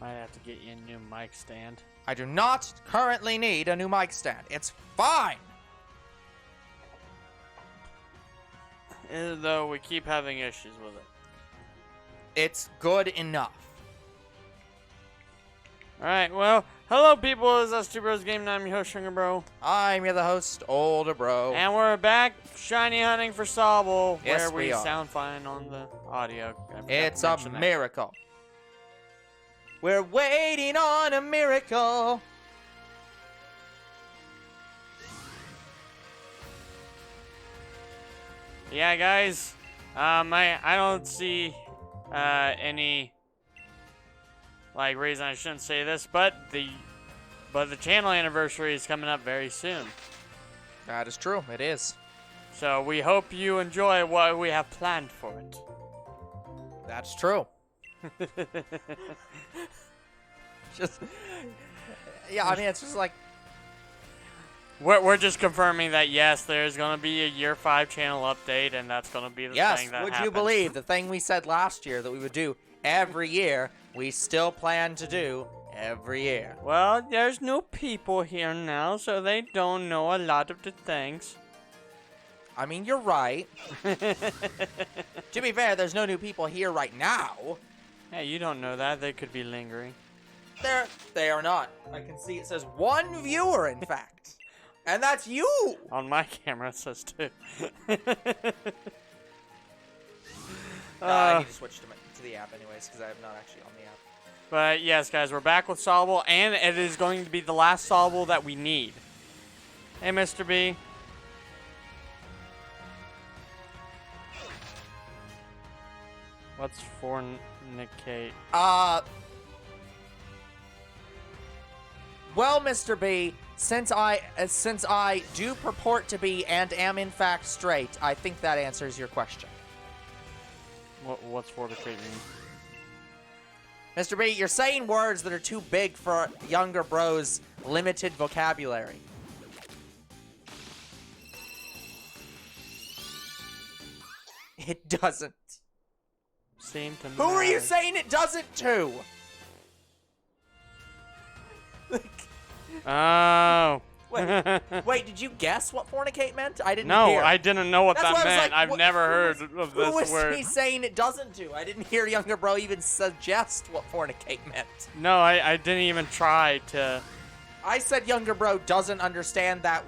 Might have to get you a new mic stand. I do not currently need a new mic stand. It's fine. Though we keep having issues with it. It's good enough. Alright, well, hello people, it's us Two Bros Game, and I'm your host, Younger Bro. I'm your the host, Older Bro. And we're back shiny hunting for Sobble, Yes, where we we are. sound fine on the audio. It's a miracle. We're waiting on a miracle. Yeah, guys, I don't see any reason I shouldn't say this, but the channel anniversary is coming up very soon. That is true. It is. So we hope you enjoy what we have planned for it. That's true. Yeah, I mean, it's just like... We're just confirming that, yes, there's going to be a Year 5 channel update, and that's going to be the thing that happens. Yes, would you believe the thing we said last year that we would do every year, we still plan to do every year. Well, there's new people here now, so they don't know a lot of the things. I mean, you're right. To be fair, there's no new people here right now. Hey, you don't know that. They could be lingering. They are not. I can see it says one viewer, in fact. And that's you! On my camera, it says two. I need to switch to the app anyways, because I'm not actually on the app. But yes, guys, we're back with Sobble, and it is going to be the last Sobble that we need. Hey, Mr. B. What's fornicate? Well, Mr. B, since I do purport to be and am in fact straight, I think that answers your question. What's fornicate mean? Mr. B, you're saying words that are too big for Younger Bro's limited vocabulary. It doesn't. Seem to Who are you saying it doesn't to? Oh. Wait, did you guess what fornicate meant? I didn't No, hear. I didn't know what That's that why I was meant. like, I've never heard of Who this was word. he saying it doesn't do? I didn't hear Younger Bro even suggest what fornicate meant. No, I didn't even try to. I said Younger Bro doesn't understand that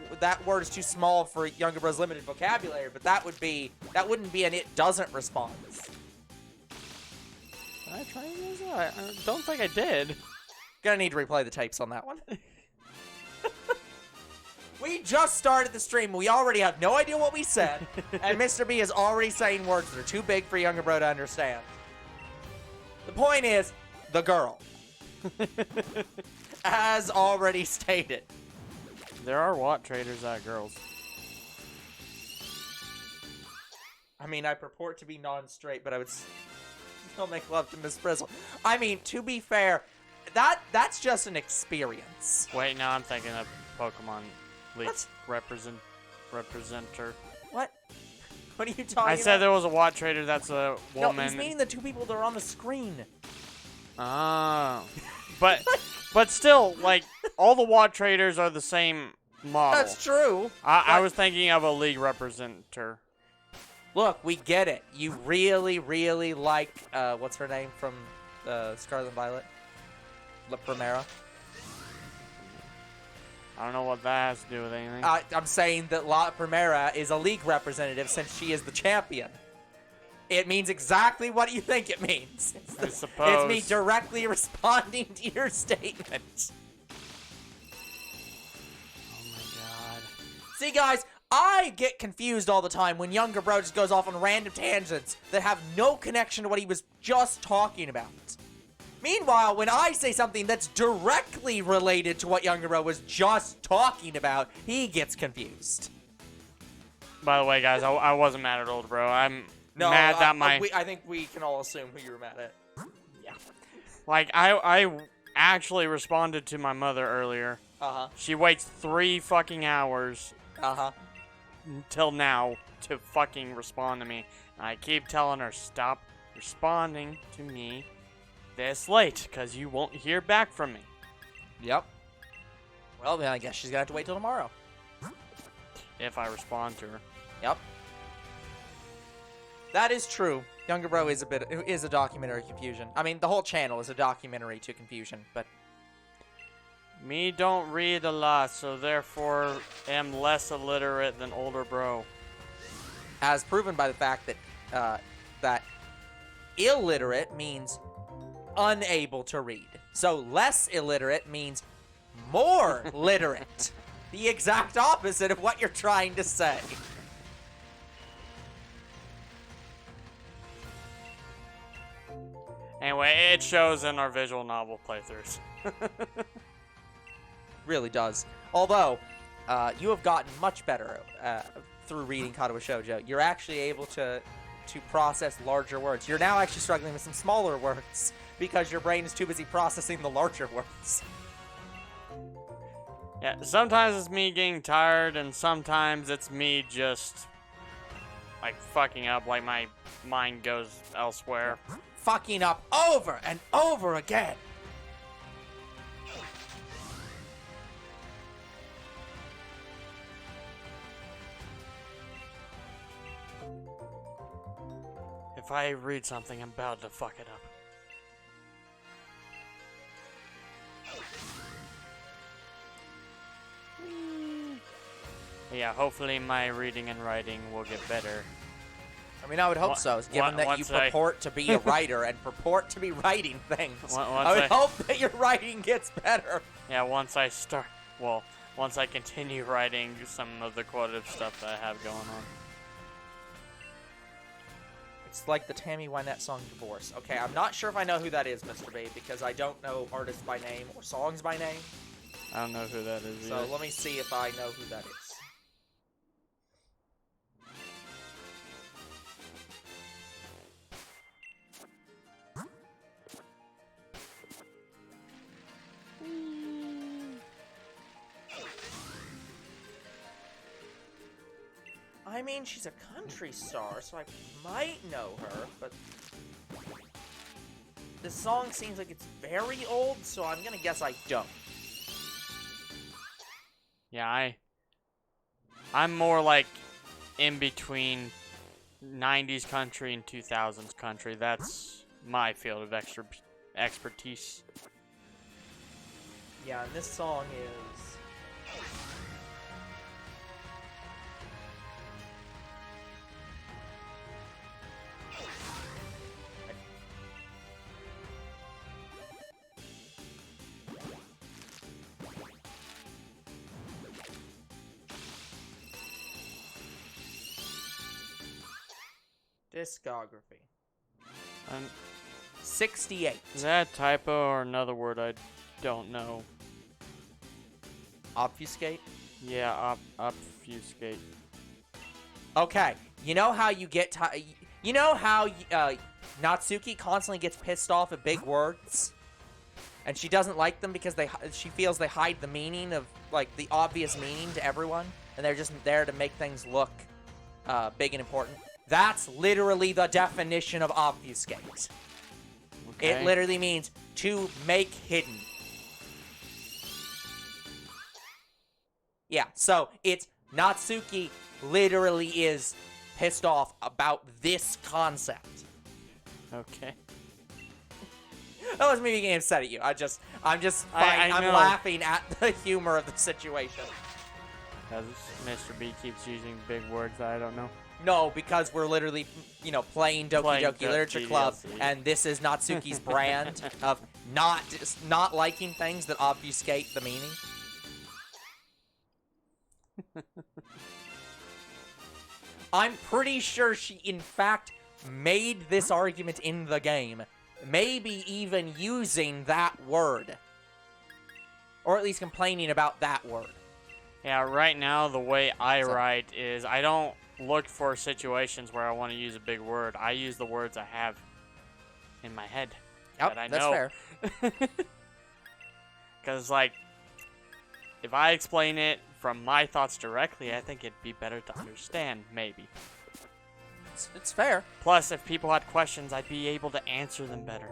word is too small for Younger Bro's limited vocabulary, but that wouldn't be an it doesn't response. Did I try this? I don't think I did. Gonna need to replay the tapes on that one. We just started the stream. We already have no idea what we said, and Mr. B is already saying words that are too big for Younger Bro to understand. The point is, the girl. As already stated. There are Watt traders that are girls. I mean, I purport to be non-straight, but I would still make love to Miss Frizzle. I mean, to be fair, that's just an experience. Wait, now I'm thinking of Pokemon League What? representer. What? What are you talking about? I said there was a Watt trader that's a woman. No, he's meaning the two people that are on the screen. Oh. But still, like, all the Watt traders are the same model. That's true. I was thinking of a League representer. Look, we get it. You really, really like, what's her name from Scarlet and Violet? La Primera. I don't know what that has to do with anything. I'm saying that La Primera is a League representative since she is the champion. It means exactly what you think it means. I suppose. It's me directly responding to your statement. Oh my god. See, guys, I get confused all the time when Younger Bro just goes off on random tangents that have no connection to what he was just talking about. Meanwhile, when I say something that's directly related to what Younger Bro was just talking about, he gets confused. By the way, guys, I wasn't mad at Older Bro. I'm mad that I think we can all assume who you were mad at. Yeah. Like, I actually responded to my mother earlier. Uh-huh. She waits 3 fucking hours. Uh-huh. Until now to fucking respond to me. And I keep telling her, stop responding to me. this late, because you won't hear back from me. Yep. Well, then I guess she's gonna have to wait till tomorrow. If I respond to her. Yep. That is true. Younger Bro is a documentary confusion. I mean, the whole channel is a documentary to confusion, but Me don't read a lot, so therefore am less illiterate than older bro. as proven by the fact that that illiterate means unable to read. So less illiterate means more literate. The exact opposite of what you're trying to say. Anyway, it shows in our visual novel playthroughs. Really does. Although, you have gotten much better through reading Katawa Shoujo. You're actually able to process larger words. You're now actually struggling with some smaller words because your brain is too busy processing the larger words. Yeah, sometimes it's me getting tired, and sometimes it's me just, like, fucking up, like my mind goes elsewhere. Fucking up over and over again. If I read something, I'm about to fuck it up. Yeah, hopefully my reading and writing will get better. I mean, I would hope so, given that you purport to be a writer and purport to be writing things. I would hope that your writing gets better. Yeah, once I continue writing some of the quoted stuff that I have going on. It's like the Tammy Wynette song Divorce. Okay, I'm not sure if I know who that is, Mr. B, because I don't know artists by name or songs by name. I don't know who that is So either. let me see if I know who that is. I mean, she's a country star, so I might know her, but this song seems like it's very old, so I'm gonna guess I don't. Yeah, I'm more like in between 90s country and 2000s country. That's my field of expertise. Yeah, and this song is... Discography. 68. Is that a typo or another word I don't know? Obfuscate? Yeah, obfuscate. Okay, you know how you get you know how Natsuki constantly gets pissed off at big words? And she doesn't like them because she feels they hide the meaning of, like, the obvious meaning to everyone, and they're just there to make things look big and important. That's literally the definition of obfuscate. Okay. It literally means to make hidden. Yeah, so it's Natsuki literally is pissed off about this concept. Okay. That was me being upset at you. I'm know. laughing at the humor of the situation. Because Mr. B keeps using big words that I don't know. No, because we're literally, playing Doki Doki Literature Club, GDLC. and this is Natsuki's brand of not liking things that obfuscate the meaning. I'm pretty sure she, in fact, made this argument in the game. Maybe even using that word. Or at least complaining about that word. Yeah, right now the way I write is I don't look for situations where I want to use a big word. I use the words I have in my head. Yep, that I that's know. fair. Because, like, if I explain it from my thoughts directly, I think it'd be better to understand, maybe. It's fair. Plus, if people had questions, I'd be able to answer them better.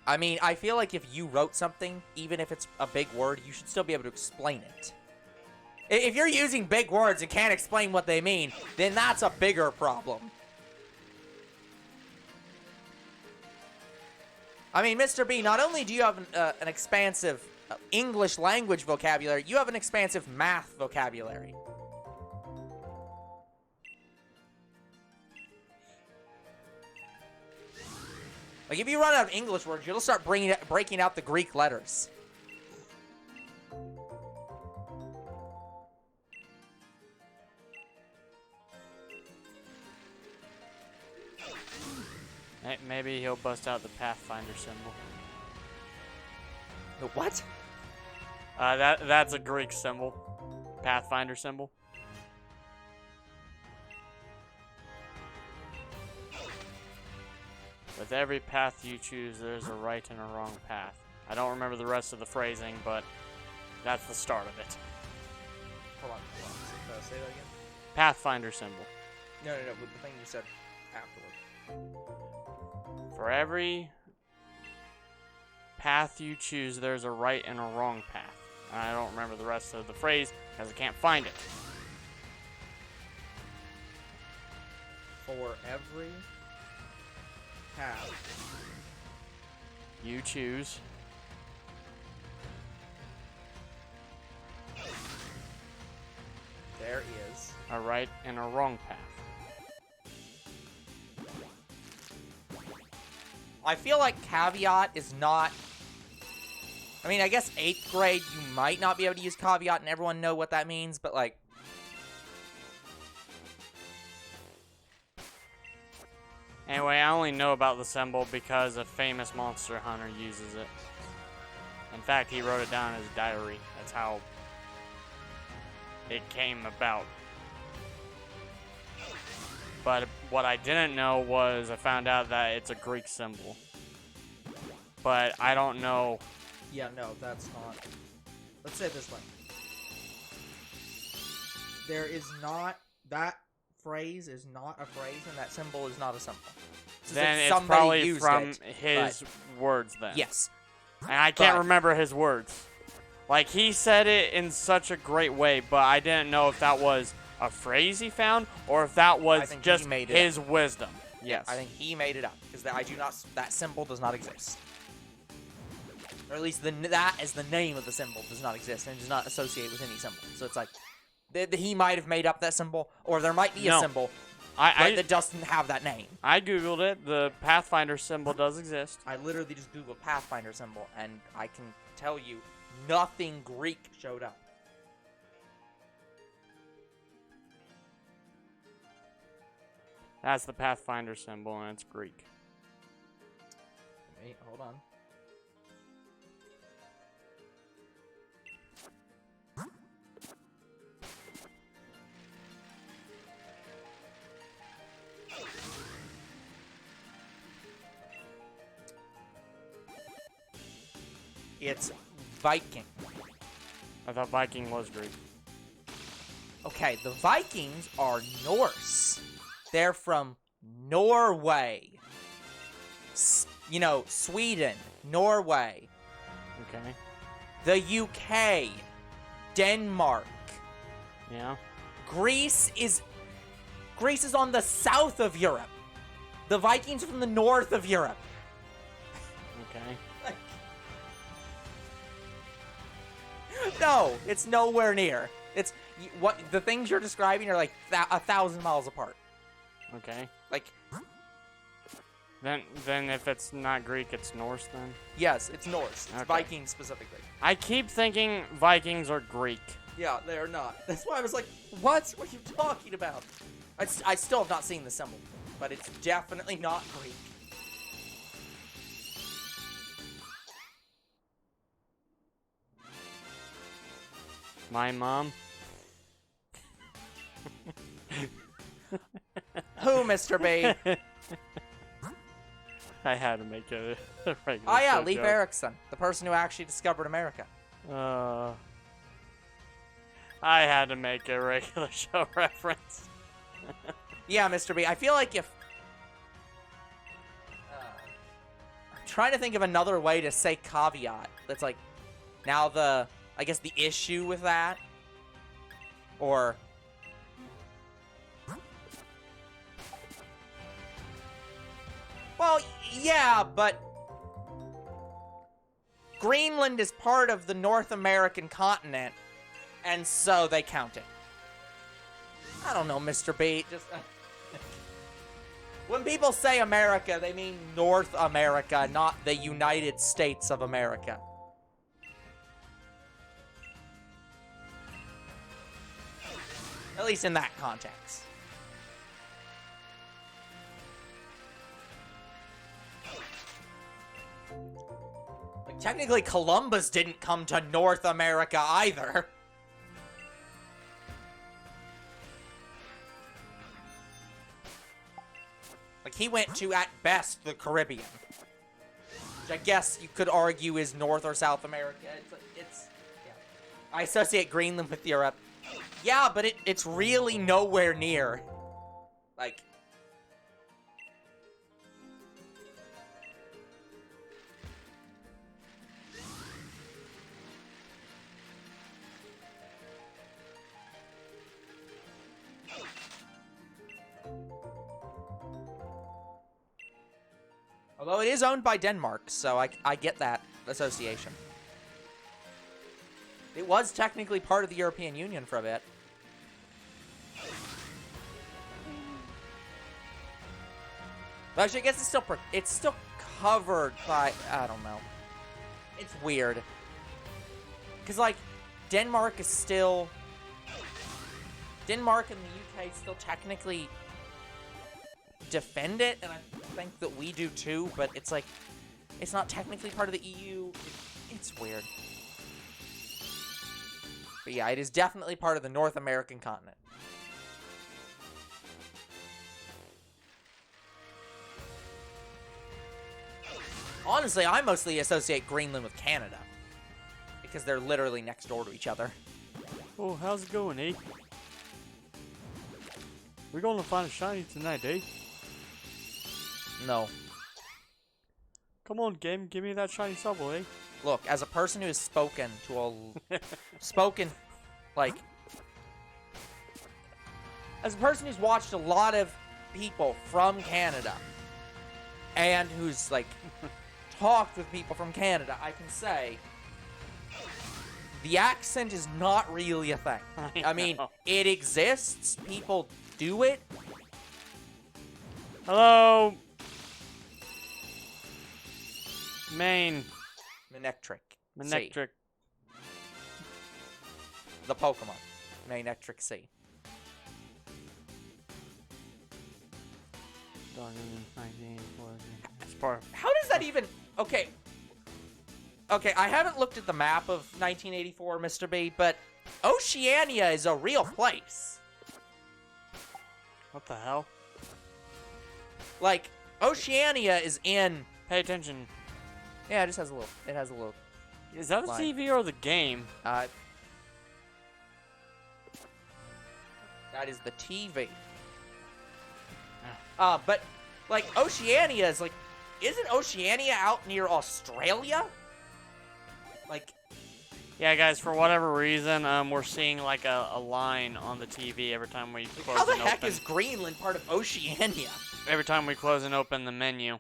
I mean, I feel like if you wrote something, even if it's a big word, you should still be able to explain it. If you're using big words and can't explain what they mean, then that's a bigger problem. I mean, Mr. B, not only do you have an expansive English language vocabulary, you have an expansive math vocabulary. Like, if you run out of English words, you'll start breaking out the Greek letters. Maybe he'll bust out the Pathfinder symbol. The what? That's a Greek symbol. Pathfinder symbol. With every path you choose, there's a right and a wrong path. I don't remember the rest of the phrasing, but that's the start of it. Hold on. Say that again. Pathfinder symbol. No, with the thing you said afterward. For every path you choose, there's a right and a wrong path. And I don't remember the rest of the phrase because I can't find it. For every path you choose, there is a right and a wrong path. I feel like caveat is not... I mean, I guess 8th grade, you might not be able to use caveat and everyone know what that means, but like... Anyway, I only know about the symbol because a famous monster hunter uses it. In fact, he wrote it down in his diary. That's how it came about. But what I didn't know was I found out that it's a Greek symbol. But I don't know. Yeah, no, that's not... Let's say it this way. There is not... That phrase is not a phrase, and that symbol is not a symbol. Then it's probably from his words then. Yes. And I can't remember his words. Like, he said it in such a great way, but I didn't know if that was a phrase he found or if that was just his wisdom. Yes. I think he made it up because that symbol does not exist. Or at least that as the name of the symbol does not exist and does not associate with any symbol. So it's like he might have made up that symbol, or there might be a symbol that doesn't have that name. I googled it. The Pathfinder symbol does exist. I literally just googled Pathfinder symbol, and I can tell you nothing Greek showed up. That's the Pathfinder symbol, and it's Greek. Wait, hold on. It's Viking. I thought Viking was Greek. Okay, the Vikings are Norse. They're from Norway. Sweden, Norway. Okay. The UK, Denmark. Yeah. Greece is on the south of Europe. The Vikings are from the north of Europe. Okay. No, it's nowhere near. It's what the things you're describing are like 1,000 miles apart. Okay. Like, then if it's not Greek, it's Norse then? yes, it's Norse. It's Okay. Vikings specifically. I keep thinking Vikings are Greek. Yeah, they're not. That's why I was like, what? What are you talking about? I still have not seen the symbol, but it's definitely not Greek. My mom. Who, Mr. B? I had to make a regular Oh yeah, show Leif joke. Erikson, the person who actually discovered America. I had to make a regular show reference. Yeah, Mr. B. I feel like if... I'm trying to think of another way to say caveat. That's like, now I guess the issue with that. Or... Well, yeah, but... Greenland is part of the North American continent, and so they count it. I don't know, Mr. B. Just... When people say America, they mean North America, not the United States of America. At least in that context. Like, technically, Columbus didn't come to North America either. Like, he went to, at best, the Caribbean. Which I guess you could argue is North or South America. Yeah. I associate Greenland with Europe. Yeah, but it's really nowhere near. Like... Although it is owned by Denmark, so I get that association. It was technically part of the European Union for a bit. But actually, I guess it's still covered by... I don't know. It's weird. Because, like, Denmark is still... Denmark and the UK still technically defend it, and I think that we do too, but it's like... It's not technically part of the EU. It's weird. But yeah, it is definitely part of the North American continent. Honestly, I mostly associate Greenland with Canada. Because they're literally next door to each other. Oh, how's it going, eh? We're going to find a shiny tonight, eh? No. Come on, game, give me that shiny Sobble, eh? Look, as a person who has spoken to a... spoken, like... As a person who's watched a lot of people from Canada, and who's, like, talked with people from Canada, I can say... The accent is not really a thing. I mean, it exists, people do it. Hello! Maine. Manectric. Manectric. The Pokemon. Manectric C. How does that even... Okay. Okay, I haven't looked at the map of 1984, Mr. B, but Oceania is a real place. What the hell? Like, Oceania is in... Pay attention. Yeah, it just has a little... It has a little... Is that the TV or the game? That is the TV. But, like, Oceania is, like... Isn't Oceania out near Australia? Like... Yeah, guys, for whatever reason, we're seeing, like, a line on the TV every time we close and open. How the heck is Greenland part of Oceania? Every time we close and open the menu.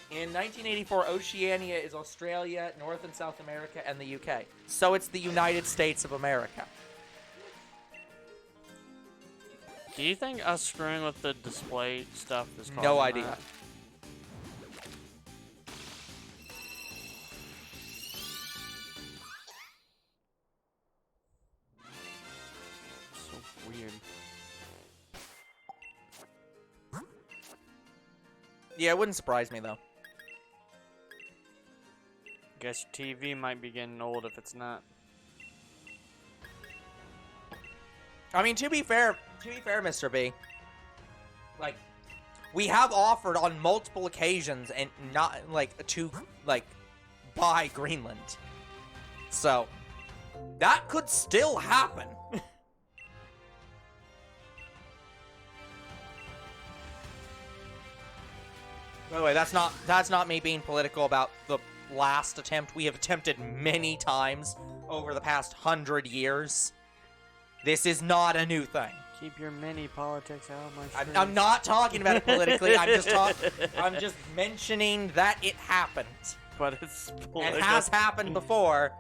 In 1984, Oceania is Australia, North and South America, and the UK. So it's the United States of America. Do you think us screwing with the display stuff is causing No idea. that? So weird. Yeah, it wouldn't surprise me, though. Guess your TV might be getting old if it's not. I mean, to be fair, Mr. B, like, we have offered on multiple occasions and not, like, to, like, buy Greenland. So, that could still happen. By the way, that's not me being political about the last attempt. We have attempted many times over the past 100 years. This is not a new thing. Keep your mini politics out of my streets. I'm not talking about it politically. I'm just mentioning that it happened. But it's political. It has happened before.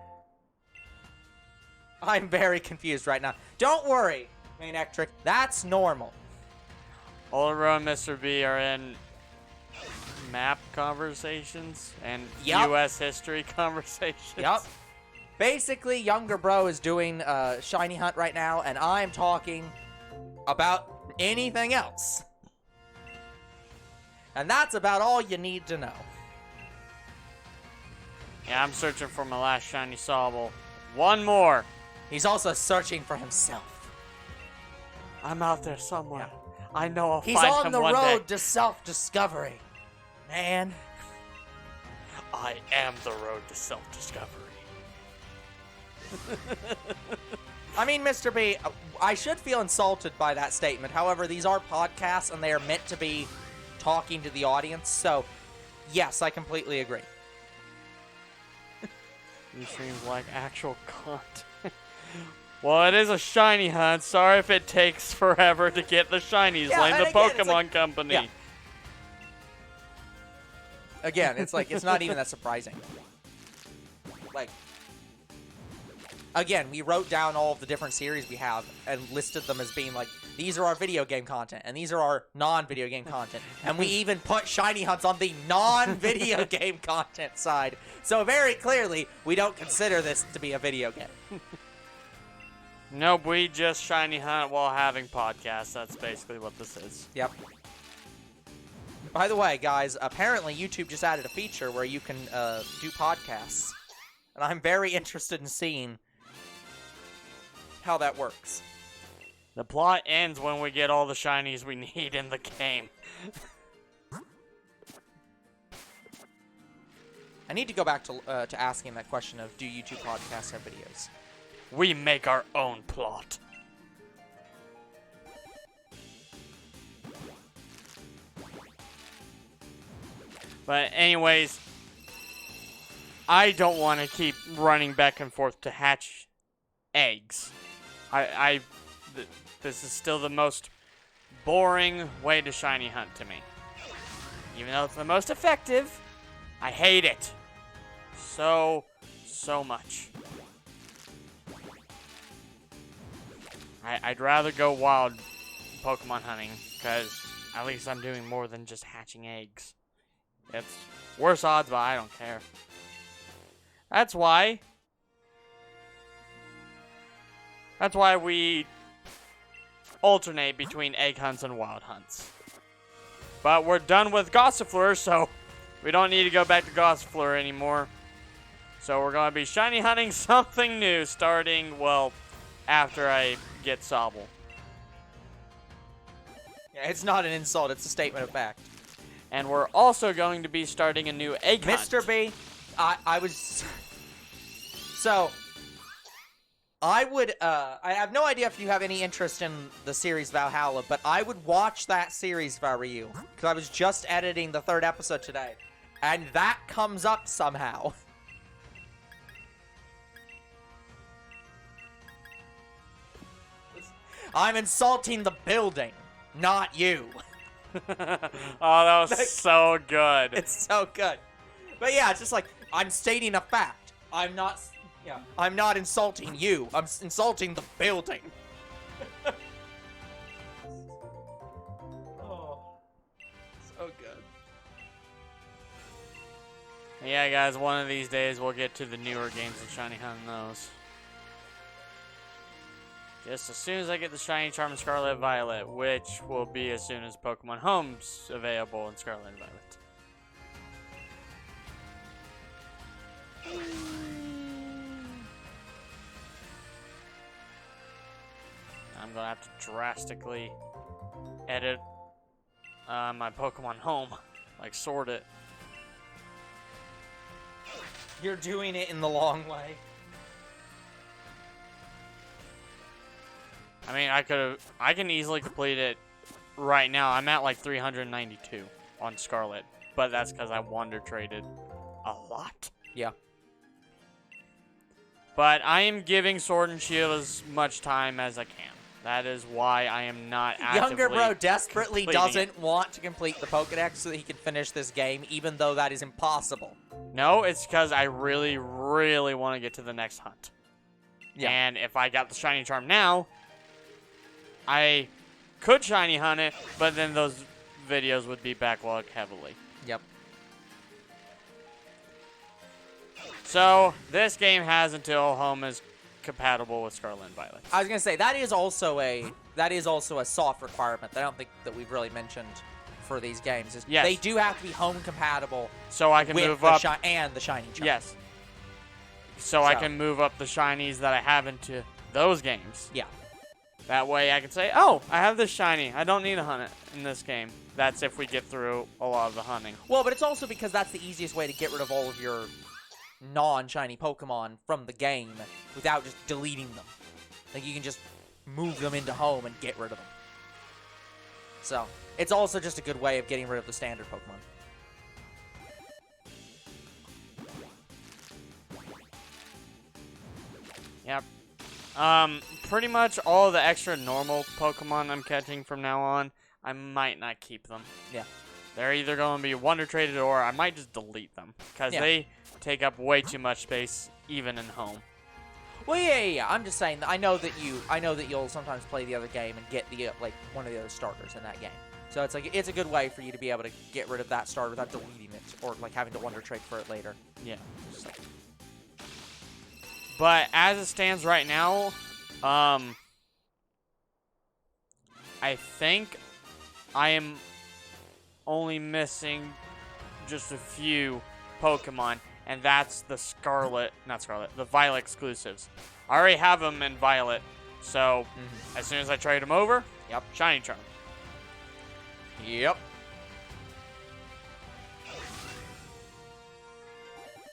I'm very confused right now. Don't worry, Main Ectric. That's normal. Olero and Mr. B are in map conversations and Yep. U.S. history conversations. Yep. Basically, younger bro is doing Shiny Hunt right now, and I'm talking about anything else. And that's about all you need to know. Yeah, I'm searching for my last Shiny Sobble. One more. He's also searching for himself. I'm out there somewhere. Yeah. I know I'll He's find on him the one road day. to self-discovery. Man. I am the road to self-discovery. I mean, Mr. B, I should feel insulted by that statement. However, these are podcasts, and they are meant to be talking to the audience. So, yes, I completely agree. These seems like actual content. Well, it is a shiny hunt. Sorry if it takes forever to get the shinies. Yeah, Blame the and again, it's Pokemon like- Company. yeah. Again, it's like, it's not even that surprising. Like, again, we wrote down all of the different series we have and listed them as being like, these are our video game content, and these are our non-video game content. And we even put shiny hunts on the non-video game content side. So very clearly, we don't consider this to be a video game. Nope, we just shiny hunt while having podcasts. That's basically what this is. Yep. By the way, guys, apparently YouTube just added a feature where you can do podcasts. And I'm very interested in seeing how that works. The plot ends when we get all the shinies we need in the game. I need to go back to asking that question of, do YouTube podcasts have videos? We make our own plot. But anyways, I don't want to keep running back and forth to hatch eggs. This is still the most boring way to shiny hunt to me. Even though it's the most effective, I hate it. So much. I'd rather go wild Pokemon hunting, because at least I'm doing more than just hatching eggs. It's worse odds, but I don't care. That's why we alternate between egg hunts and wild hunts. But we're done with Gossifleur, so we don't need to go back to Gossifleur anymore. So we're going to be shiny hunting something new starting, well, after I get Sobble. Yeah, it's not an insult, it's a statement of fact. And we're also going to be starting a new egg hunt. Mr. B, I was... So, I would, I have no idea if you have any interest in the series Valhalla, but I would watch that series if I were you. Because I was just editing the 3rd episode today. And that comes up somehow. I'm insulting the building, not you. Oh, that was so good. It's so good. But yeah, it's just like, I'm stating a fact. I'm not insulting you. I'm insulting the building. Oh, so good. Yeah, guys, one of these days we'll get to the newer games and shiny hunting those. Just as soon as I get the shiny Charm Scarlet and Violet, which will be as soon as Pokemon Home's available in Scarlet and Violet. I'm gonna have to drastically edit my Pokemon Home, like sort it. You're doing it in the long way. I mean, I can easily complete it right now. I'm at like 392 on Scarlet. but that's because I wonder traded a lot. Yeah. But I am giving Sword and Shield as much time as I can. That is why I am not actively Younger bro desperately doesn't it. want to complete the Pokédex so that he can finish this game, even though that is impossible. No, it's because I really, really want to get to the next hunt. Yeah. And if I got the Shiny Charm now, I could Shiny Hunt it, but then those videos would be backlogged heavily. Yep. So, this game has until home is compatible with Scarlet and Violet. I was gonna say that is also a soft requirement that I don't think that we've really mentioned for these games. Is Yes. They do have to be home compatible. So I can with move the up. and the Shiny Charm. Yes. So I can move up the shinies that I have into those games. Yeah. That way I can say, oh, I have this shiny. I don't need to hunt it in this game. That's if we get through a lot of the hunting. Well, but it's also because that's the easiest way to get rid of all of your non-shiny Pokemon from the game without just deleting them. Like, you can just move them into home and get rid of them. So, it's also just a good way of getting rid of the standard Pokemon. Yep. Pretty much all the extra normal Pokemon I'm catching from now on, I might not keep them. Yeah. They're either going to be Wonder Traded or I might just delete them. Because they take up way too much space, even in home. Well, yeah. I'm just saying that I know that you'll sometimes play the other game and get the like one of the other starters in that game. So it's like it's a good way for you to be able to get rid of that starter without deleting it or like having to Wonder Trade for it later. Yeah. But as it stands right now, I think I am only missing just a few Pokemon, and that's the the Violet exclusives. I already have them in Violet, so as soon as I trade them over, Shiny Charm. Yep.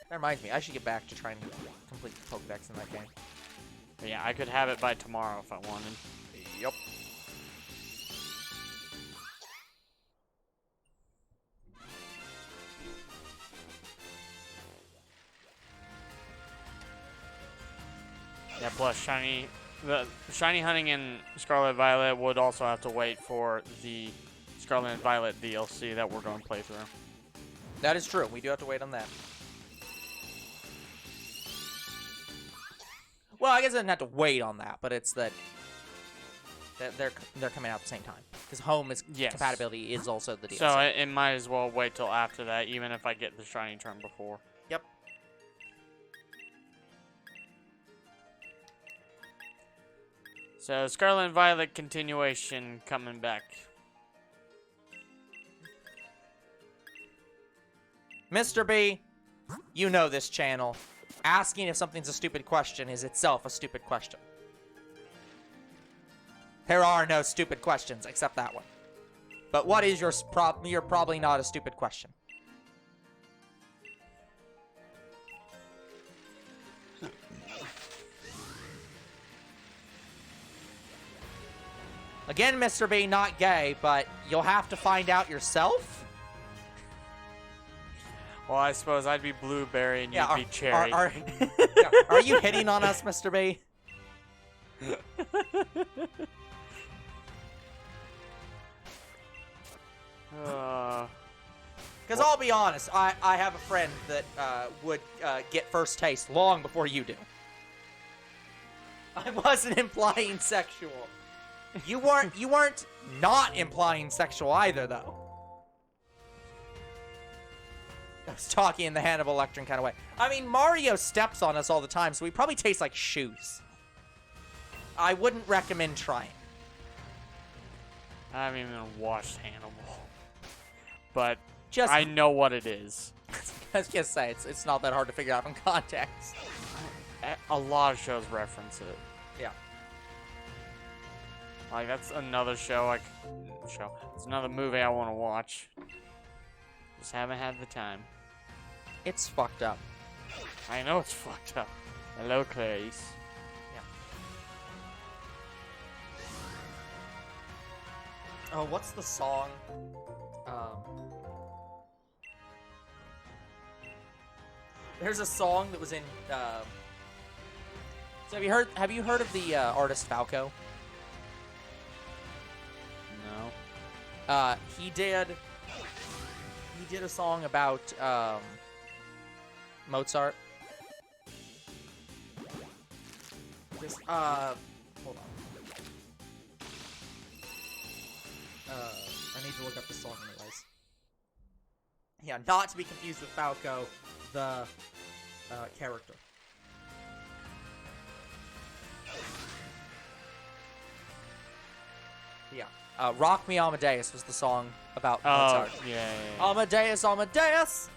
That reminds me, I should get back to trying to complete the Pokédex in that game. But yeah, I could have it by tomorrow if I wanted. Yep. Yeah, plus the shiny hunting in Scarlet and Violet would also have to wait for the Scarlet and Violet DLC that we're going to play through. That is true. We do have to wait on that. Well, I guess I didn't have to wait on that, but it's that they're coming out at the same time. Because home is compatibility is also the DLC. So it might as well wait till after that, even if I get the shiny charm before. Yep. So Scarlet and Violet continuation coming back. Mr. B, you know this channel. Asking if something's a stupid question is itself a stupid question. There are no stupid questions except that one. But what is your you're probably not a stupid question. Again, Mr. B, not gay, but you'll have to find out yourself. Well, I suppose I'd be Blueberry and you'd be Cherry. Are you hitting on us, Mr. B? Because I'll be honest, I have a friend that would get first taste long before you do. I wasn't implying sexual. You weren't not implying sexual either, though. I was talking in the Hannibal Lecter kind of way. I mean, Mario steps on us all the time, so we probably taste like shoes. I wouldn't recommend trying. I haven't even watched Hannibal. But Just, I know what it is. I was gonna say, it's not that hard to figure out from context. A lot of shows reference it. Yeah. Like, that's another show. It's another movie I want to watch. Just haven't had the time. It's fucked up. I know it's fucked up. Hello, Clarice. Yeah. Oh, what's the song? There's a song that was in. So have you heard of the artist Falco? No. He did a song about Mozart. Just hold on. I need to look up the song anyways. Yeah, not to be confused with Falco, the character. Yeah. Rock Me Amadeus was the song about Mozart. Yeah. Amadeus, Amadeus!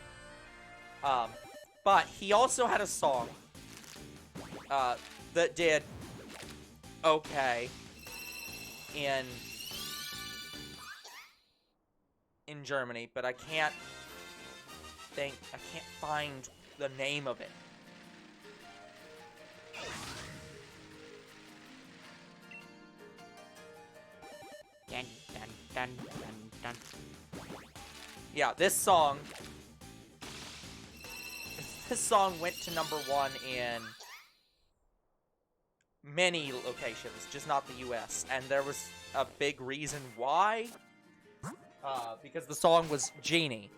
But he also had a song that did okay in Germany, but I can't find the name of it. Dun, dun, dun, dun, dun. Yeah, this song went to #1 in many locations, just not the US, and there was a big reason why. Because the song was Genie.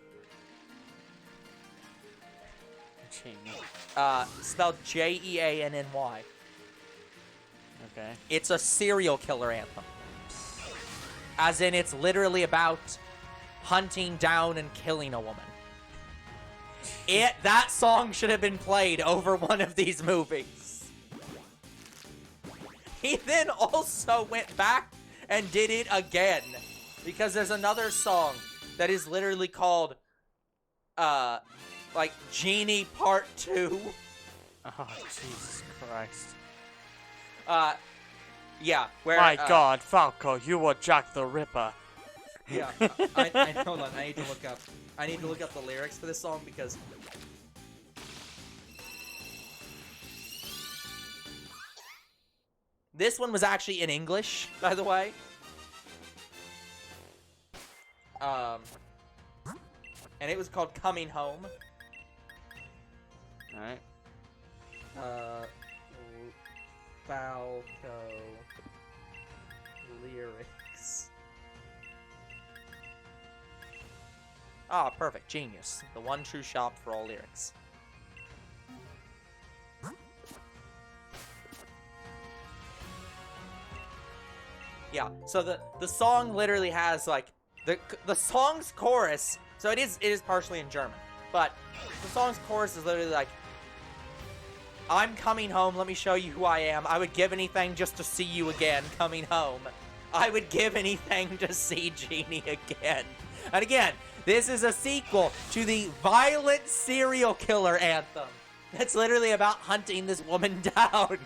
Genie. Spelled Jeanny. Okay. It's a serial killer anthem. As in, it's literally about hunting down and killing a woman. That song should have been played over one of these movies. He then also went back and did it again. Because there's another song that is literally called, like, Genie Part 2. Oh, Jesus Christ. Yeah, where... My God, Falco, you were Jack the Ripper. Yeah, hold on, I need to look up the lyrics for this song because... This one was actually in English, by the way. And it was called Coming Home. Alright. Falco lyrics. Ah, perfect. Genius. The one true shop for all lyrics. Yeah, so the song literally has, like, the song's chorus, so it is partially in German, but the song's chorus is literally like, I'm coming home, let me show you who I am. I would give anything just to see you again, coming home. I would give anything to see Genie again. And again, this is a sequel to the violent serial killer anthem. It's literally about hunting this woman down.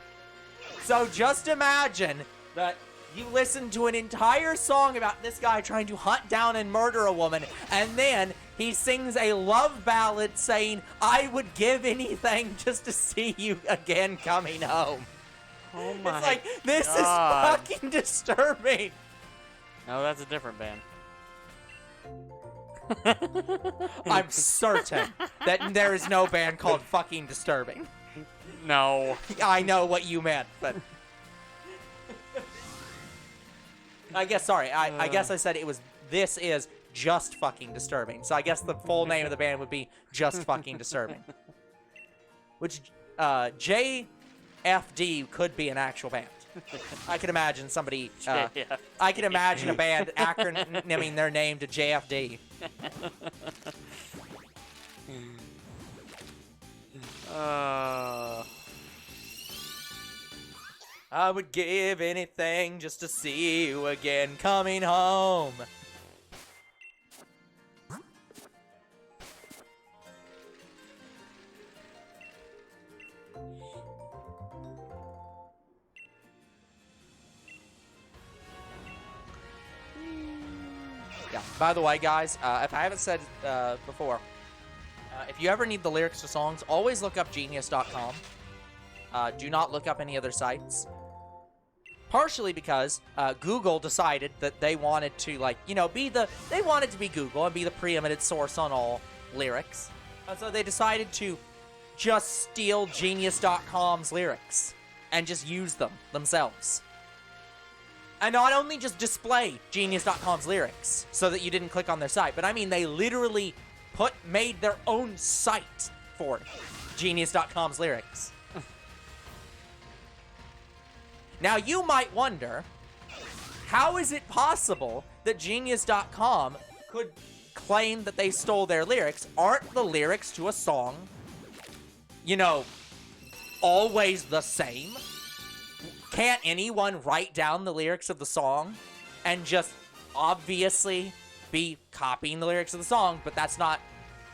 So just imagine that you listen to an entire song about this guy trying to hunt down and murder a woman, and then he sings a love ballad saying, I would give anything just to see you again coming home. Oh my It's like, this God. is fucking disturbing. No, that's a different band. I'm certain that there is no band called fucking Disturbing. No. I know what you meant, but... I guess I said it was, this is just fucking disturbing. So I guess the full name of the band would be Just Fucking Disturbing. Which, JFD could be an actual band. I could imagine somebody, I could imagine a band acronyming their name to JFD. I would give anything just to see you again coming home. Yeah, by the way, guys, if I haven't said before, if you ever need the lyrics to songs, always look up genius.com. Do not look up any other sites. Partially because Google decided that they wanted to, like, you know, they wanted to be Google and be the preeminent source on all lyrics. And so they decided to just steal Genius.com's lyrics and just use them themselves. And not only just display Genius.com's lyrics so that you didn't click on their site, but I mean they literally made their own site for Genius.com's lyrics. Now you might wonder, how is it possible that Genius.com could claim that they stole their lyrics? Aren't the lyrics to a song, you know, always the same? Can't anyone write down the lyrics of the song and just obviously be copying the lyrics of the song? But that's not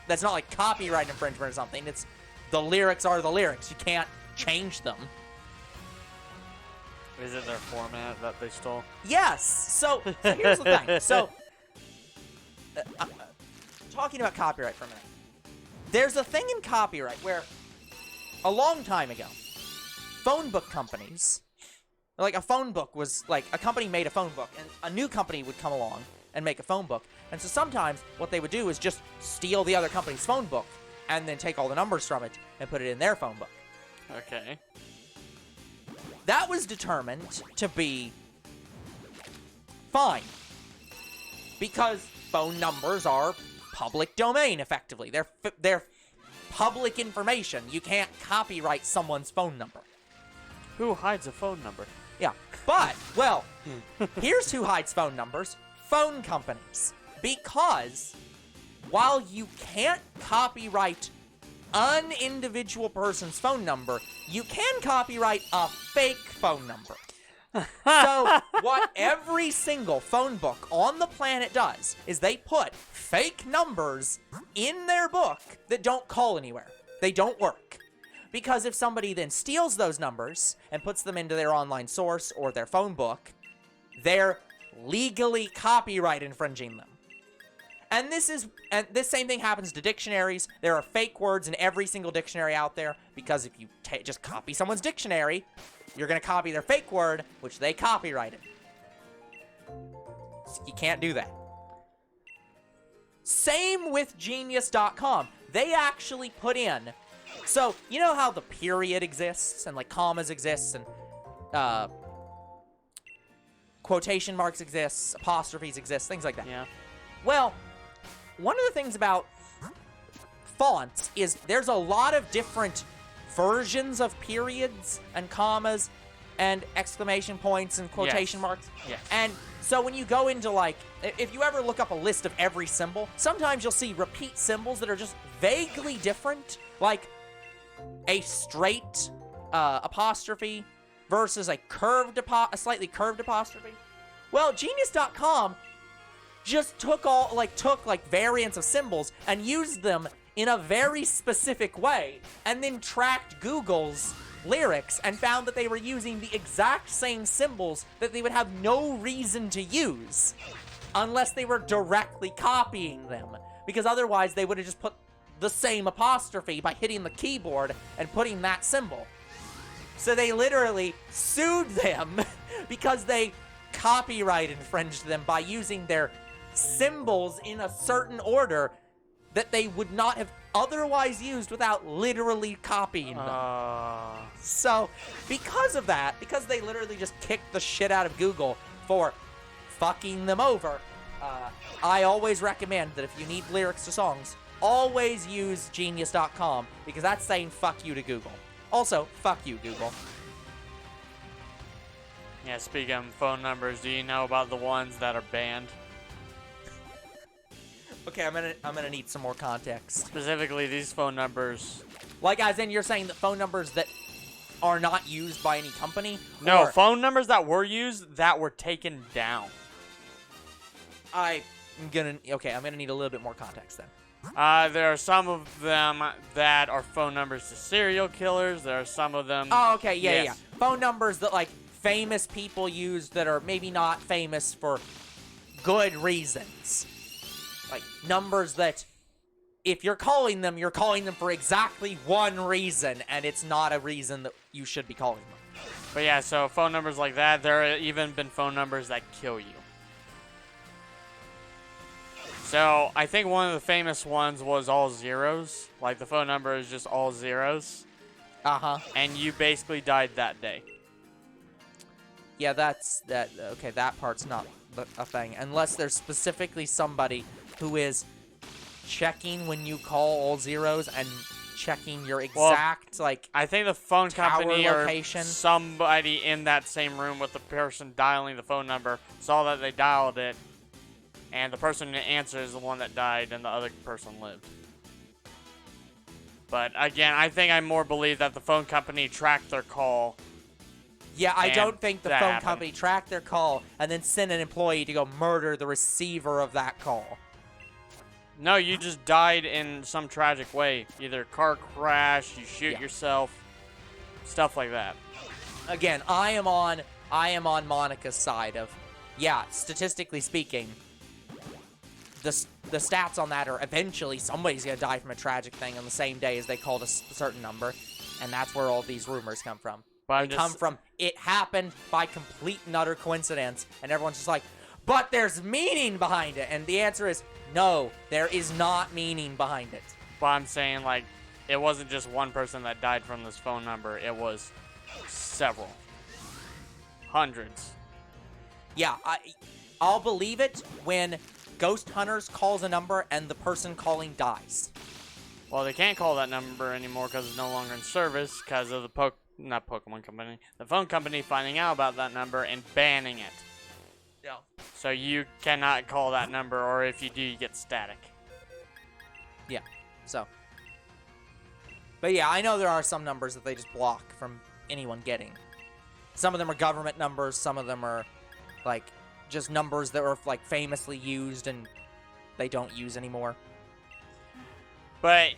like copyright infringement or something. It's the lyrics are the lyrics. You can't change them. Is it their format that they stole? Yes. So here's the thing. So talking about copyright for a minute. There's a thing in copyright where a long time ago, phone book companies, like a phone book was like a company made a phone book and a new company would come along and make a phone book. And so sometimes what they would do is just steal the other company's phone book and then take all the numbers from it and put it in their phone book. Okay. That was determined to be fine because phone numbers are public domain, effectively. They're public information. You can't copyright someone's phone number. Who hides a phone number? Yeah, but, well, here's who hides phone numbers. Phone companies. Because while you can't copyright an individual person's phone number, you can copyright a fake phone number. So what every single phone book on the planet does is they put fake numbers in their book that don't call anywhere. They don't work. Because if somebody then steals those numbers and puts them into their online source or their phone book, they're legally copyright infringing them. And this same thing happens to dictionaries. There are fake words in every single dictionary out there because if you just copy someone's dictionary, you're going to copy their fake word, which they copyrighted. So you can't do that. Same with Genius.com. They actually put in, so you know how the period exists and like commas exists and quotation marks exists, apostrophes exist, things like that. Yeah. Well, one of the things about fonts is there's a lot of different versions of periods and commas and exclamation points and quotation marks. Yes. And so when you go into, like, if you ever look up a list of every symbol, sometimes you'll see repeat symbols that are just vaguely different, like a straight apostrophe versus a slightly curved apostrophe. Well, Genius.com just took variants of symbols and used them in a very specific way, and then tracked Google's lyrics and found that they were using the exact same symbols that they would have no reason to use unless they were directly copying them, because otherwise they would have just put the same apostrophe by hitting the keyboard and putting that symbol. So they literally sued them because they copyright infringed them by using their symbols in a certain order that they would not have otherwise used without literally copying them. So, because of that, because they literally just kicked the shit out of Google for fucking them over, I always recommend that if you need lyrics to songs, always use Genius.com, because that's saying fuck you to Google. Also, fuck you, Google. Yeah, speaking of phone numbers, do you know about the ones that are banned? Okay, I'm gonna need some more context. Specifically, these phone numbers. Like, as in, you're saying that phone numbers that are not used by any company? No, phone numbers that were used that were taken down. I'm gonna need a little bit more context then. There are some of them that are phone numbers to serial killers. There are some of them. Oh, okay, yeah, yes. yeah. Phone numbers that, like, famous people use that are maybe not famous for good reasons. Like, numbers that, if you're calling them for exactly one reason, and it's not a reason that you should be calling them. But yeah, so phone numbers like that, there have even been phone numbers that kill you. So, I think one of the famous ones was all zeros. Like, the phone number is just all zeros. Uh-huh. And you basically died that day. Yeah, okay, that part's not a thing. Unless there's specifically somebody who is checking when you call all zeros and checking your exact, like, I think the phone company location. Or somebody in that same room with the person dialing the phone number saw that they dialed it, and the person that answered is the one that died and the other person lived. But again, I think I more believe that the phone company tracked their call. Yeah, I don't think the phone company tracked their call and then sent an employee to go murder the receiver of that call. No, you just died in some tragic way. Either car crash, you shoot yourself, stuff like that. Again, I am on Monica's side of, yeah, statistically speaking, the stats on that are eventually somebody's going to die from a tragic thing on the same day as they called a certain number, and that's where all these rumors come from. They come from, it happened by complete and utter coincidence, and everyone's just like, but there's meaning behind it, and the answer is, no, there is not meaning behind it. But I'm saying, like, it wasn't just one person that died from this phone number, it was several. Hundreds. Yeah, I'll believe it when Ghost Hunters calls a number and the person calling dies. Well, they can't call that number anymore because it's no longer in service because of the not Pokemon company, the phone company finding out about that number and banning it. Yeah. So you cannot call that number, or if you do, you get static. Yeah. So. But yeah, I know there are some numbers that they just block from anyone getting. Some of them are government numbers, some of them are like just numbers that were like famously used and they don't use anymore. But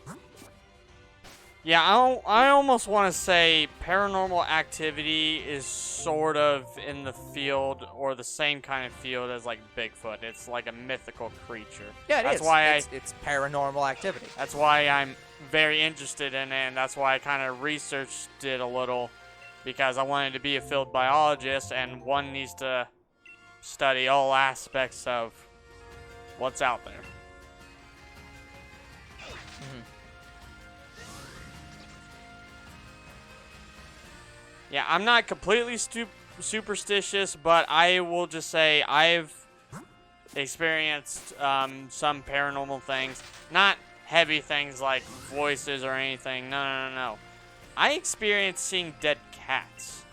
yeah, I almost want to say Paranormal Activity is sort of in the field or the same kind of field as like Bigfoot. It's like a mythical creature. Yeah, that's why it's Paranormal Activity. That's why I'm very interested in it, and that's why I kind of researched it a little, because I wanted to be a field biologist, and one needs to study all aspects of what's out there. Mm-hmm. Yeah, I'm not completely superstitious, but I will just say I've experienced some paranormal things. Not heavy things like voices or anything. No. I experienced seeing dead cats.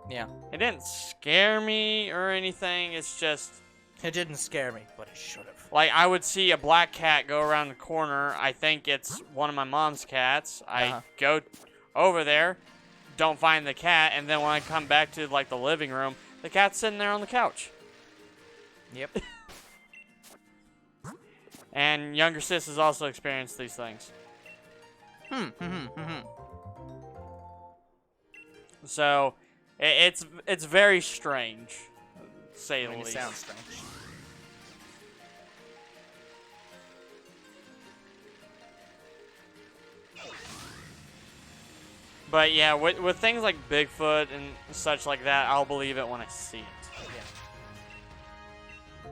Yeah. It didn't scare me or anything. It's just... It didn't scare me, but it should have. Like, I would see a black cat go around the corner. I think it's one of my mom's cats. I go over there, don't find the cat, and then when I come back to, like, the living room, the cat's sitting there on the couch. Yep. And younger sis has also experienced these things. So, it's very strange, to say the least. It sounds strange. But yeah, with things like Bigfoot and such like that, I'll believe it when I see it. Yeah.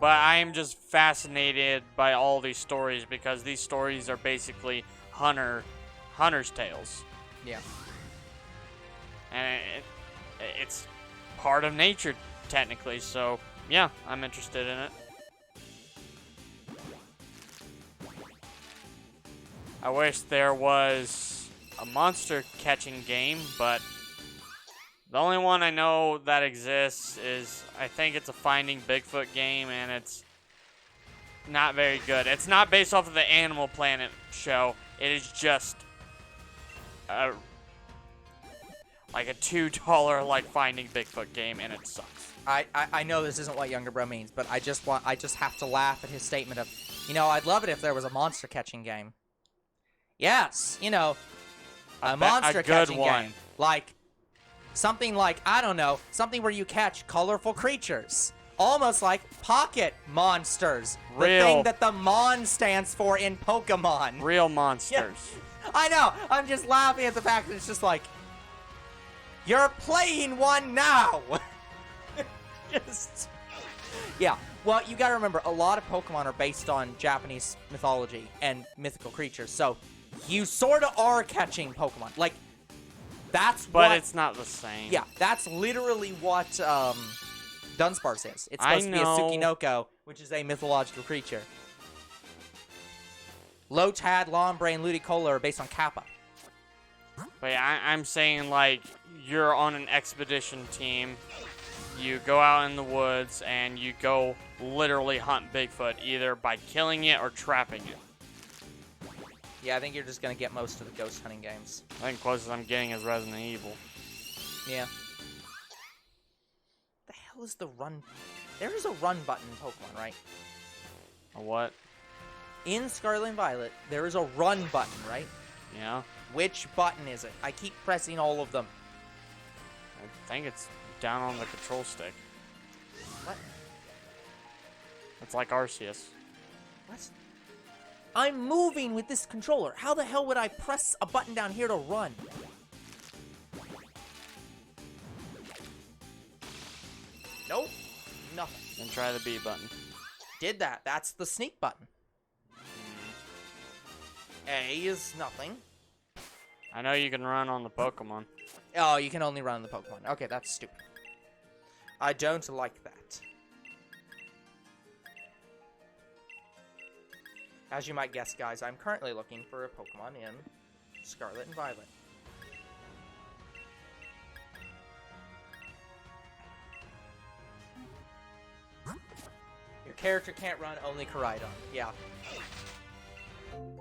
But I am just fascinated by all these stories because these stories are basically hunter's tales. Yeah. And it's part of nature, technically. So, yeah, I'm interested in it. I wish there was a monster catching game, but the only one I know that exists is, I think it's a Finding Bigfoot game, and it's not very good. It's not based off of the Animal Planet show. It is just like a $2 like Finding Bigfoot game, and it sucks. I know this isn't what Younger Bro means, but I just have to laugh at his statement of, I'd love it if there was a monster catching game. Yes, a monster catching game. Like, something like, I don't know, something where you catch colorful creatures. Almost like Pocket Monsters. The thing that the Mon stands for in Pokemon. Real monsters. Yeah. I know. I'm just laughing at the fact that it's just like, you're playing one now. Yeah. Well, you gotta remember, a lot of Pokemon are based on Japanese mythology and mythical creatures, so you sort of are catching Pokemon. Like, that's But it's not the same. Yeah, that's literally what Dunsparce is. It's supposed to be a Tsukinoko, which is a mythological creature. Lotad, Lombre, and Ludicolo are based on Kappa. But yeah, I'm saying, like, you're on an expedition team. You go out in the woods, and you go literally hunt Bigfoot, either by killing it or trapping it. Yeah, I think you're just going to get most of the ghost hunting games. I think closest I'm getting is Resident Evil. Yeah. The hell is the run? There is a run button in Pokemon, right? A what? In Scarlet and Violet, there is a run button, right? Yeah. Which button is it? I keep pressing all of them. I think it's down on the control stick. What? It's like Arceus. What? I'm moving with this controller. How the hell would I press a button down here to run? Nope. Nothing. Then try the B button. Did that. That's the sneak button. A is nothing. I know you can run on the Pokemon. Oh, you can only run on the Pokemon. Okay, that's stupid. I don't like that. As you might guess, guys, I'm currently looking for a Pokemon in Scarlet and Violet. Your character can't run, only Koraidon. Yeah.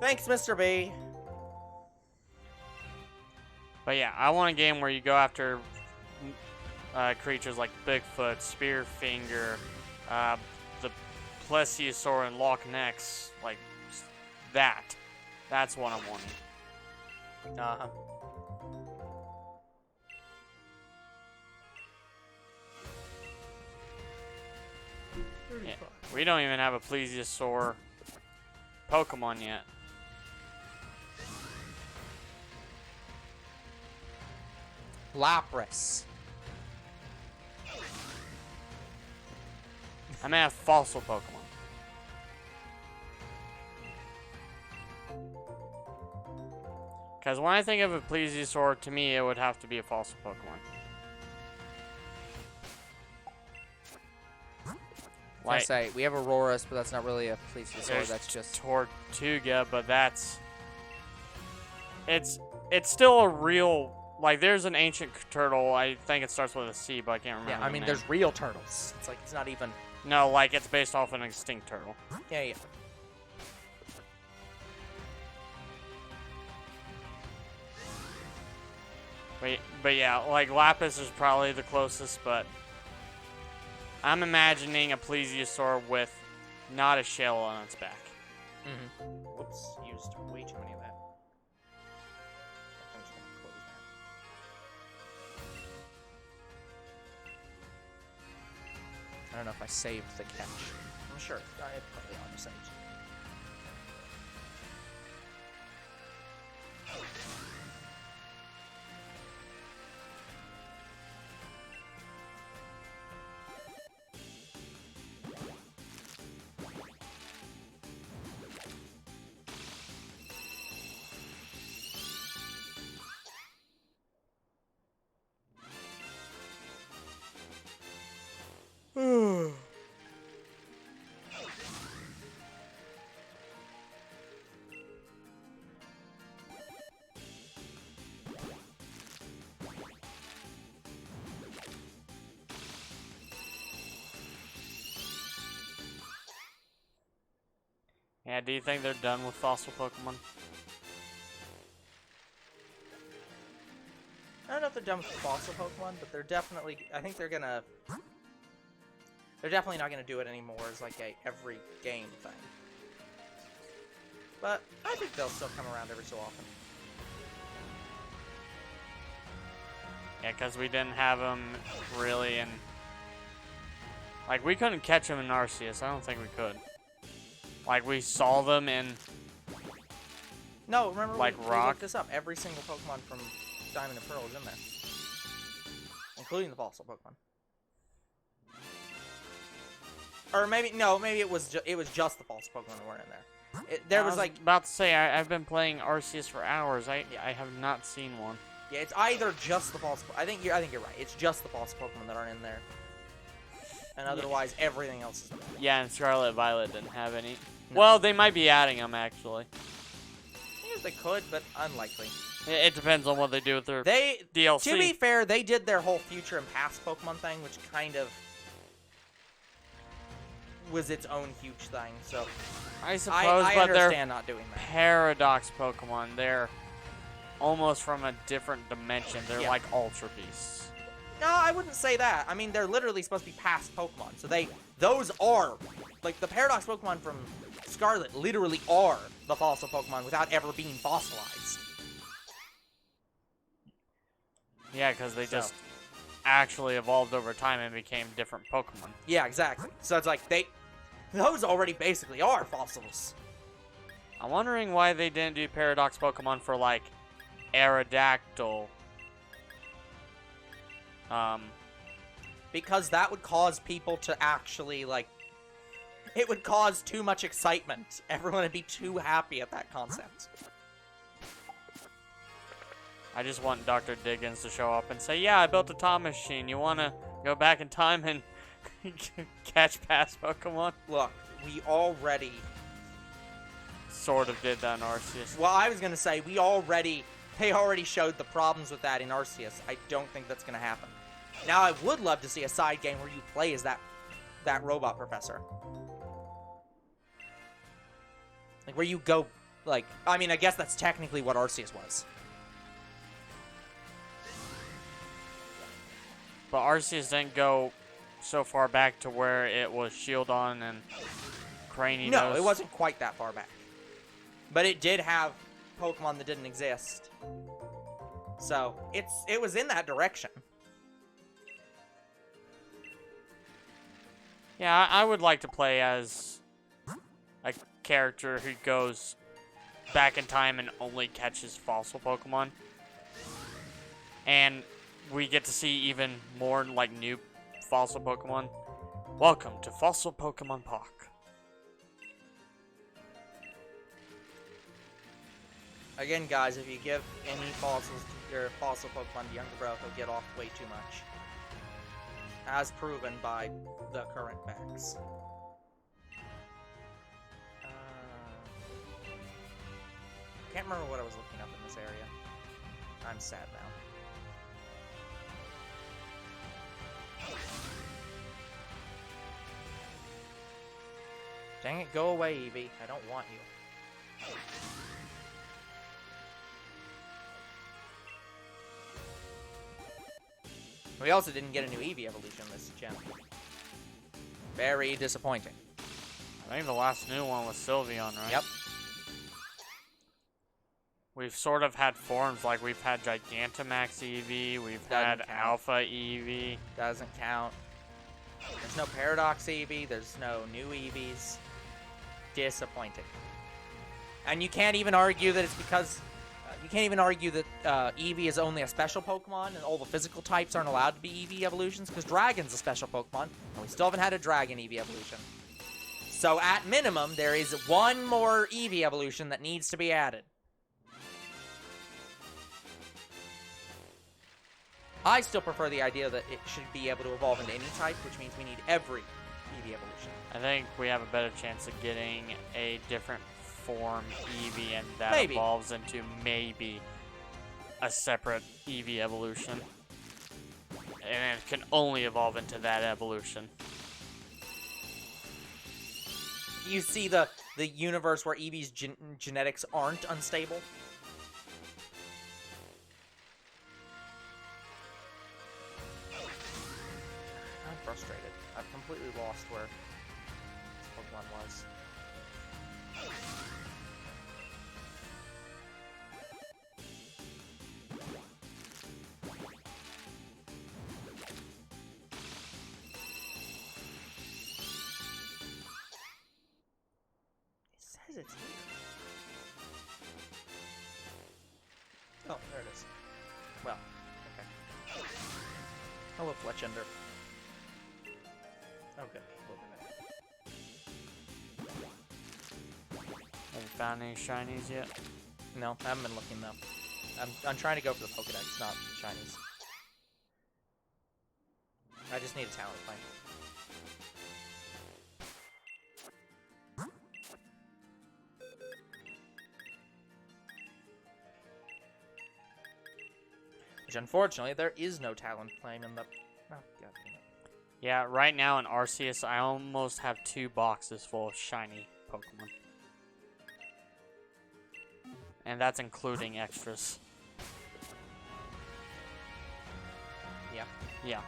Thanks, Mr. B. But yeah, I want a game where you go after creatures like Bigfoot, Spearfinger, the Plesiosaur, and Loch Ness. Like, that. That's what I'm wanting. Uh-huh. Yeah, we don't even have a Plesiosaur Pokemon yet. Lapras. I may have fossil Pokemon. Because when I think of a Plesiosaur, to me, it would have to be a fossil Pokemon. I say we have Auroras, but that's not really a Plesiosaur. That's just Tortuga, but that's it's still a real, like, there's an ancient turtle. I think it starts with a C, but I can't remember. Yeah, I mean, there's real turtles. It's like it's not even. No, like it's based off an extinct turtle. Yeah, yeah. But yeah, like Lapis is probably the closest, but I'm imagining a Plesiosaur with not a shell on its back. Mm-hmm. Whoops, used way too many of that. I'm just gonna close that. I don't know if I saved the catch. I'm sure. I probably auto saved. Yeah, do you think they're done with fossil Pokemon? I don't know if they're done with fossil Pokemon, but they're definitely. I think they're gonna. They're definitely not gonna do it anymore as like a every game thing. But I think they'll still come around every so often. Yeah, because we didn't have them really in. Like, we couldn't catch them in Arceus. I don't think we could. Like, we saw them in. No, remember, like, we rock. looked this up. Every single Pokemon from Diamond and Pearl is in there, including the fossil Pokemon. Or maybe no, maybe it was just the false Pokemon that weren't in there. There was like about to say I've been playing Arceus for hours. I have not seen one. Yeah, it's either just the false. I think you're right. It's just the false Pokemon that aren't in there, and otherwise everything else is. Yeah, and Scarlet Violet didn't have any. No. Well, they might be adding them actually. I guess they could, but unlikely. It depends on what they do with their DLC. To be fair, they did their whole future and past Pokemon thing, which kind of was its own huge thing. So I suppose, I but understand they're not doing that. Paradox Pokemon. They're almost from a different dimension. They're like Ultra Beasts. No, I wouldn't say that. I mean, they're literally supposed to be past Pokemon. So those are, like, the Paradox Pokemon from Scarlet literally are the fossil Pokemon without ever being fossilized. Yeah, because they just actually evolved over time and became different Pokemon. Yeah, exactly. So it's like, those already basically are fossils. I'm wondering why they didn't do Paradox Pokemon for, like, Aerodactyl. Because that would cause people to actually, like, it would cause too much excitement. Everyone would be too happy at that concept. I just want Dr. Diggins to show up and say, yeah, I built a time machine. You want to go back in time and catch past Pokemon? Look, we already sort of did that in Arceus. Well, I was going to say, they already showed the problems with that in Arceus. I don't think that's going to happen. Now, I would love to see a side game where you play as that robot professor. Like, where you go, like, I mean, I guess that's technically what Arceus was. But Arceus didn't go so far back to where it was Shieldon and Cranidos. No, it wasn't quite that far back. But it did have Pokemon that didn't exist. So, it was in that direction. Yeah, I would like to play as a character who goes back in time and only catches fossil Pokemon. And we get to see even more, like, new fossil Pokemon. Welcome to Fossil Pokemon Park. Again, guys, if you give any fossils to your fossil Pokemon to younger growth, they'll get off way too much. As proven by the current facts. Can't remember what I was looking up in this area. I'm sad now. Dang it, go away, Eevee. I don't want you. We also didn't get a new Eevee evolution this gen. Very disappointing. I think the last new one was Sylveon, right? Yep. We've sort of had forms, like we've had Gigantamax Eevee, we've had Alpha Eevee. Doesn't count. There's no Paradox Eevee, there's no new Eevees. Disappointing. And you can't even argue that it's because... you can't even argue that Eevee is only a special Pokemon and all the physical types aren't allowed to be Eevee evolutions because Dragon's a special Pokemon and we still haven't had a Dragon Eevee evolution. So at minimum, there is one more Eevee evolution that needs to be added. I still prefer the idea that it should be able to evolve into any type, which means we need every Eevee evolution. I think we have a better chance of getting a different form Eevee, and that evolves into maybe a separate Eevee evolution. And it can only evolve into that evolution. You see the universe where Eevee's genetics aren't unstable? I'm frustrated. I've completely lost where this Pokemon was. It's here. Oh, there it is. Well, okay. Hello, Fletchender. Oh, good. A little bit better. found any shinies yet? No, I haven't been looking though. I'm trying to go for the Pokedex, not shinies. I just need a talent plane. Which, unfortunately, there is no talent plane in the... Oh, God damn it. Yeah, right now in Arceus, I almost have 2 boxes full of shiny Pokemon. And that's including extras. Yeah. Yeah.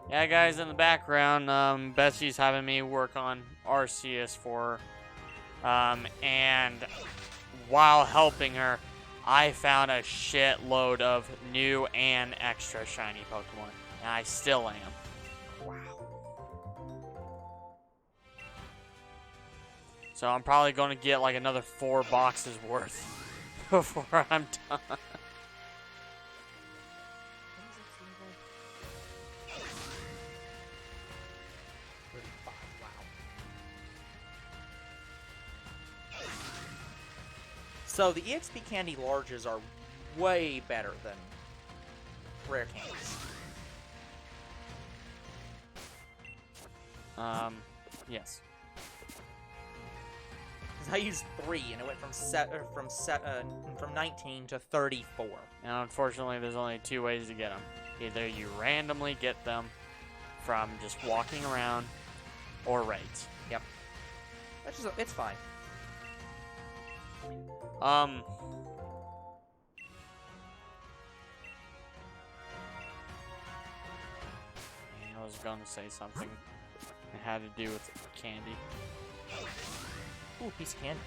Yeah, guys, in the background, Betsy's having me work on Arceus for her. And while helping her, I found a shitload of new and extra shiny Pokemon. And I still am. Wow. So I'm probably going to get like another 4 boxes worth before I'm done. So the EXP candy larges are way better than rare candies. Yes. Because I used 3 and it went from 19 to 34. And unfortunately, there's only 2 ways to get them. Either you randomly get them from just walking around, or raids. Yep. It's fine. I was gonna say something that had to do with candy. Ooh, piece of candy.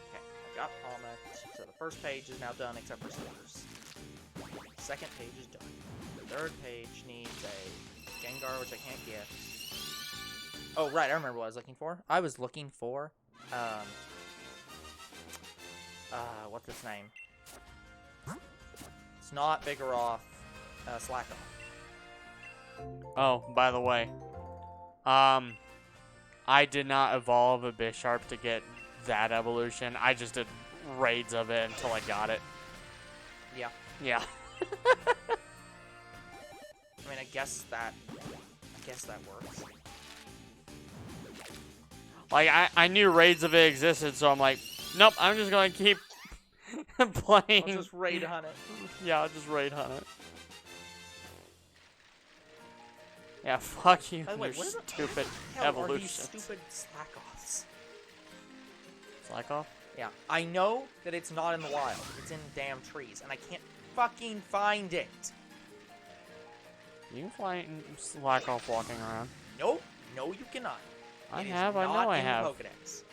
Okay, I got Palmet. So the first page is now done except for stickers. Second page is done. The third page needs a Gengar, which I can't get. Oh, right, I remember what I was looking for. I was looking for, what's its name? It's not Vigoroth, Slackoff. Oh, by the way, I did not evolve a Bisharp to get that evolution. I just did raids of it until I got it. Yeah. Yeah. I mean, I guess that works. Like, I knew raids of it existed, so I'm like, nope, I'm just going to keep playing. I'll just raid hunt it. Yeah, I'll just raid hunt it. Yeah, fuck you and your stupid evolutions. Are these stupid Slackoffs? Slackoff? Yeah, I know that it's not in the wild. It's in damn trees, and I can't fucking find it. You can find Slackoff walking around. Nope. No, you cannot. I know I have. Pokedex.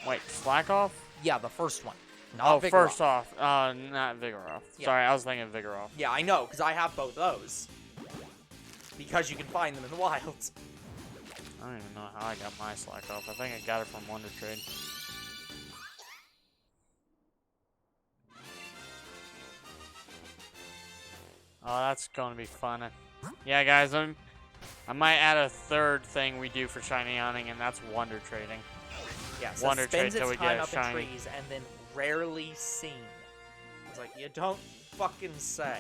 Wait, Slackoff? Yeah, the first one. Not Vigoroth. First off, not Vigoroth. Yeah. Sorry, I was thinking of Vigoroth. Yeah, I know, because I have both those. Because you can find them in the wild. I don't even know how I got my Slackoff. I think I got it from Wonder Trade. Oh, that's going to be fun. Yeah, guys, I might add a third thing we do for shiny hunting, and that's Wonder Trading. Yeah, so Wonder spends Trade till its we time get a up shiny. in trees and then rarely seen. It's like, you don't fucking say.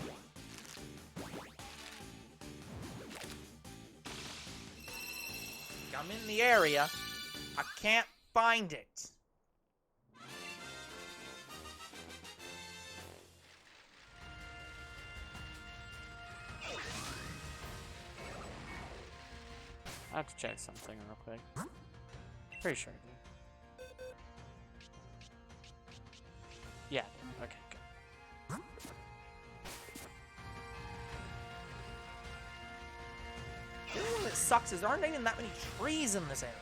I'm in the area. I can't find it. I have to check something real quick. Pretty sure I did. Yeah, I did. Okay, good. The only thing that sucks is there aren't even that many trees in this area.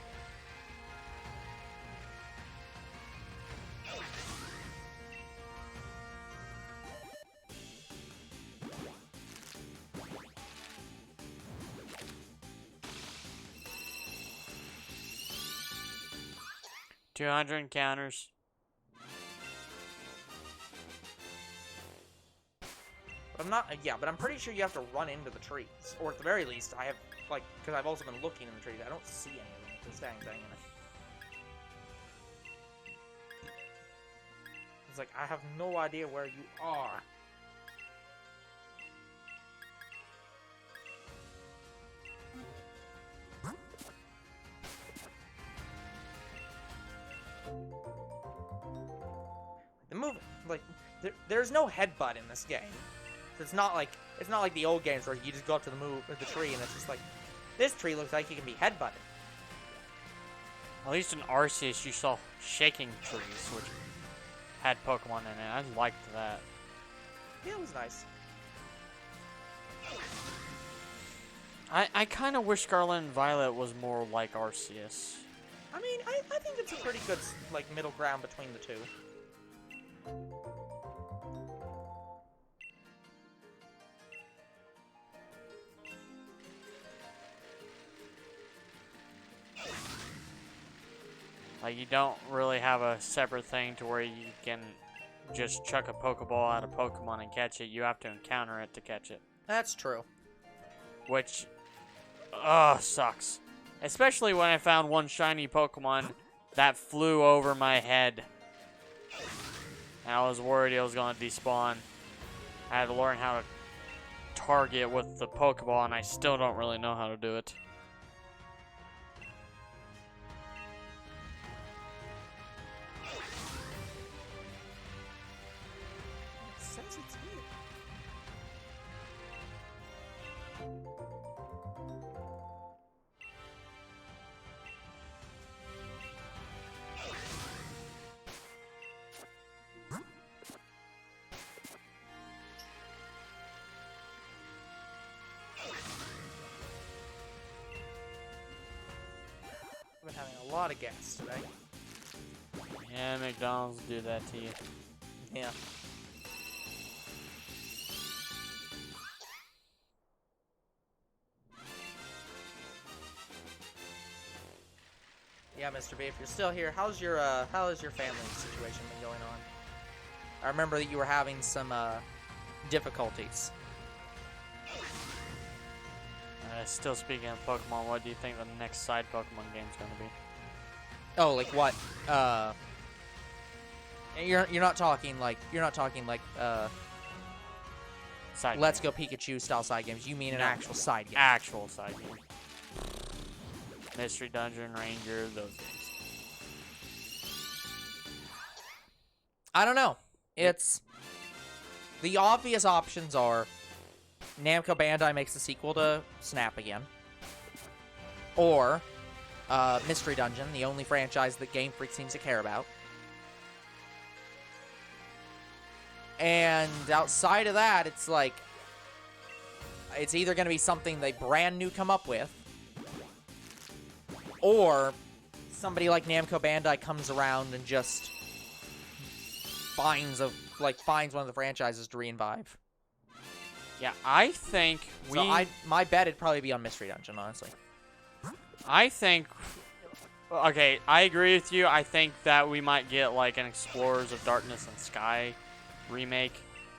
$200 encounters. I'm not, yeah, but I'm pretty sure you have to run into the trees. Or at the very least, I have, like, because I've also been looking in the trees. I don't see any of them with this dang thing in it. It's like, I have no idea where you are. The moving, like, there's no headbutt in this game. It's not like the old games where you just go up to the tree and it's just like, this tree looks like it can be headbutted. At least in Arceus, you saw shaking trees, which had Pokemon in it. I liked that. Yeah, it was nice. I kind of wish Scarlet and Violet was more like Arceus. I mean, I think it's a pretty good, like, middle ground between the two. Like, you don't really have a separate thing to where you can just chuck a Pokeball at a Pokemon and catch it. You have to encounter it to catch it. That's true. Which, sucks. Especially when I found one shiny Pokemon that flew over my head. And I was worried it was going to despawn. I had to learn how to target with the Pokeball, and I still don't really know how to do it. I've been having a lot of gas today. Yeah, McDonald's do that to you. Yeah. Yeah, Mr. B, if you're still here, how has your family situation been going on? I remember that you were having some difficulties. Still speaking of Pokemon, what do you think the next side Pokemon game is going to be? Oh, like what? You're not talking like Side Let's game. Go Pikachu style side games. You mean an actual side game? Actual side game. Mystery Dungeon, Ranger, those games. I don't know. It's the obvious options are Namco Bandai makes the sequel to Snap again, or Mystery Dungeon, the only franchise that Game Freak seems to care about. And outside of that, it's like, it's either going to be something they brand new come up with, or somebody like Namco Bandai comes around and just finds one of the franchises to revive. Yeah, I think my bet would probably be on Mystery Dungeon, honestly. I think... Okay, I agree with you. I think that we might get, like, an Explorers of Darkness and Sky remake.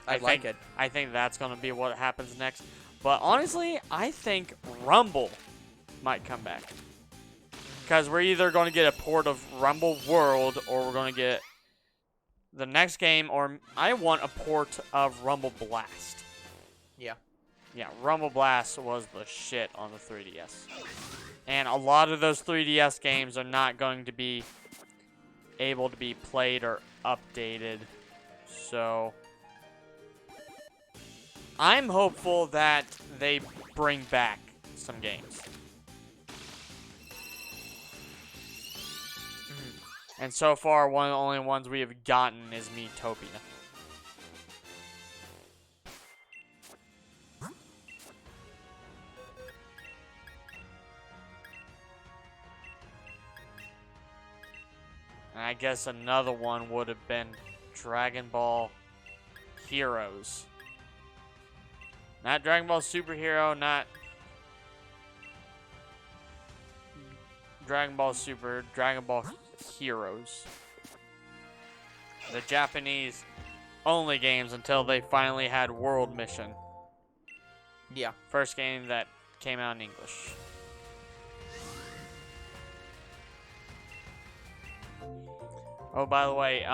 I like it. I think that's going to be what happens next. But honestly, I think Rumble might come back. Because we're either going to get a port of Rumble World, or we're going to get the next game, or I want a port of Rumble Blast. Yeah. Yeah, Rumble Blast was the shit on the 3DS. And a lot of those 3DS games are not going to be able to be played or updated. So I'm hopeful that they bring back some games. And so far, one of the only ones we have gotten is Miitopia. And I guess another one would have been Dragon Ball Heroes. Not Dragon Ball Superhero, not Dragon Ball Super, Dragon Ball Heroes. The Japanese only games until they finally had World Mission. Yeah. First game that came out in English. Oh, by the way,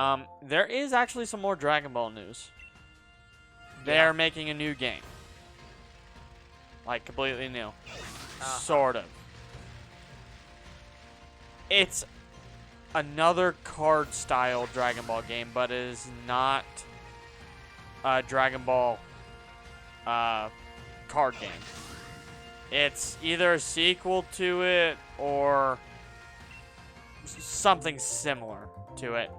there is actually some more Dragon Ball news. They're making a new game. Like, completely new. Sort of. It's another card-style Dragon Ball game, but it is not a Dragon Ball card game. It's either a sequel to it or something similar to it.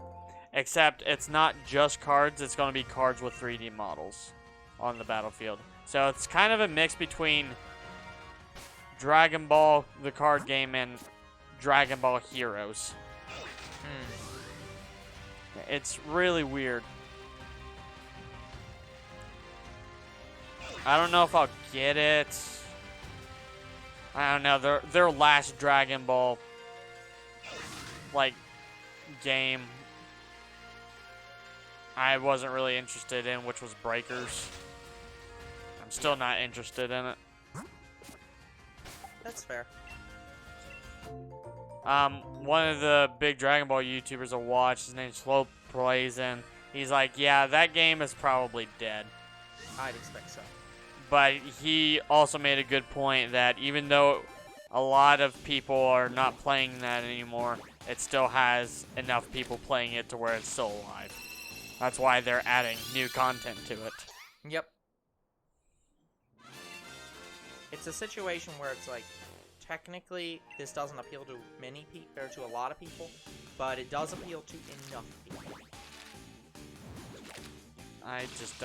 Except it's not just cards, it's going to be cards with 3D models on the battlefield. So it's kind of a mix between Dragon Ball, the card game, and Dragon Ball Heroes. It's really weird. I don't know if I'll get it. I don't know. Their last Dragon Ball like game I wasn't really interested in, which was Breakers. I'm still not interested in it. That's fair. One of the big Dragon Ball YouTubers I watch, his name's Slow Plays, and he's like, yeah, that game is probably dead. I'd expect so. But he also made a good point that even though a lot of people are not playing that anymore, it still has enough people playing it to where it's still alive. That's why they're adding new content to it. Yep. It's a situation where it's like, technically, this doesn't appeal to many people, or to a lot of people, but it does appeal to enough people. I just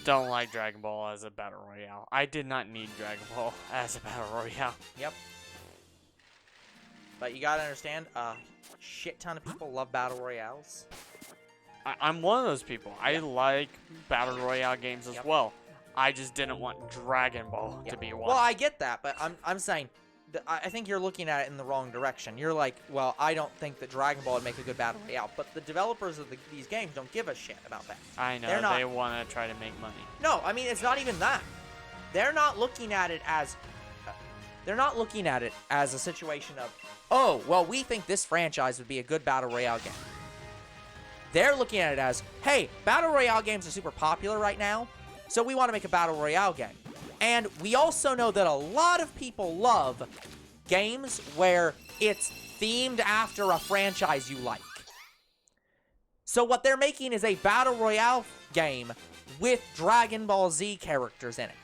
don't like Dragon Ball as a battle royale. I did not need Dragon Ball as a battle royale. Yep. But you gotta understand, a shit ton of people love battle royales. I'm one of those people. I like battle royale games as well. I just didn't want Dragon Ball to be one. Well, I get that, but I'm saying, I think you're looking at it in the wrong direction. You're like, well, I don't think that Dragon Ball would make a good battle royale, but the developers of these games don't give a shit about that. I know, they want to try to make money. No, I mean, it's not even that. They're not looking at it as... They're not looking at it as a situation of, oh, well, we think this franchise would be a good battle royale game. They're looking at it as, hey, battle royale games are super popular right now, so we want to make a battle royale game. And we also know that a lot of people love games where it's themed after a franchise you like. So what they're making is a battle royale game with Dragon Ball Z characters in it.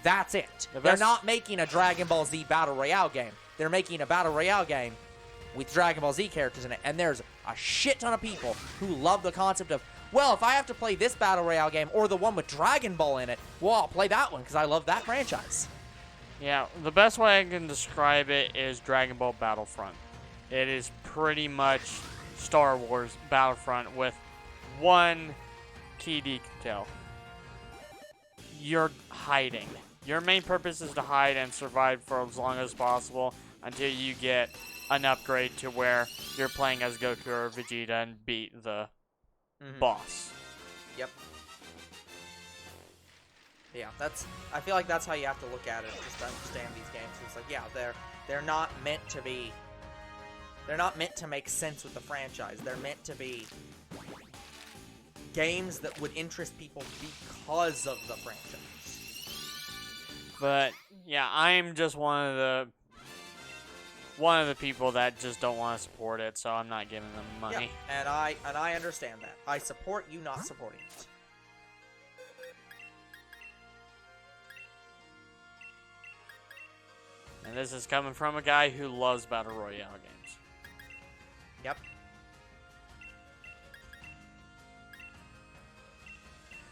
That's it. They're not making a Dragon Ball Z battle royale game. They're making a battle royale game with Dragon Ball Z characters in it. And there's a shit ton of people who love the concept of, well, if I have to play this battle royale game or the one with Dragon Ball in it, well, I'll play that one because I love that franchise. Yeah, the best way I can describe it is Dragon Ball Battlefront. It is pretty much Star Wars Battlefront with one key detail. You're hiding. Your main purpose is to hide and survive for as long as possible until you get an upgrade to where you're playing as Goku or Vegeta and beat the boss. Yep. Yeah, I feel like that's how you have to look at it, just to understand these games. It's like, yeah, they're not meant to be, they're not meant to make sense with the franchise. They're meant to be games that would interest people because of the franchise. But yeah, I'm just one of the people that just don't want to support it, so I'm not giving them money. Yeah, and I understand that. I support you not supporting it. And this is coming from a guy who loves Battle Royale games. Yep.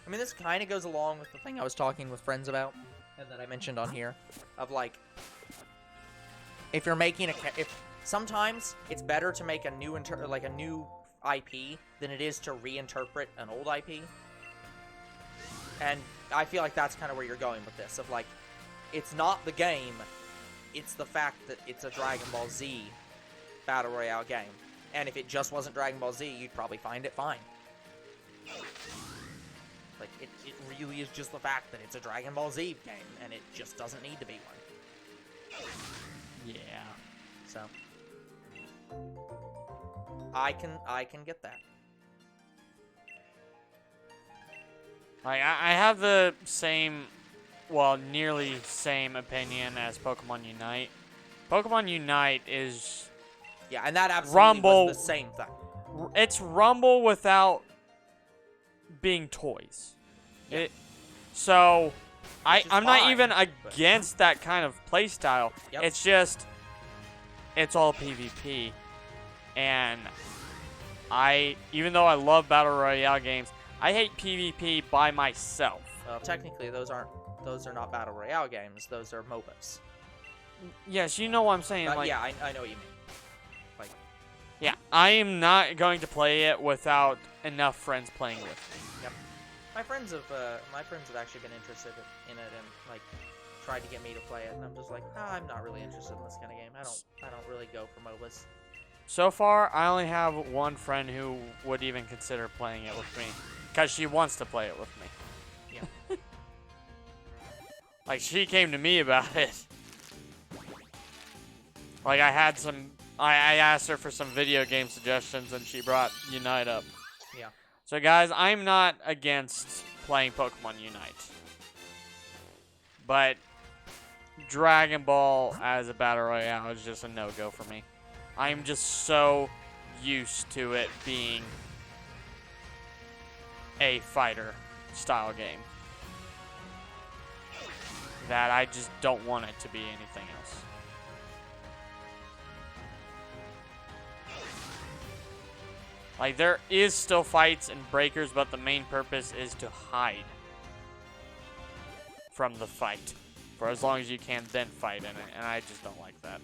I mean, this kind of goes along with the thing I was talking with friends about, and that I mentioned on here, of like, if you're making sometimes it's better to make a new IP than it is to reinterpret an old IP. And I feel like that's kind of where you're going with this, of like, it's not the game, it's the fact that it's a Dragon Ball Z Battle Royale game. And if it just wasn't Dragon Ball Z, you'd probably find it fine. Like, it really is just the fact that it's a Dragon Ball Z game, and it just doesn't need to be one. Yeah. So, I can get that. Like, I have the same, well, nearly same opinion as Pokemon Unite. Pokemon Unite is... Yeah, and that absolutely was the same thing. It's Rumble without being toys. Yeah. So, I'm fine, not even against that kind of playstyle. Yep. It's just, it's all PvP. And even though I love Battle Royale games, I hate PvP by myself. Well, technically, those are not Battle Royale games. Those are MOBAs. Yes, you know what I'm saying. Like, yeah, I know what you mean. Like, yeah, I am not going to play it without enough friends playing with me. Yep. My friends have actually been interested in it and like tried to get me to play it, and I'm just like, I'm not really interested in this kind of game. I don't really go for MOBAs. So far, I only have one friend who would even consider playing it with me, because she wants to play it with me. Yeah. Like, she came to me about it. Like, I asked her for some video game suggestions, and she brought Unite up. Yeah. So, guys, I'm not against playing Pokemon Unite. But Dragon Ball as a Battle Royale is just a no-go for me. I'm just so used to it being a fighter-style game that I just don't want it to be anything else. Like, there is still fights and breakers, but the main purpose is to hide from the fight for as long as you can, then fight in it, and I just don't like that.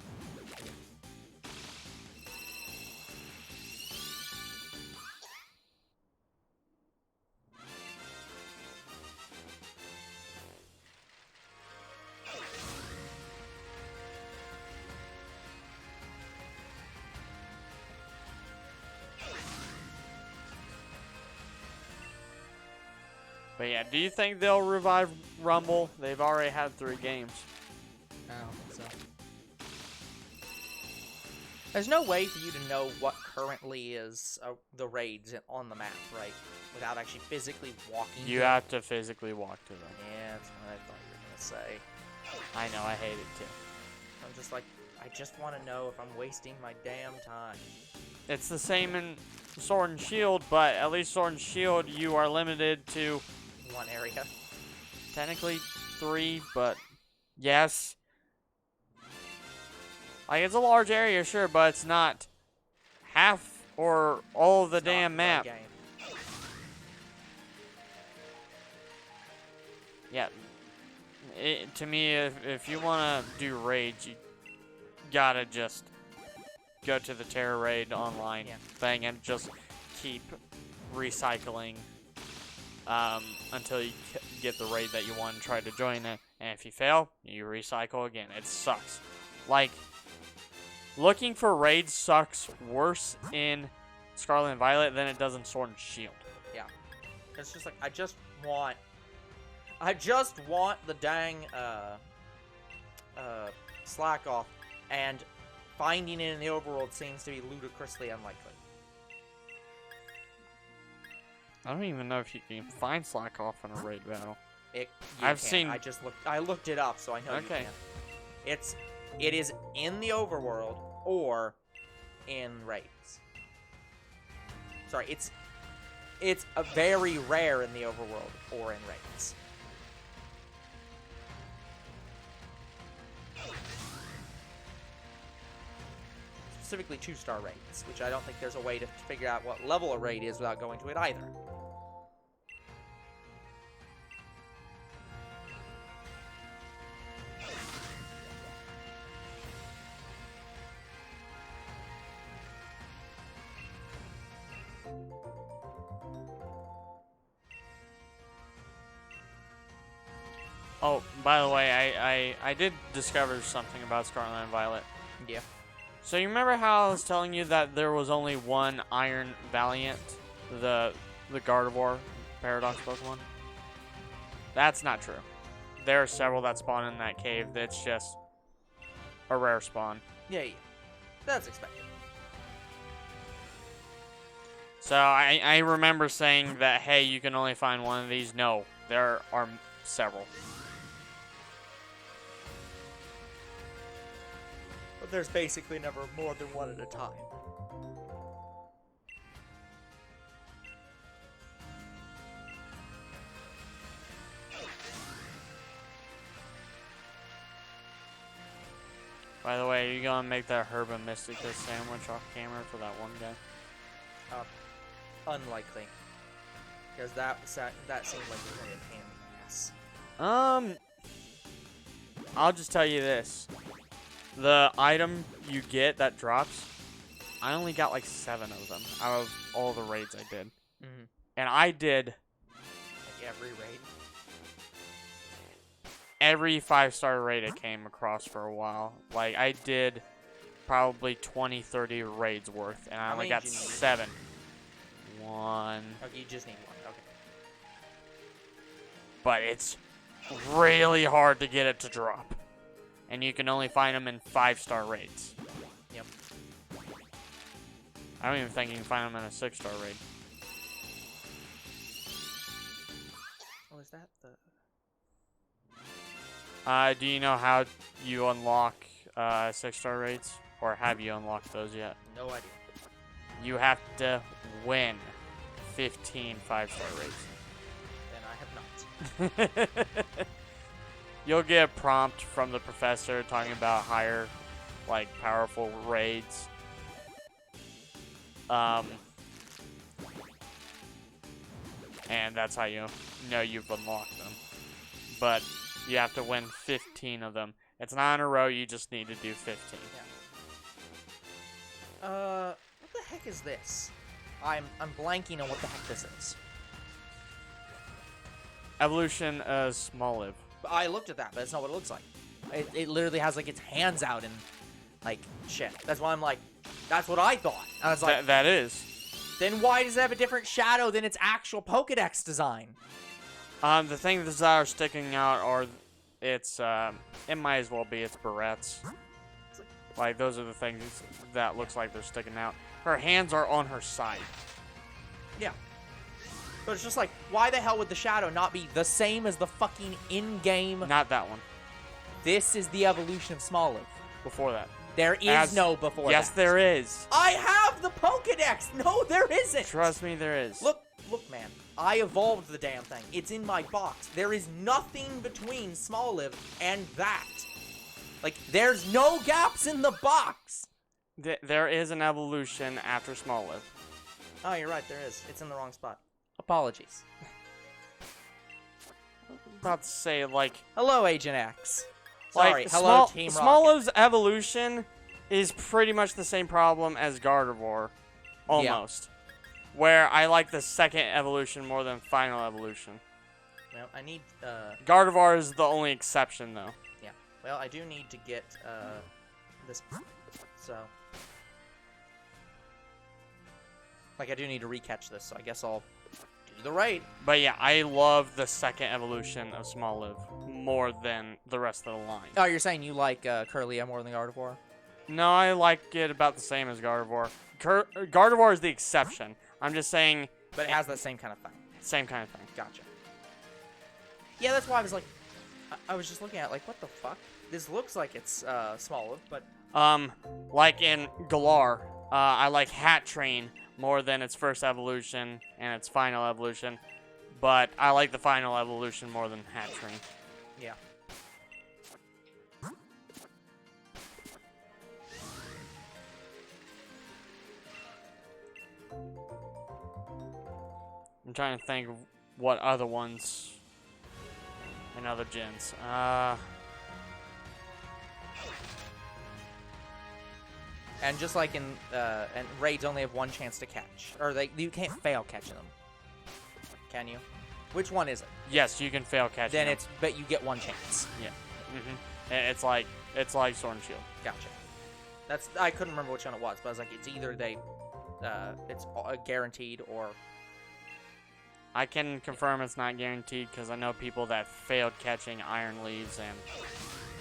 But yeah, do you think they'll revive Rumble? They've already had 3 games. I don't think so. There's no way for you to know what currently is the raids on the map, right? Without actually physically walking. You have to physically walk to them. Yeah, that's what I thought you were gonna say. I know, I hate it too. I'm just like, I just want to know if I'm wasting my damn time. It's the same in Sword and Shield, but at least Sword and Shield, you are limited to one area. Technically 3, but yes. Like, it's a large area, sure, but it's not half or all of the damn map. Game. Yeah. To me, if you want to do raids, you gotta just go to the Terra Raid online thing and just keep recycling until you get the raid that you want and try to join it. And if you fail, you recycle again. It sucks. Like, looking for raids sucks worse in Scarlet and Violet than it does in Sword and Shield. Yeah. It's just like, I just want the dang slack off, and finding it in the overworld seems to be ludicrously unlikely. I don't even know if you can find slack off in a raid battle. I've seen. I looked it up, so I know you can. It is in the overworld or in raids. Sorry, it's a very rare in the overworld or in raids. Specifically 2-star raids, which I don't think there's a way to figure out what level a raid is without going to it either. Oh, by the way, I did discover something about Scarlet and Violet. Yeah. So you remember how I was telling you that there was only one Iron Valiant, the Gardevoir Paradox Pokemon? That's not true. There are several that spawn in that cave. That's just a rare spawn. Yeah. That's expected. So I remember saying that, hey, you can only find one of these. No, there are several. But there's basically never more than one at a time. By the way, are you gonna make that Herb and Mystica sandwich off camera for that one guy? Unlikely. Because that seemed like it was going to be a pain in the ass. I'll just tell you this. The item you get that drops, I only got like 7 of them out of all the raids I did. Mm-hmm. And I did... Like every raid? Every 5-star raid I came across for a while. Like, I did probably 20, 30 raids worth, and I only got 7. 1. Okay, you just need 1. Okay. But it's really hard to get it to drop. And you can only find them in 5-star raids. Yep. I don't even think you can find them in a 6-star raid. Oh, is that the... Do you know how you unlock 6-star raids? Or have you unlocked those yet? No idea. You have to win 15 5-star raids. Then I have not. You'll get a prompt from the professor talking about higher, like, powerful raids. And that's how you know you've unlocked them. But you have to win 15 of them. It's not in a row, you just need to do 15. Yeah. What the heck is this? I'm blanking on what the heck this is. Evolution Smoliv. I looked at that, but that's not what it looks like. It literally has, like, its hands out and, like, shit. That's why I'm like, that's what I thought. I was like... That is. Then why does it have a different shadow than its actual Pokedex design? The things that are sticking out are its, it might as well be its barrettes. Like, those are the things that looks like they're sticking out. Her hands are on her side. Yeah. But it's just like, why the hell would the shadow not be the same as the fucking in-game... Not that one. This is the evolution of Smoliv. Before that. There is no before that. Yes, there is. I have the Pokedex! No, there isn't! Trust me, there is. Look, man. I evolved the damn thing. It's in my box. There is nothing between Smoliv and that. Like, there's no gaps in the box! There is an evolution after Smoliv. Oh, you're right, there is. It's in the wrong spot. Apologies. About to say, like... Hello, Agent X. Sorry, like, hello, Team Rocket. Smoliv's evolution is pretty much the same problem as Gardevoir. Almost. Yeah. Where I like the second evolution more than final evolution. Well, I need, Gardevoir is the only exception, though. Yeah. Well, I do need to get, this... So... Like, I do need to recatch this, so I guess I'll do the raid. But yeah, I love the second evolution of Smoliv more than the rest of the line. Oh, you're saying you like Curlia more than Gardevoir? No, I like it about the same as Gardevoir. Gardevoir is the exception. I'm just saying... But it has that same kind of thing. Same kind of thing. Gotcha. Yeah, that's why I was like... I was just looking at it like, what the fuck? This looks like it's Smoliv, but... Like in Galar, I like Hat Train more than its first evolution and its final evolution, but I like the final evolution more than Hat Train. Yeah. I'm trying to think of what other ones in other gens. And just like in and raids only have one chance to catch, or you can't fail catching them. Can you? Which one is it? Yes, you can fail catching them. But you get one chance. Yeah. It's like Sword and Shield. Gotcha. I couldn't remember which one it was, but I was like, it's either it's guaranteed or. I can confirm it's not guaranteed because I know people that failed catching iron leaves and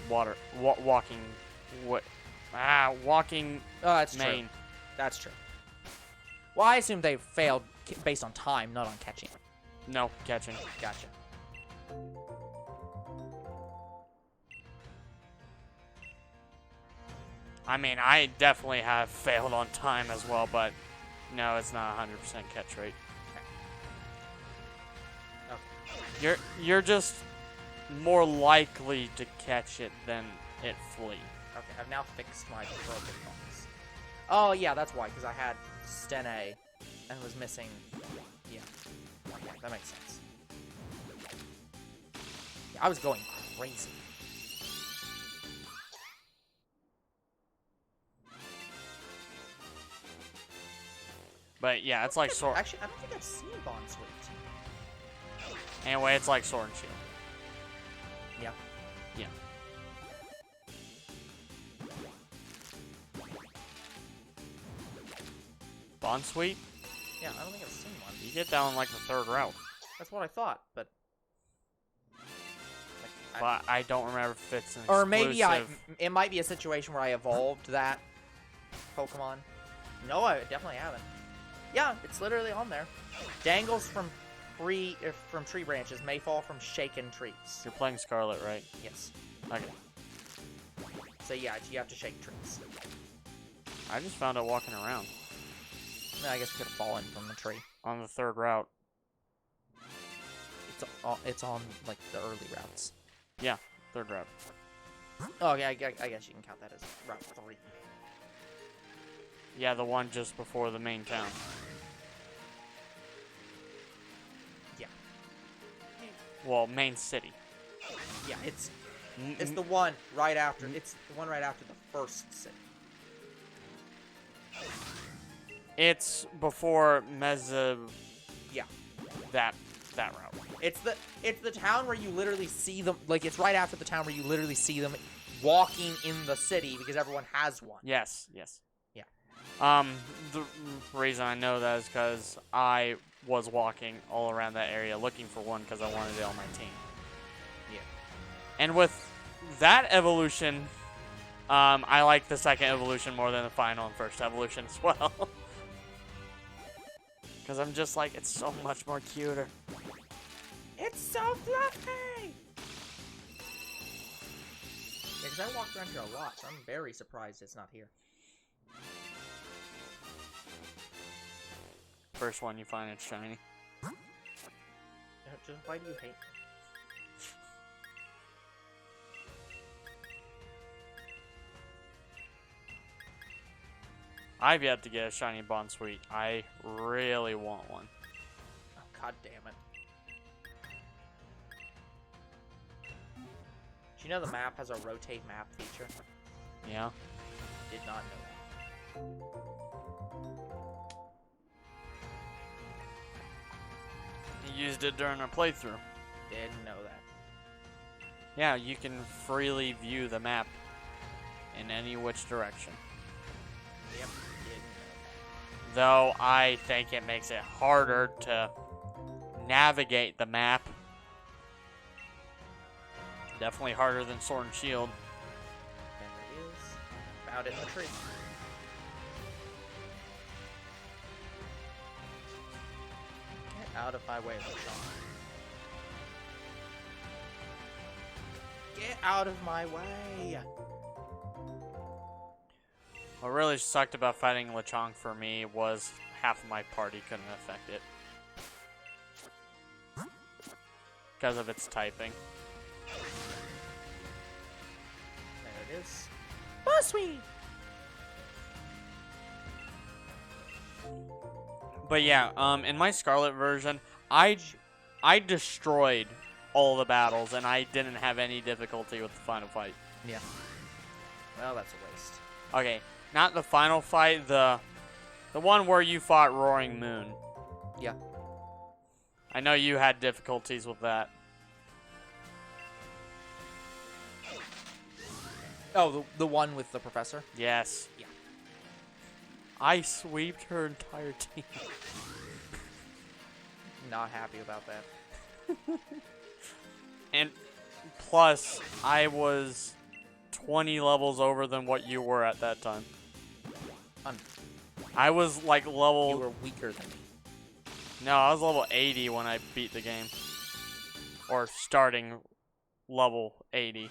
walking. Walking. Oh, that's main. true. That's true. Well, I assume they failed based on time, not on catching. No, catching. Gotcha. I mean, I definitely have failed on time as well, but no, it's not 100% catch rate. Okay. You're just more likely to catch it than it flee. Okay, I've now fixed my broken bones. Oh yeah, that's why, because I had Stene and was missing. Yeah. Okay, that makes sense. Yeah, I was going crazy. But yeah, it's like sword. Actually, I don't think I've seen Bond Sweet. Anyway, it's like Sword and Shield. Yeah. Yeah. Bond Sweet? Yeah, I don't think I've seen one. You get that on like the 3rd route. That's what I thought, but. But I don't remember if it's an or exclusive. maybe it might be a situation where I evolved that Pokemon. No, I definitely haven't. Yeah, it's literally on there. Dangles from tree branches may fall from shaken trees. You're playing Scarlet, right? Yes. Okay. So yeah, you have to shake trees. I just found it walking around. No, I guess it could have fallen from the tree. On the 3rd route. It's on like the early routes. Yeah, 3rd route. Oh yeah, I guess you can count that as route 3. Yeah, the one just before the main town. Yeah. Well, main city. Yeah, it's the one right after. It's the one right after the first city. It's before Meza. Yeah. That route. It's the town where you literally see them. Like it's right after the town where you literally see them walking in the city because everyone has one. Yes. Yes. Yeah. The reason I know that is because I was walking all around that area looking for one because I wanted it on my team. Yeah. And with that evolution, I like the 2nd evolution more than the final and 1st evolution as well. Because I'm just like, it's so much more cuter. It's so fluffy! Yeah, because I walked around here a lot, so I'm very surprised it's not here. First one you find, it's shiny. Just why do you hate me? I've yet to get a shiny Bond Sweet. I really want one. Oh, god damn it. Do you know the map has a rotate map feature? Yeah. Did not know that. You used it during our playthrough. Didn't know that. Yeah, you can freely view the map in any which direction. Yep, didn't know that. Though I think it makes it harder to navigate the map. Definitely harder than Sword and Shield. And it is. Found it in the tree. Get out of my way, Lechonk. Get out of my way! What really sucked about fighting Lechonk for me was half of my party couldn't affect it. Because of its typing. There it is. Oh, sweet! But yeah, in my Scarlet version, I destroyed all the battles, and I didn't have any difficulty with the final fight. Yeah. Well, that's a waste. Okay, not the final fight, the one where you fought Roaring Moon. Yeah. I know you had difficulties with that. Oh, the one with the professor? Yes. Yeah. I sweeped her entire team. Not happy about that. And plus, I was 20 levels over than what you were at that time. I was like level... You were weaker than me. No, I was level 80 when I beat the game. Or starting level 80.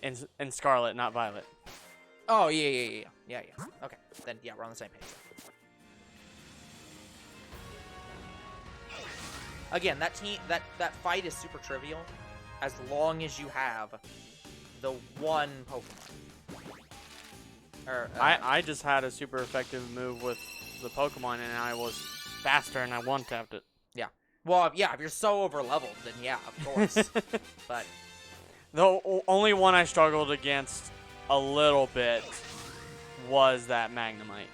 In Scarlet, not Violet. Oh, yeah. Okay, then, yeah, we're on the same page. Again, that fight is super trivial as long as you have the one Pokemon. I just had a super effective move with the Pokemon, and I was faster, and I one-tapped it. Yeah. Well, yeah, if you're so over-leveled, then yeah, of course. But the only one I struggled against a little bit was that Magnemite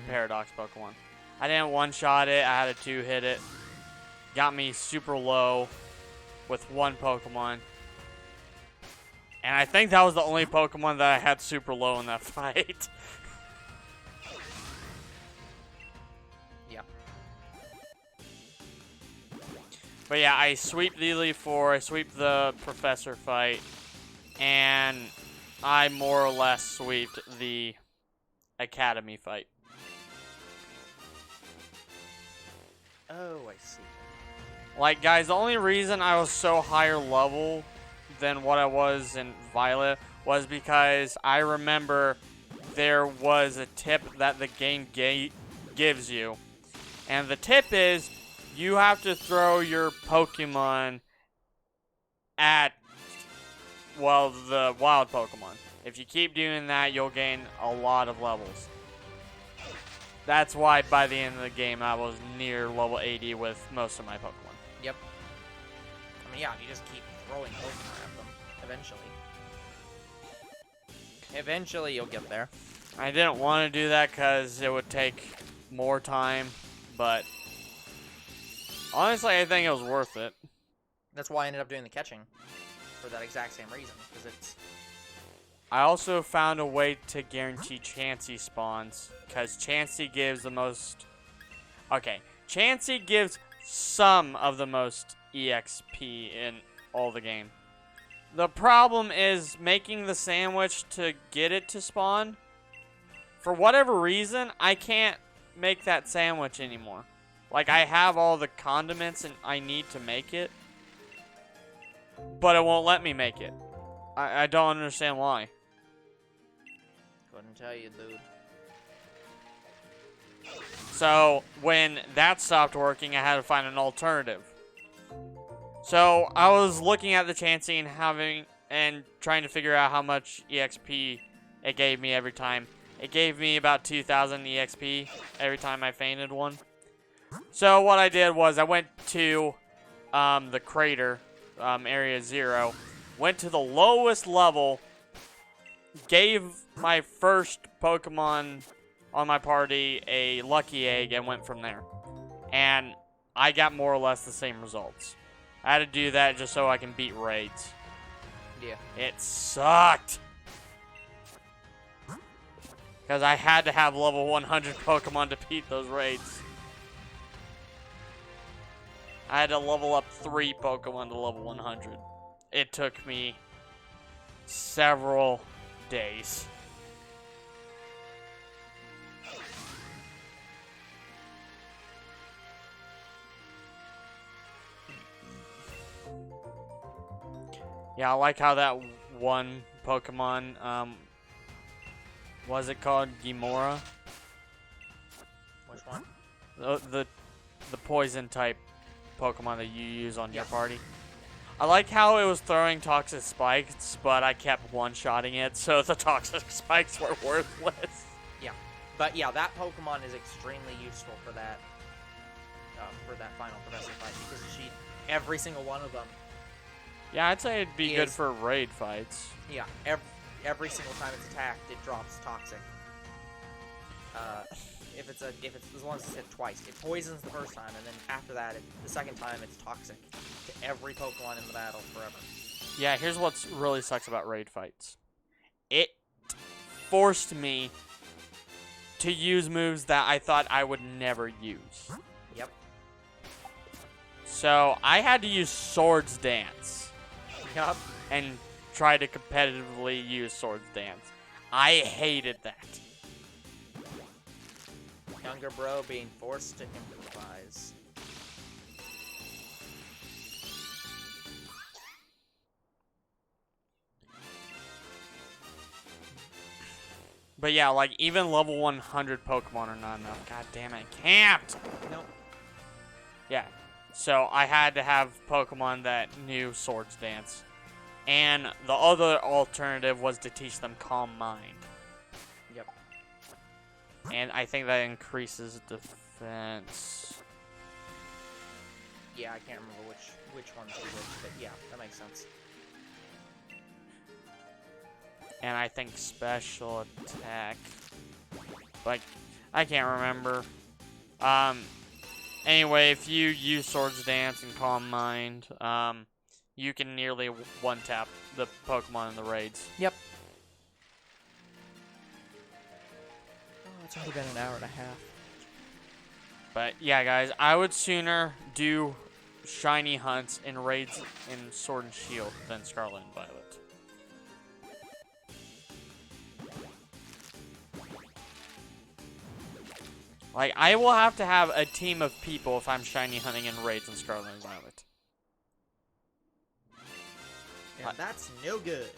Paradox Pokemon. I didn't one-shot it. I had to two-hit it. Got me super low with one Pokemon. And I think that was the only Pokemon that I had super low in that fight. Yeah. But yeah, I sweep the Elite Four, I sweep the Professor fight, and I more or less sweeped the Academy fight. Oh, I see. Like, guys, the only reason I was so higher level than what I was in Violet was because I remember there was a tip that the game gives you. And the tip is you have to throw your Pokemon at, well, the wild Pokemon. If you keep doing that, you'll gain a lot of levels. That's why by the end of the game, I was near level 80 with most of my Pokemon. Yep. I mean, yeah, you just keep throwing Pokemon at them. Eventually you'll get there. I didn't want to do that because it would take more time, but honestly, I think it was worth it. That's why I ended up doing the catching, for that exact same reason, because it's... I also found a way to guarantee Chansey spawns, because Chansey gives the most... Okay, Chansey gives some of the most EXP in all the game. The problem is making the sandwich to get it to spawn. For whatever reason, I can't make that sandwich anymore. Like, I have all the condiments and I need to make it, but it won't let me make it. I don't understand why. Couldn't tell you, dude. So, when that stopped working, I had to find an alternative. So, I was looking at the Chansey and trying to figure out how much EXP it gave me every time. It gave me about 2,000 EXP every time I fainted one. So, what I did was I went to the crater, area 0, went to the lowest level, gave my first Pokemon on my party a lucky egg, and went from there. And I got more or less the same results. I had to do that just so I can beat raids. Yeah. It sucked. Because I had to have level 100 Pokemon to beat those raids. I had to level up 3 Pokemon to level 100. It took me several days. Yeah, I like how that one Pokemon, was it called Gimora? Which one? The poison type Pokemon that you use on your party. I like how it was throwing toxic spikes, but I kept one-shotting it, so the toxic spikes were worthless. Yeah, but yeah, that Pokemon is extremely useful for that final professor fight, because every single one of them. Yeah, I'd say it'd be good for raid fights. Yeah, every single time it's attacked, it drops toxic. If it's as long as it's hit twice, it poisons the first time, and then after that, the second time, it's toxic to every Pokemon in the battle forever. Yeah, here's what really sucks about raid fights. It forced me to use moves that I thought I would never use. Yep. So I had to use Swords Dance. Yup. And try to competitively use Swords Dance. I hated that. Younger bro being forced to improvise. But yeah, like even level 100 Pokemon are not enough. God damn it, I can't! Nope. Yeah, so I had to have Pokemon that knew Swords Dance. And the other alternative was to teach them Calm Mind. Yep. And I think that increases defense. Yeah, I can't remember which ones do which, but yeah, that makes sense. And I think special attack. Like, I can't remember. Anyway, if you use Swords Dance and Calm Mind, you can nearly one-tap the Pokemon in the raids. Yep. Oh, it's already been an hour and a half. But yeah, guys, I would sooner do shiny hunts in raids in Sword and Shield than Scarlet and Violet. Like, I will have to have a team of people if I'm shiny hunting in raids in Scarlet and Violet. And that's no good.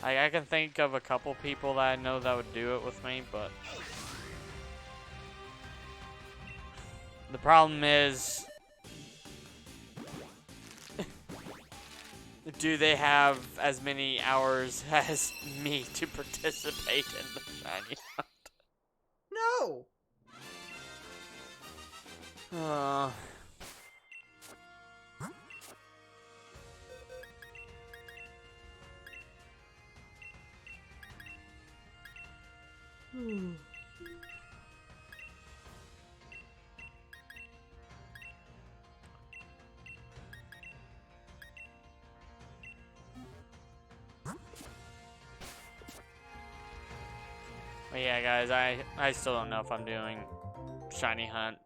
I can think of a couple people that I know that would do it with me, but the problem is, do they have as many hours as me to participate in the shiny hunt? No. But yeah, guys, I still don't know if I'm doing shiny hunt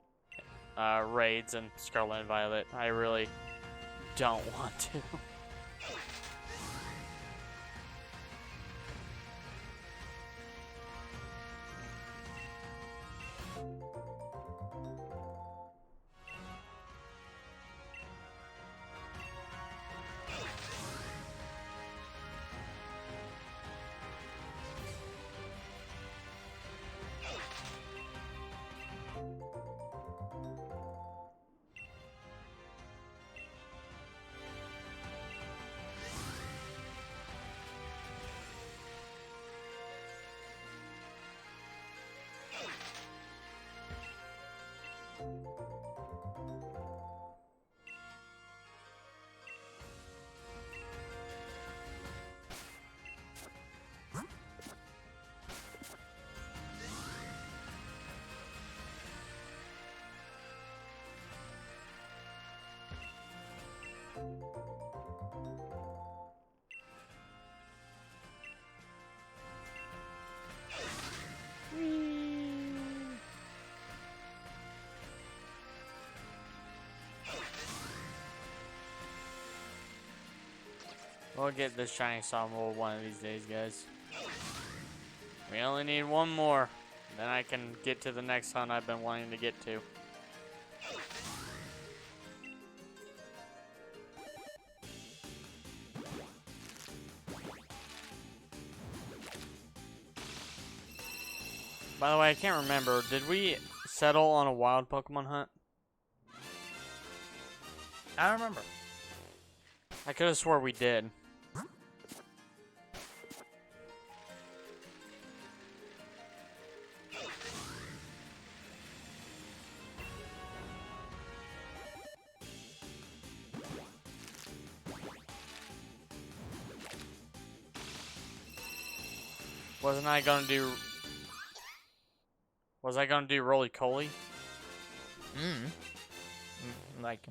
raids in Scarlet and Violet. I really don't want to. We'll get this shiny Sobble one of these days, guys. We only need one more. Then I can get to the next hunt I've been wanting to get to. By the way, I can't remember. Did we settle on a wild Pokemon hunt? I don't remember. I could have swore we did. Wasn't I gonna do... Was I gonna do Roly-Coly? Like,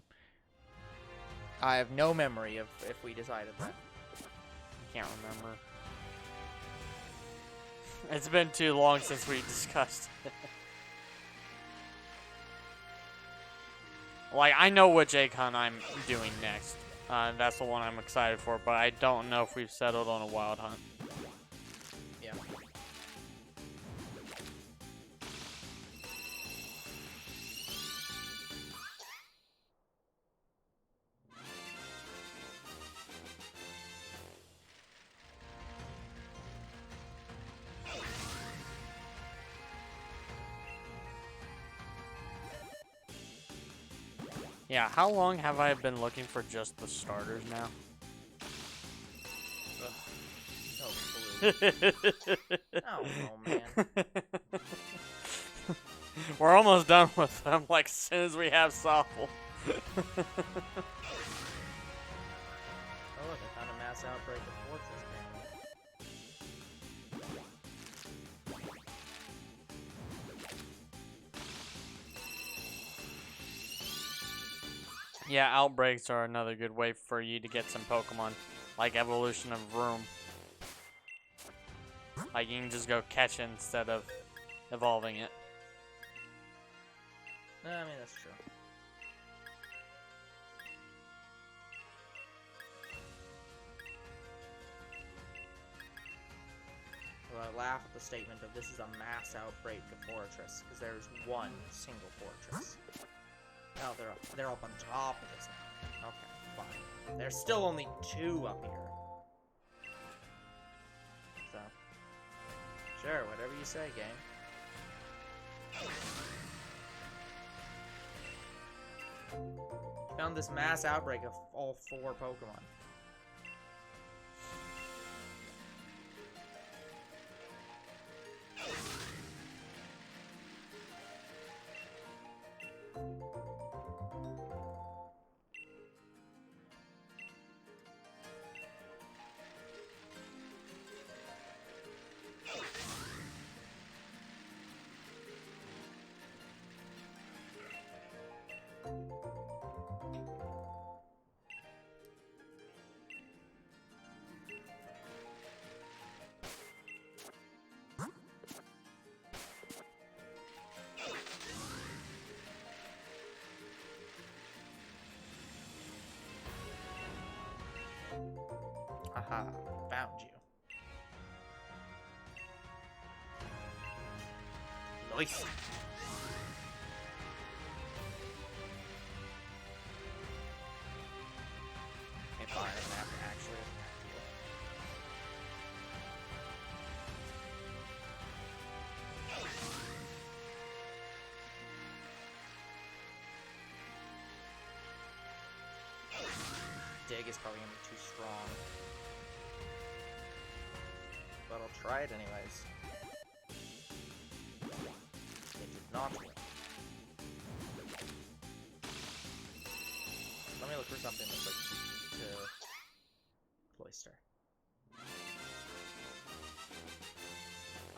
I have no memory of if we decided that. can't remember. It's been too long since we discussed it. Like, I know which egg hunt I'm doing next. That's the one I'm excited for, but I don't know if we've settled on a wild hunt. Yeah. Yeah, how long have I been looking for just the starters now? No clue. Oh, man. We're almost done with them, like, as soon as we have Sobble. Oh, look, I found a mass outbreak of forces. Yeah, outbreaks are another good way for you to get some Pokemon, like Evolution of Room. Like, you can just go catch it instead of evolving it. I mean, that's true. Well, I laugh at the statement of this is a mass outbreak of fortress, because there's one single fortress. Oh, they're up on top of this now. Okay, fine. There's still only 2 up here. So, sure, whatever you say, game. Found this mass outbreak of all 4 Pokemon. Haha, found you. Nice. Okay, fine, I don't have to actually attack you. Dig is probably gonna be too strong. But I'll try it anyways. It did not work. Let me look for something that's like to Cloyster.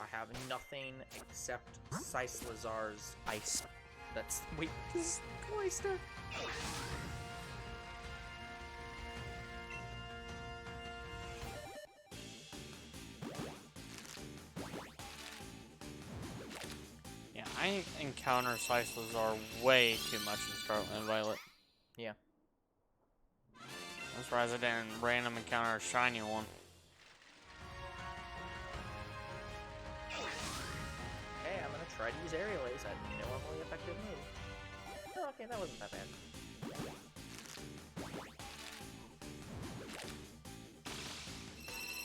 I have nothing except Lazar's ice. That's wait, this is Cloyster. I encounter Lazar way too much in Scarlet and Violet. Yeah. I'm surprised I didn't random encounter a shiny one. Okay, I'm gonna try to use Aerial Ace, a normally effective move. Oh, okay, that wasn't that bad.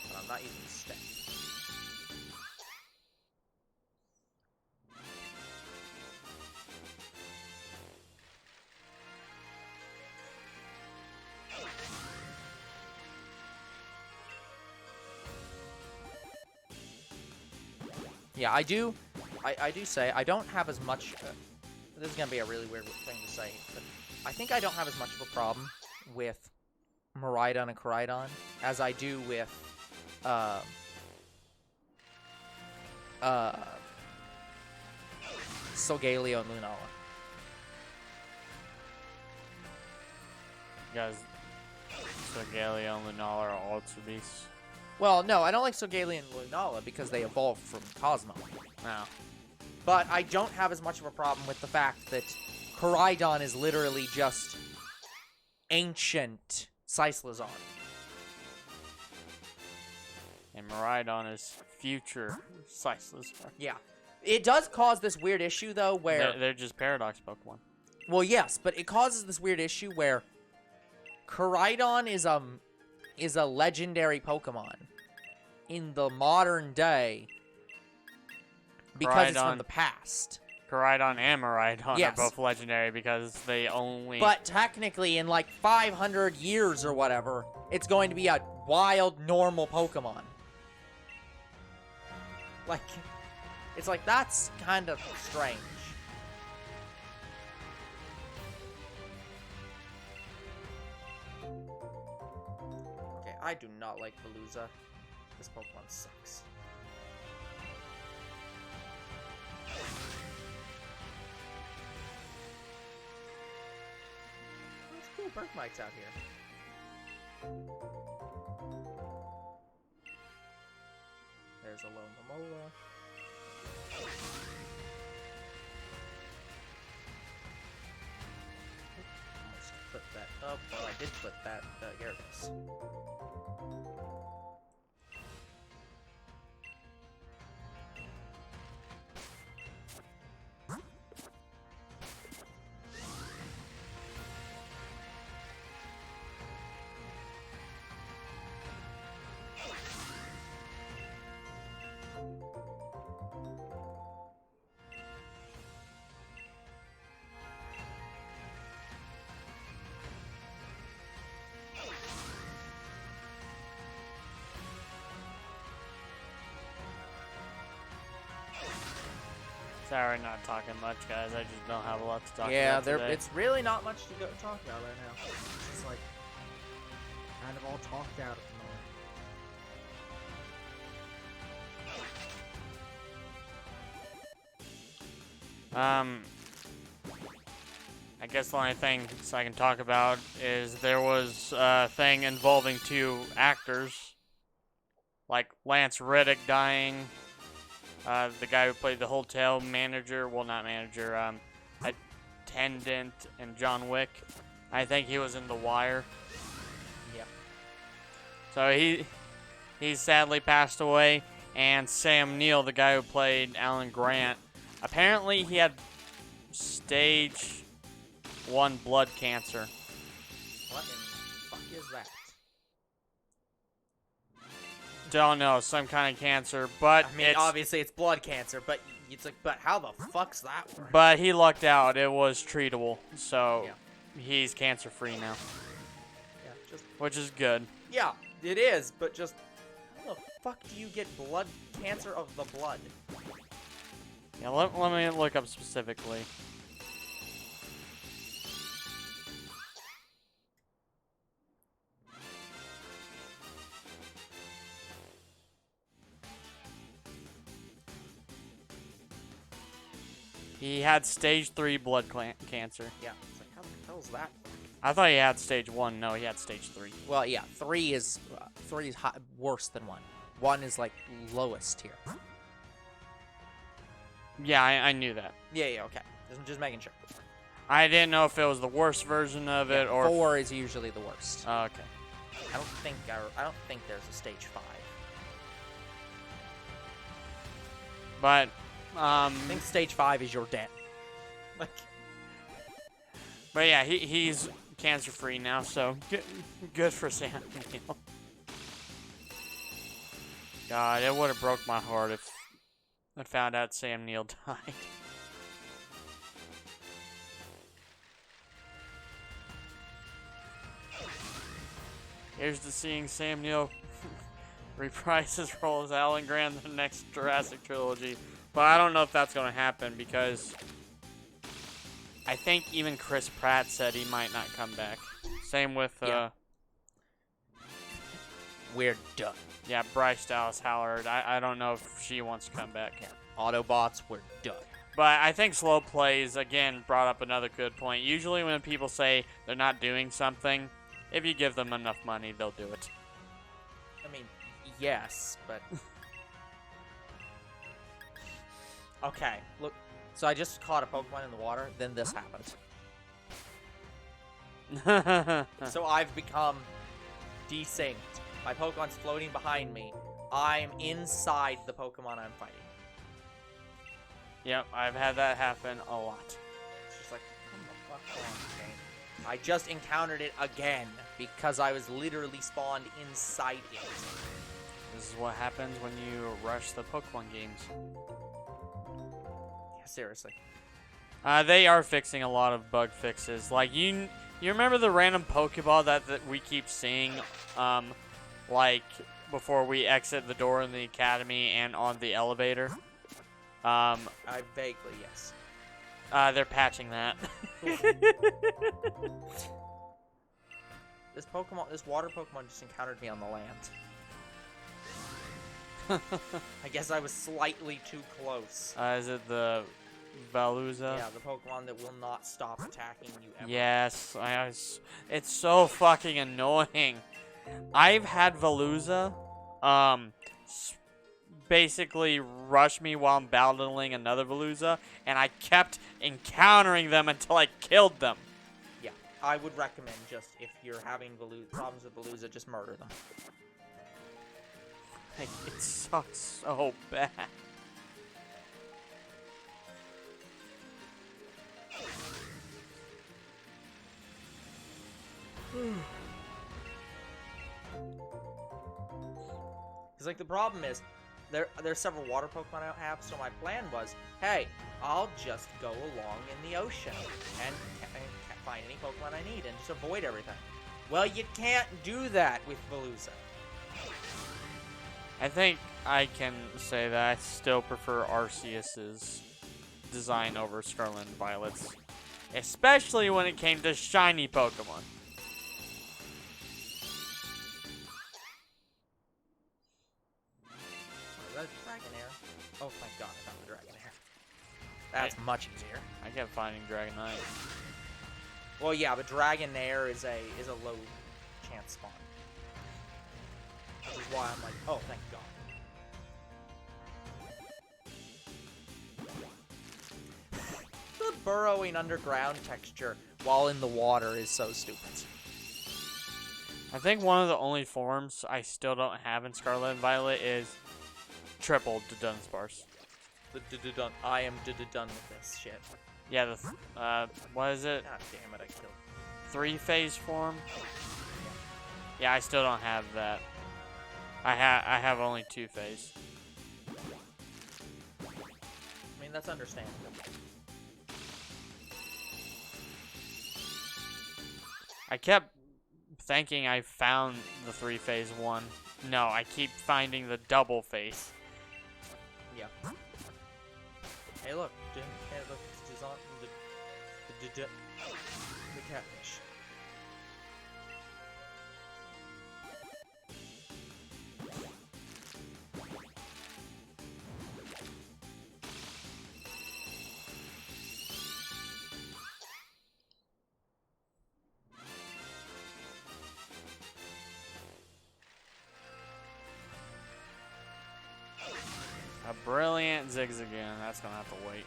But I'm not using Step. Yeah, I do say I don't have as much. This is gonna be a really weird thing to say, but I think I don't have as much of a problem with Miraidon and Koraidon as I do with Solgaleo and Lunala. You guys, Solgaleo and Lunala are Ultra Beasts. Well, no, I don't like Solgaleo and Lunala because they evolved from Cosmo. No. But I don't have as much of a problem with the fact that Koraidon is literally just ancient Cyclizar. And Miraidon is future Cyclizar. Yeah. It does cause this weird issue, though, where... They're just Paradox Pokemon. Well, yes, but it causes this weird issue where Koraidon is a legendary Pokemon in the modern day because it's from the past. Koraidon and Miraidon Yes. are both legendary because they only... But technically, in like 500 years or whatever, it's going to be a wild, normal Pokemon. Like, it's like, that's kind of strange. Okay, I do not like Veluza. This Pokemon sucks. There's cool Bergmites out here. There's a lone Momola. Almost put that up. Well, I did put that. Here it is. Sorry, not talking much, guys. I just don't have a lot to talk Yeah, about today. it's really not much to talk about right now. It's just like kind of all talked out at the moment. I guess the only thing I can talk about is there was a thing involving 2 actors, like Lance Reddick dying. The guy who played the hotel manager, well, not manager, attendant in John Wick. I think he was in The Wire. Yeah. So he sadly passed away. And Sam Neill, the guy who played Alan Grant, apparently he had stage 1 blood cancer. What in the fuck is that? Don't know, some kind of cancer, but I mean, obviously it's blood cancer, but it's like, but how the fuck's that work? But he lucked out. It was treatable, so he's cancer-free now. Yeah, just... Which is good. Yeah, it is, but just how the fuck do you get blood cancer of the blood? Yeah, let me look up specifically. He had stage 3 blood cancer. Yeah, it's like, how the hell's that? I thought he had stage 1. No, he had stage 3. Well, yeah, 3 is worse than 1. 1 is like lowest here. Yeah, I knew that. Yeah, okay. Just making sure. I didn't know if it was the worst version of it or 4 is usually the worst. Oh, okay. I don't think there's a stage 5. But I think stage 5 is your death. Like, but yeah, he's cancer free now, so good for Sam Neill. God, it would have broke my heart if I found out Sam Neill died. Here's to seeing Sam Neill reprise his role as Alan Grant in the next Jurassic trilogy. But I don't know if that's going to happen because I think even Chris Pratt said he might not come back. Same with we're done. Yeah, Bryce Dallas Howard. I don't know if she wants to come back. Yeah. Autobots, we're done. But I think slow plays, again, brought up another good point. Usually when people say they're not doing something, if you give them enough money, they'll do it. I mean, yes, but... Okay, look. So I just caught a Pokemon in the water, then this happened. So I've become desynced. My Pokemon's floating behind me. I'm inside the Pokemon I'm fighting. Yep, I've had that happen a lot. It's just like, come the fuck on, game. I just encountered it again because I was literally spawned inside it. This is what happens when you rush the Pokemon games. Yeah, seriously. They are fixing a lot of bug fixes. Like, you remember the random Pokeball that we keep seeing, like, before we exit the door in the academy and on the elevator? I vaguely, yes. They're patching that. This water Pokemon just encountered me on the land. I guess I was slightly too close. Is it the Veluza? Yeah, the Pokemon that will not stop attacking you ever. Yes, it's so fucking annoying. I've had Veluza, basically rush me while I'm battling another Veluza, and I kept encountering them until I killed them. Yeah, I would recommend just, if you're having problems with Veluza, just murder them. Like, it sucks so bad. Because, like, the problem is, there's several water Pokemon I have, so my plan was, hey, I'll just go along in the ocean and find any Pokemon I need and just avoid everything. Well, you can't do that with Veluza. I think I can say that I still prefer Arceus's design over Scarlet and Violet's, especially when it came to shiny Pokemon. Is that Dragonair? Oh, thank God, I found the Dragonair. That's much easier. I kept finding Dragonite. Well, yeah, but Dragonair is a low chance spawn. Which is why I'm like, oh, thank God. The burrowing underground texture while in the water is so stupid. I think one of the only forms I still don't have in Scarlet and Violet is triple Dunsparce. I am done with this shit. Yeah, what is it? God damn it, I killed. 3-phase form? Yeah, I still don't have that. I have only 2-phase. I mean, that's understandable. I kept thinking I found the 3-phase one. No, I keep finding the double phase. Yeah. Hey, look. Hey, look. It's on the catfish. A brilliant Zigzagoon. That's gonna have to wait.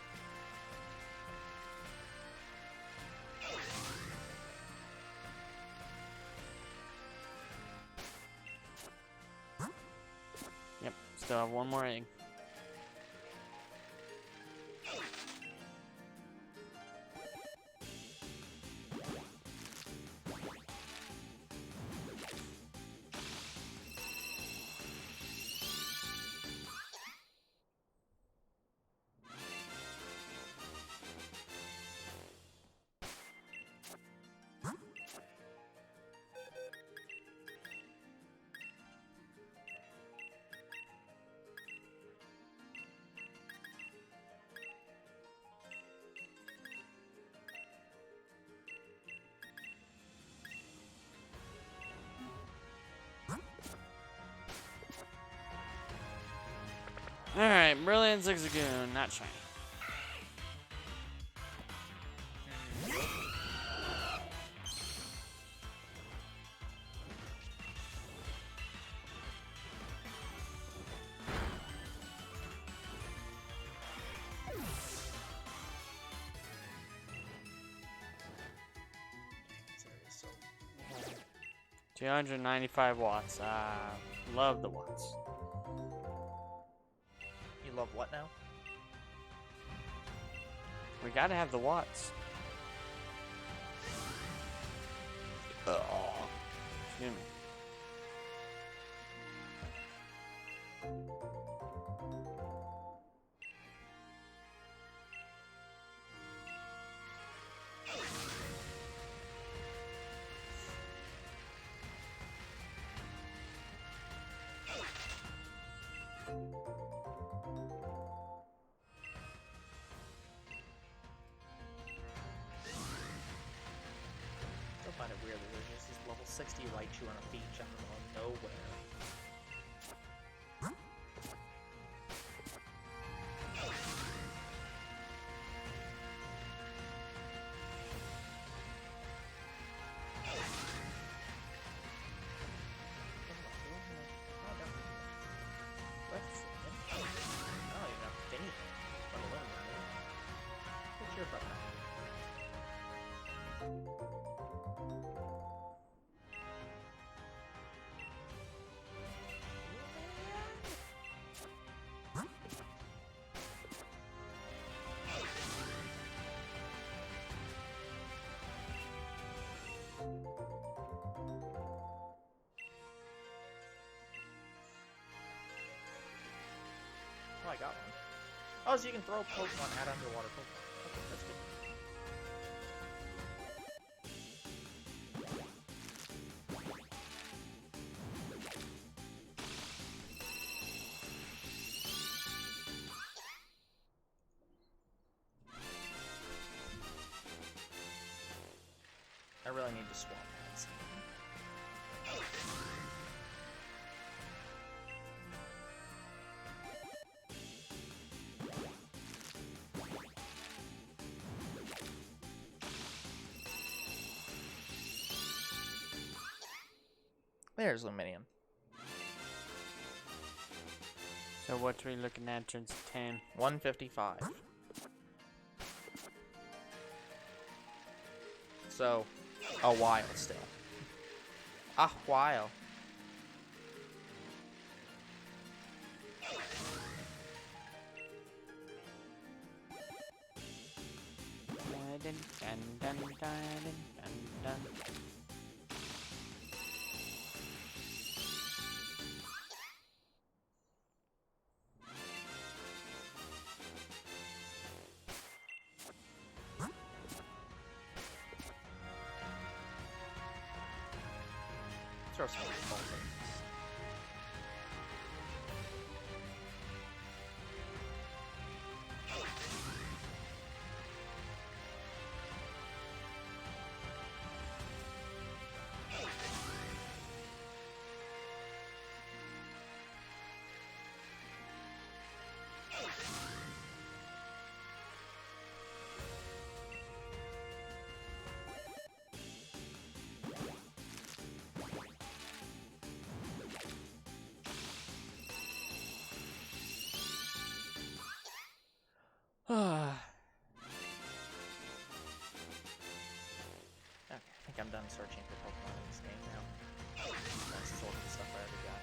Yep, still have one more egg. Alright, brilliant Zigzagoon, not shiny. 295 watts. Love the watts. You love what now? We gotta have the watts. Excuse me. I find it weird that there's just this level 60 Raichu on a beach out in the middle of nowhere. What's your problem? Oh, I got one. Oh, so you can throw Pokemon at underwater Pokemon. Okay, that's good. I really need to swap pads. There's Luminium. So what are we looking at turns 10? 155. So, a while still. A while. Dun, dun, dun, dun, dun, dun. Throw some balls in. Okay, I think I'm done searching for Pokemon in this game now. That's sort of the stuff I already got.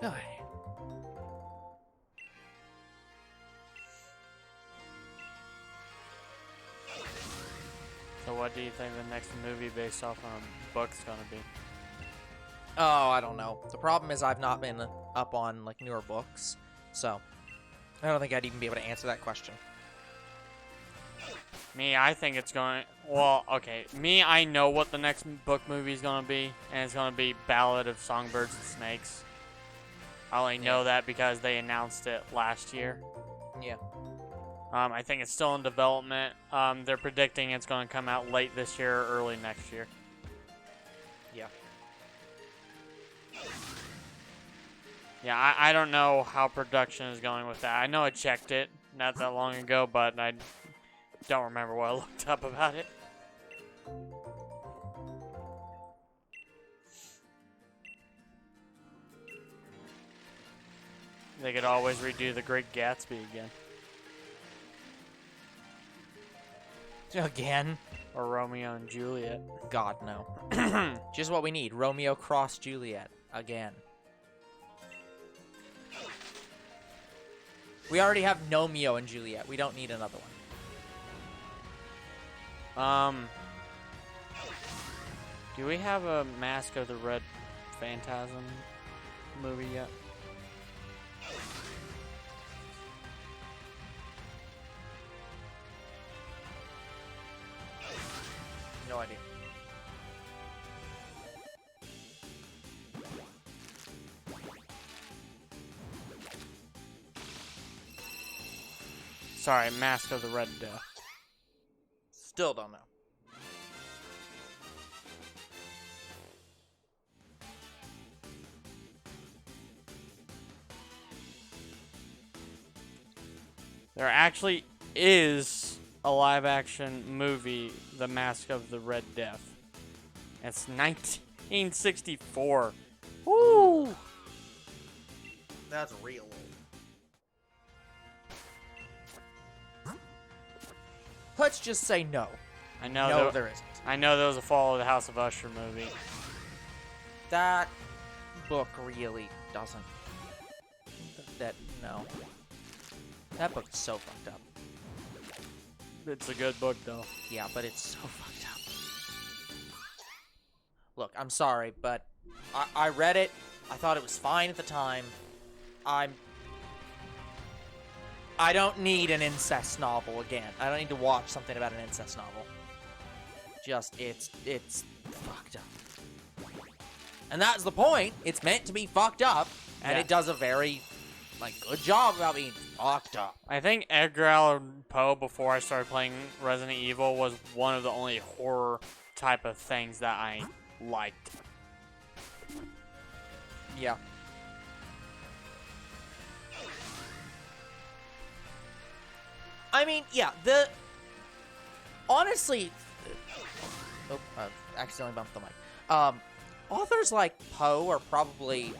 Okay. So what do you think the next movie based off on a book's gonna be? Oh, I don't know. The problem is I've not been up on like newer books, so I don't think I'd even be able to answer that question. Me, I think it's going... Well, okay. Me, I know what the next book movie is going to be. And it's going to be Ballad of Songbirds and Snakes. I only know that because they announced it last year. Yeah. I think it's still in development. They're predicting it's going to come out late this year or early next year. Yeah. Yeah, I don't know how production is going with that. I know I checked it not that long ago, but I don't remember what I looked up about it. They could always redo The Great Gatsby again. Again? Or Romeo and Juliet. God, no. Just what we need. Romeo cross Juliet. Again. We already have Nomeo and Juliet. We don't need another one. Do we have a Mask of the Red Phantasm movie yet? No idea. Sorry, Mask of the Red Death. Still don't know. There actually is a live-action movie, The Mask of the Red Death. It's 1964. Woo! That's real old. Let's just say no. I know No, there isn't. I know there was a Fall of the House of Usher movie. That book really doesn't. No. That book is so fucked up. It's a good book, though. Yeah, but it's so fucked up. Look, I'm sorry, but I read it. I thought it was fine at the time. I don't need an incest novel again. I don't need to watch something about an incest novel. Just, it's fucked up. And that's the point. It's meant to be fucked up, and it does a very, good job about being fucked up. I think Edgar Allan Poe, before I started playing Resident Evil, was one of the only horror type of things that I liked. Yeah. I mean, yeah, honestly... Oh, I accidentally bumped the mic. Authors like Poe are probably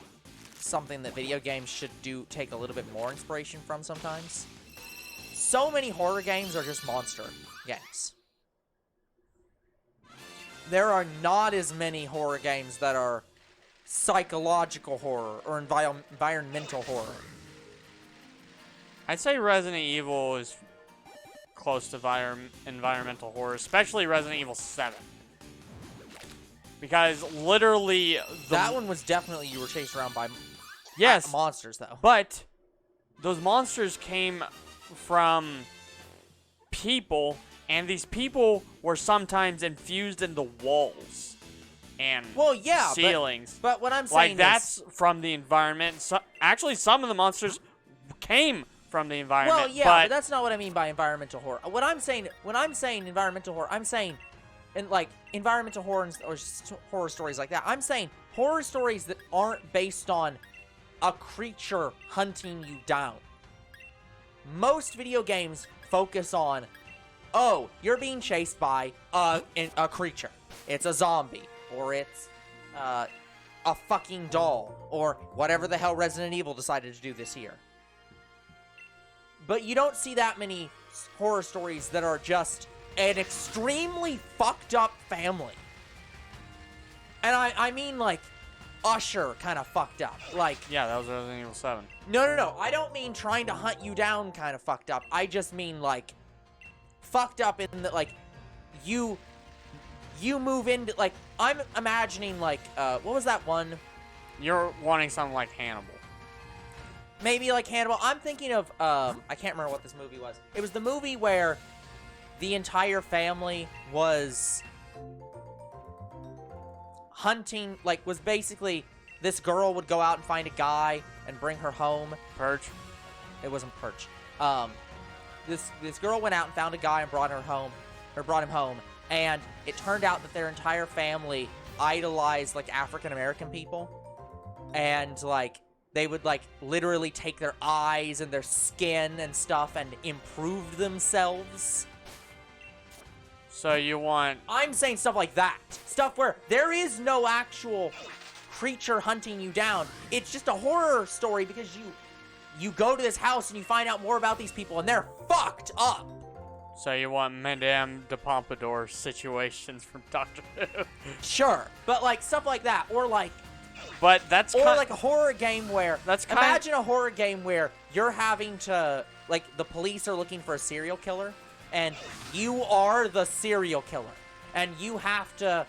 something that video games should take a little bit more inspiration from sometimes. So many horror games are just monster games. There are not as many horror games that are psychological horror or environmental horror. I'd say Resident Evil is close to environmental horror, especially Resident Evil 7. Because literally... that one was definitely you were chased around by monsters, though. But those monsters came from people, and these people were sometimes infused into walls and ceilings. But what I'm saying that's from the environment. So, actually, some of the monsters came from the environment. Well, yeah, but that's not what I mean by environmental horror. When I'm saying environmental horror, I'm saying environmental horror or horror stories like that. I'm saying horror stories that aren't based on a creature hunting you down. Most video games focus on, oh, you're being chased by a creature. It's a zombie, or it's a fucking doll, or whatever the hell Resident Evil decided to do this year. But you don't see that many horror stories that are just an extremely fucked up family. And I mean, Usher kind of fucked up. Yeah, that was Resident Evil 7. No. I don't mean trying to hunt you down kind of fucked up. I just mean, fucked up in that, you move into, I'm imagining, what was that one? You're wanting something like Hannibal. Maybe like Hannibal. I'm thinking of, I can't remember what this movie was. It was the movie where the entire family was hunting, like, was basically this girl would go out and find a guy and bring her home. Perch. It wasn't Perch. This girl went out and found a guy and brought him home, and it turned out that their entire family idolized, like, African American people, and, like, they would, like, literally take their eyes and their skin and stuff and improve themselves. So you want... I'm saying stuff like that. Stuff where there is no actual creature hunting you down. It's just a horror story because you go to this house and you find out more about these people and they're fucked up. So you want Madame de Pompadour situations from Doctor Who? Sure, but like stuff like that, or like... But that's or like a horror game where... That's imagine a horror game where you're having to... Like, the police are looking for a serial killer, and you are the serial killer. And you have to,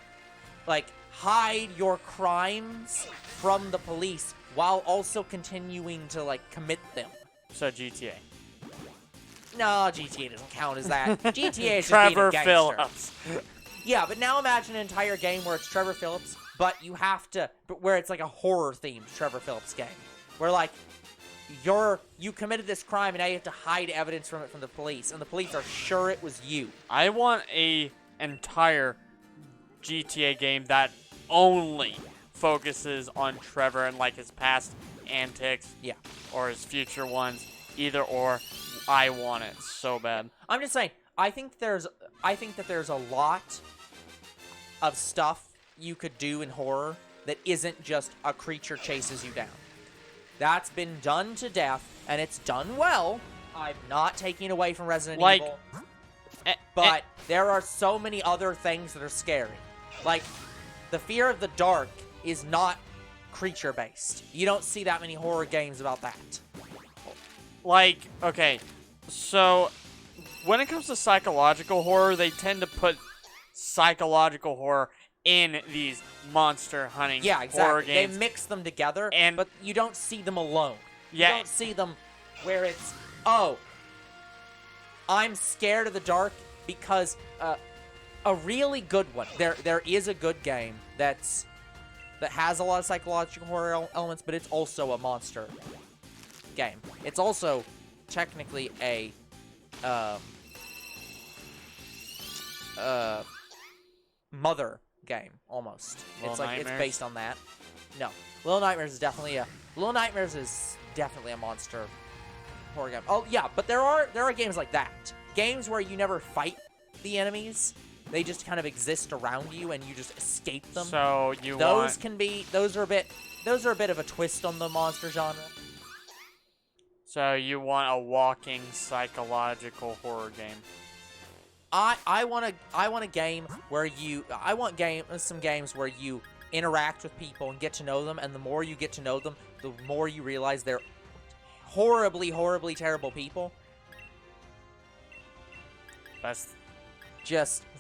like, hide your crimes from the police while also continuing to, like, commit them. So GTA. No, GTA doesn't count as that. GTA is just being a Trevor gangster. Phillips. Yeah, but now imagine an entire game where it's Trevor Phillips, but you have to, where it's like a horror-themed Trevor Phillips game. Where, like, you committed this crime and now you have to hide evidence from it from the police, and the police are sure it was you. I want a entire GTA game that only focuses on Trevor and, like, his past antics. Yeah. Or his future ones. Either or. I want it so bad. I'm just saying, I think that there's a lot of stuff you could do in horror that isn't just a creature chases you down. That's been done to death, and it's done well. I'm not taking away from Resident Evil. But there are so many other things that are scary. Like, the fear of the dark is not creature-based. You don't see that many horror games about that. Like, okay, so when it comes to psychological horror, they tend to put psychological horror in these monster hunting horror games. They mix them together, and but you don't see them alone. Yeah. You don't see them where it's, oh, I'm scared of the dark because a really good one. There is a good game that has a lot of psychological horror elements, but it's also a monster game. It's also technically a mother game almost. Little It's like Nightmares? it's based on that. No, Little Nightmares is definitely a monster horror game. Oh yeah, but there are games like that. Games where you never fight the enemies. They just kind of exist around you and you just escape them. So those are a bit of a twist on the monster genre. So you want a walking psychological horror game? I want a game where some games where you interact with people and get to know them, and the more you get to know them, the more you realize they're horribly, horribly terrible people.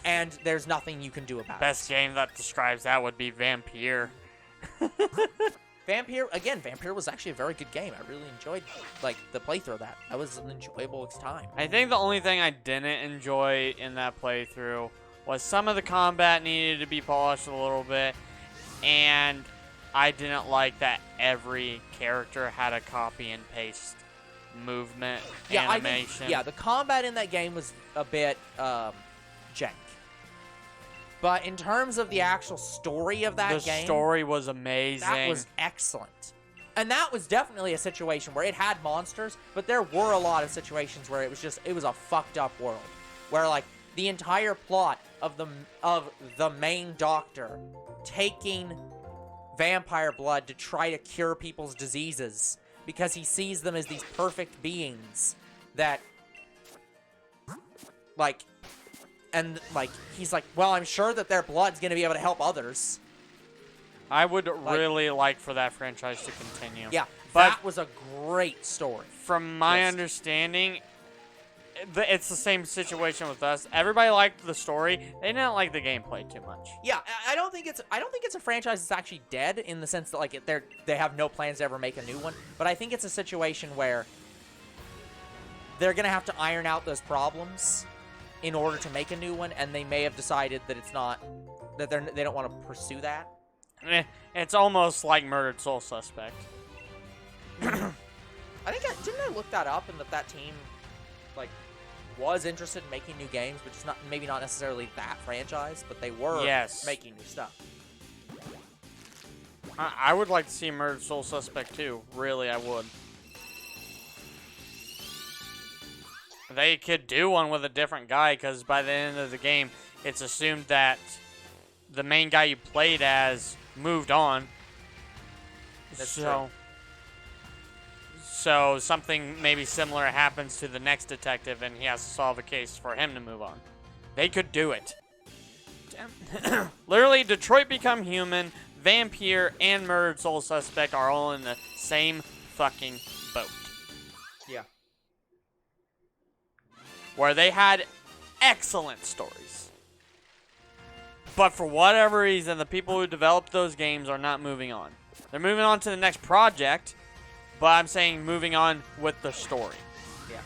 And there's nothing you can do about it. Best game that describes that would be Vampire. Vampire was actually a very good game. I really enjoyed, like, the playthrough of that. That was an enjoyable time. I think the only thing I didn't enjoy in that playthrough was some of the combat needed to be polished a little bit, and I didn't like that every character had a copy and paste movement animation. The combat in that game was a bit jank. But in terms of the actual story of that game... The story was amazing. That was excellent. And that was definitely a situation where it had monsters, but there were a lot of situations where it was a fucked up world. Where, like, the entire plot of the main doctor taking vampire blood to try to cure people's diseases because he sees them as these perfect beings that, like... And, like, he's like, well, I'm sure that their blood's going to be able to help others. I would really like for that franchise to continue. Yeah, but that was a great story. From my understanding, it's the same situation with us. Everybody liked the story. They didn't like the gameplay too much. Yeah, I don't think it's a franchise that's actually dead in the sense that, like, they have no plans to ever make a new one. But I think it's a situation where they're going to have to iron out those problems. in order to make a new one, and they may have decided that it's not, that they don't want to pursue that. It's almost like Murdered Soul Suspect. I think didn't I look that up, and that team, like, was interested in making new games, but just maybe not necessarily that franchise, but they were making new stuff. I would like to see Murdered Soul Suspect too. Really, I would. They could do one with a different guy, because by the end of the game, it's assumed that the main guy you played as moved on. That's true. So something maybe similar happens to the next detective, and he has to solve a case for him to move on. They could do it. Literally, Detroit Become Human, Vampire, and Murdered Soul Suspect are all in the same fucking boat. Yeah. Where they had excellent stories. But for whatever reason, the people who developed those games are not moving on. They're moving on to the next project, but I'm saying moving on with the story. Yeah.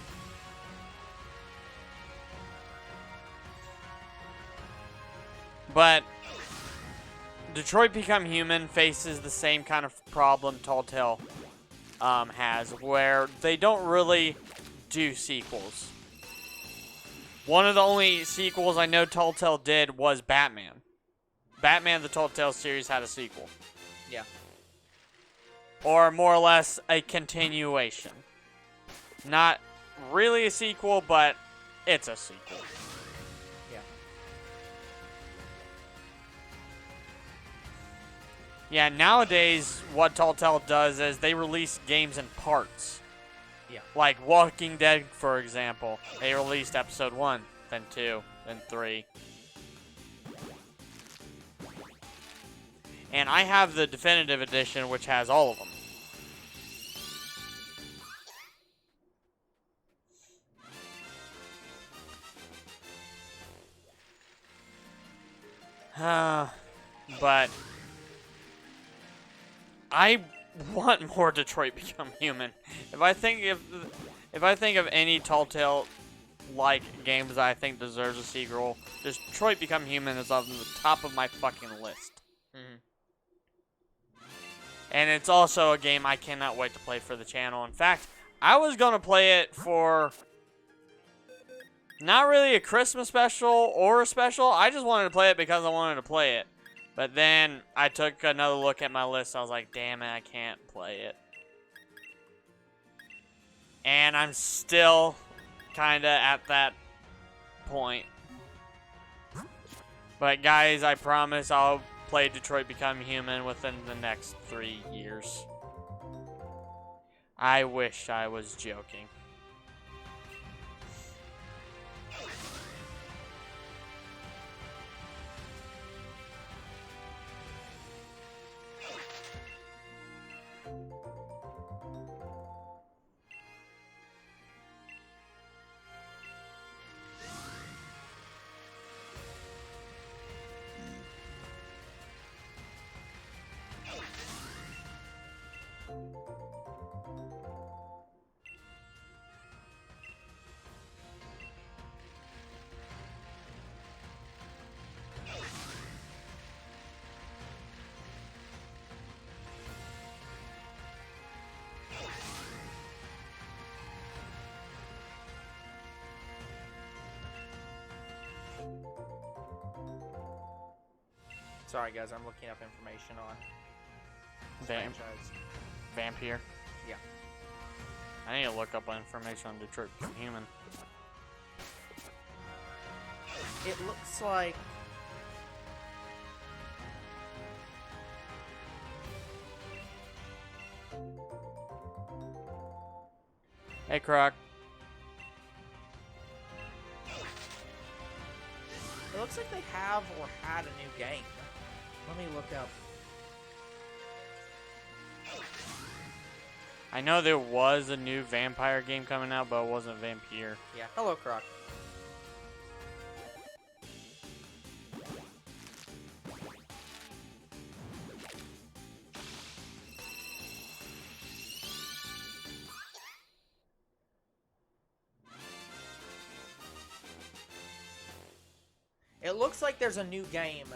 But Detroit Become Human faces the same kind of problem Telltale has, where they don't really do sequels. One of the only sequels I know Telltale did was Batman. Batman the Telltale series had a sequel. Yeah. Or more or less a continuation. Not really a sequel, but it's a sequel. Yeah. Yeah, nowadays what Telltale does is they release games in parts. Yeah. Like Walking Dead, for example. They released episode 1, then 2, then 3. And I have the definitive edition, which has all of them. But I want more Detroit Become Human. If I think of any Telltale like games that I think deserves a sequel, Detroit Become Human is on the top of my fucking list. Mm-hmm. And it's also a game I cannot wait to play for the channel. In fact, I was gonna play it for not really a Christmas special or a special. I just wanted to play it because I wanted to play it. But then I took another look at my list. I was like, damn it, I can't play it. And I'm still kind of at that point. But guys, I promise I'll play Detroit Become Human within the next 3 years. I wish I was joking. Sorry, guys, I'm looking up information on franchise. Vampire? Yeah. I need to look up information on Detroit Become Human. It looks like... Hey, Croc. It looks like they have or had a new game. Let me look up. I know there was a new vampire game coming out, but it wasn't Vampire. Yeah. Hello, Croc. It looks like there's a new game.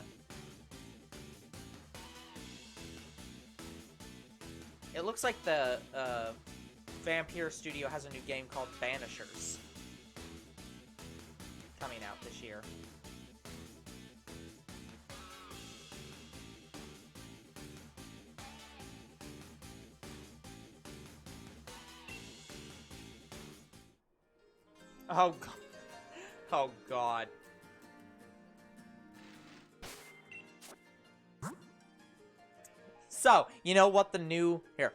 It looks like the Vampire Studio has a new game called Banishers coming out this year. Oh, God. Oh, God. So, you know what the new... Here.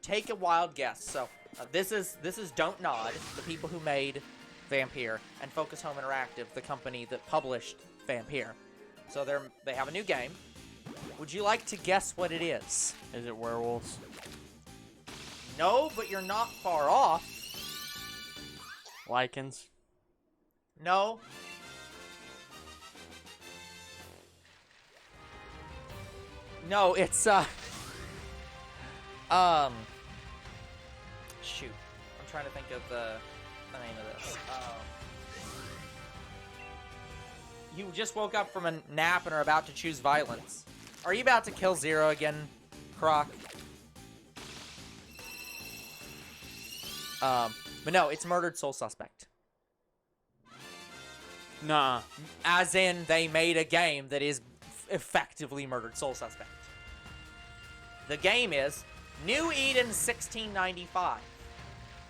Take a wild guess. So, this is Don't Nod, the people who made Vampire, and Focus Home Interactive, the company that published Vampire. So, they have a new game. Would you like to guess what it is? Is it werewolves? No, but you're not far off. Lycans? No. No, it's, shoot. I'm trying to think of the name of this. You just woke up from a nap and are about to choose violence. Are you about to kill Zero again, Croc? But no, it's Murdered Soul Suspect. Nah. As in, they made a game that is effectively Murdered Soul Suspect. The game is New Eden 1695.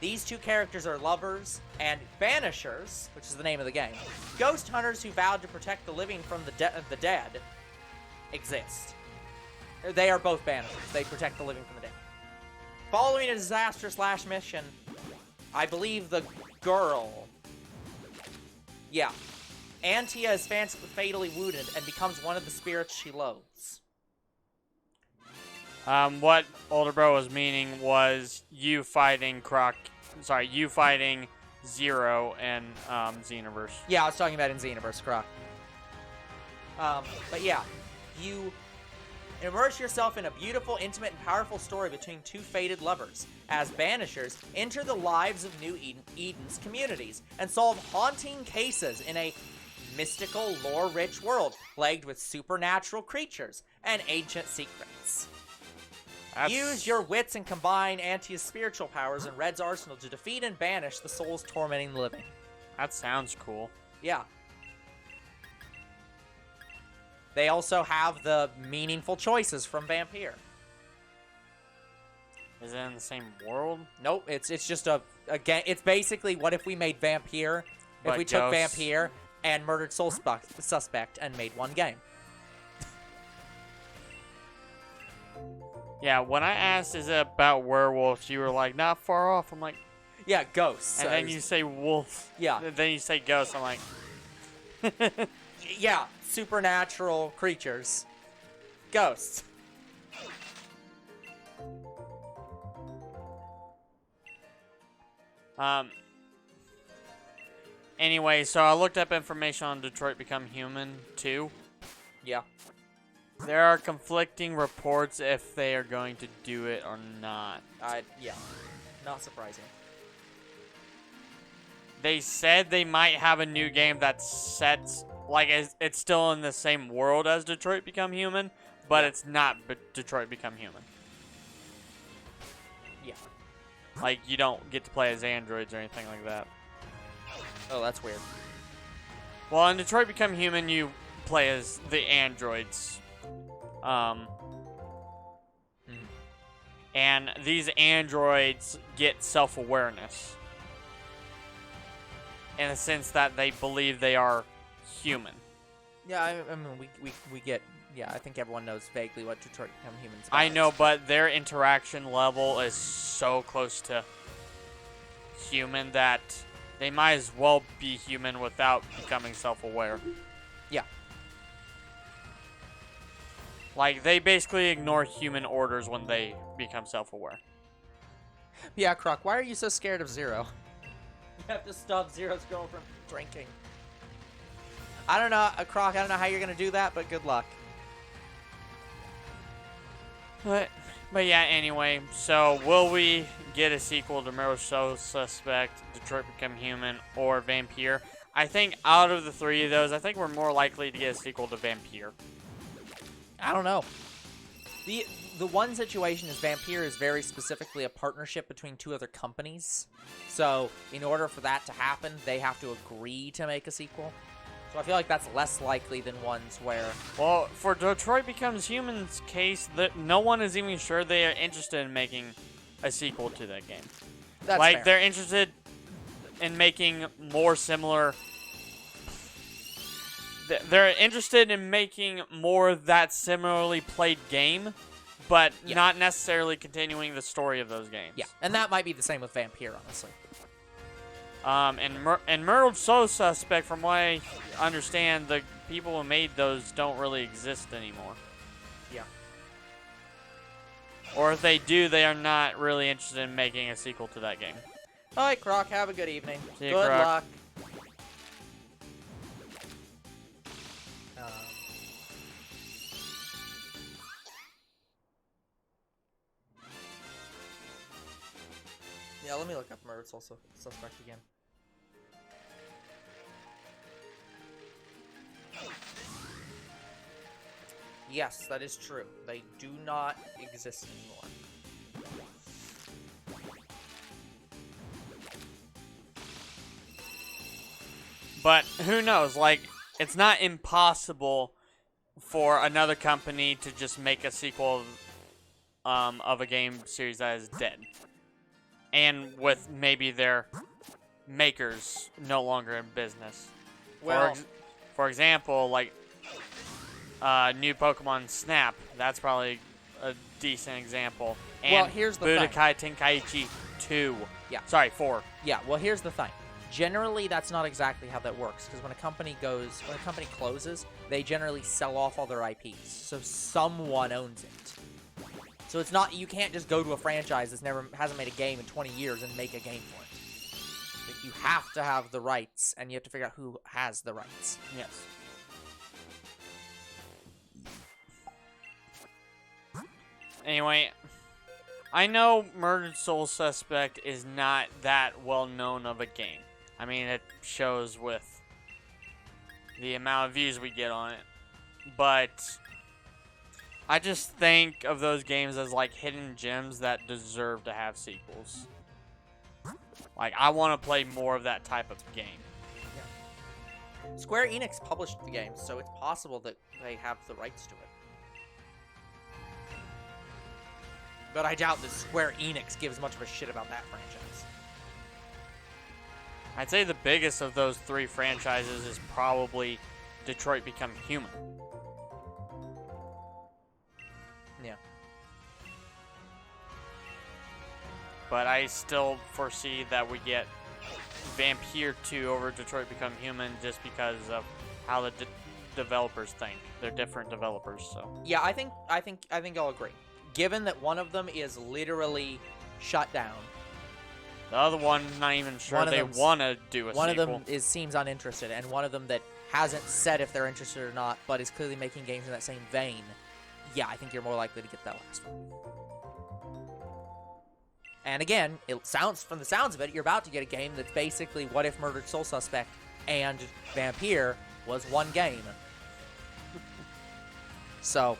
These two characters are lovers and banishers, which is the name of the game. Ghost hunters who vowed to protect the living from the dead exist. They are both banishers. They protect the living from the dead. Following a disastrous last mission, I believe the girl... Yeah. Antia is fatally wounded and becomes one of the spirits she loathes. What Older Bro was meaning was you fighting you fighting Zero in Xenoverse. Yeah, I was talking about in Xenoverse, Croc. But yeah, you immerse yourself in a beautiful, intimate, and powerful story between two fated lovers. As banishers, enter the lives of New Eden's communities and solve haunting cases in a mystical, lore-rich world plagued with supernatural creatures and ancient secrets. Use your wits and combine Antia's spiritual powers and Red's arsenal to defeat and banish the souls tormenting the living. That sounds cool. Yeah. They also have the meaningful choices from Vampire. Is it in the same world? Nope, it's just a game. It's basically, what if we made Vampire, if we took Vampire and Murdered Soul Suspect and made one game. Yeah, when I asked, is it about werewolves, you were like, not far off. I'm like... Yeah, ghosts. And then you say wolf. Yeah. And then you say ghost. I'm like... Yeah, supernatural creatures. Ghosts. Anyway, so I looked up information on Detroit Become Human 2. Yeah. There are conflicting reports if they are going to do it or not. Yeah. Not surprising. They said they might have a new game that's set, like, it's still in the same world as Detroit Become Human, but it's not Detroit Become Human. Yeah. Like, you don't get to play as androids or anything like that. Oh, that's weird. Well, in Detroit Become Human, you play as the androids. And these androids get self-awareness. In the sense that they believe they are human. Yeah, I mean, we get... Yeah, I think everyone knows vaguely what Detroit Become Human's about. I know, but their interaction level is so close to human that they might as well be human without becoming self-aware. Yeah. Like, they basically ignore human orders when they become self-aware. Yeah, Croc, why are you so scared of Zero? You have to stop Zero's girl from drinking. I don't know, Croc, I don't know how you're going to do that, but good luck. But yeah, anyway, so will we get a sequel to Murdered Soul Suspect, Detroit Become Human, or Vampire? I think out of the three of those, I think we're more likely to get a sequel to Vampire. I don't know. The one situation is Vampire is very specifically a partnership between two other companies. So in order for that to happen, they have to agree to make a sequel. So I feel like that's less likely than ones where... Well, for Detroit Becomes Human's case, no one is even sure they are interested in making a sequel to that game. That's like, fair. They're interested in making more similar... They're interested in making more of that similarly played game, but not necessarily continuing the story of those games. Yeah, and that might be the same with Vampire, honestly. And Murdered Soul Suspect, from what I understand, the people who made those don't really exist anymore. Yeah. Or if they do, they are not really interested in making a sequel to that game. All right, Croc, have a good evening. See you, good Croc. luck. Yeah, let me look up Murdered Soul Suspect again. Yes, that is true. They do not exist anymore. But who knows? Like, it's not impossible for another company to just make a sequel of a game series that is dead. And with maybe their makers no longer in business. Well, for example, like new Pokemon Snap. That's probably a decent example. And well, here's the thing. Budokai Tenkaichi 2. Yeah. Sorry, 4. Yeah, well, here's the thing. Generally, that's not exactly how that works, because when a company closes, they generally sell off all their IPs, so someone owns it. So it's not, you can't just go to a franchise that's hasn't made a game in 20 years and make a game for it. Like, you have to have the rights, and you have to figure out who has the rights. Yes. Anyway, I know Murdered Soul Suspect is not that well known of a game. I mean, it shows with the amount of views we get on it. But I just think of those games as like hidden gems that deserve to have sequels. Like, I want to play more of that type of game. Yeah. Square Enix published the game, so it's possible that they have the rights to it. But I doubt that Square Enix gives much of a shit about that franchise. I'd say the biggest of those three franchises is probably Detroit Become Human. Yeah. But I still foresee that we get Vampire 2 over Detroit Become Human just because of how the developers think. They're different developers, so. Yeah, I think I'll agree. Given that one of them is literally shut down. The other one, not even sure they want to do a sequel. One of them seems uninterested, and one of them that hasn't said if they're interested or not, but is clearly making games in that same vein. Yeah, I think you're more likely to get that last one. And again, from the sounds of it, you're about to get a game that's basically what if Murdered Soul Suspect and Vampire was one game. So...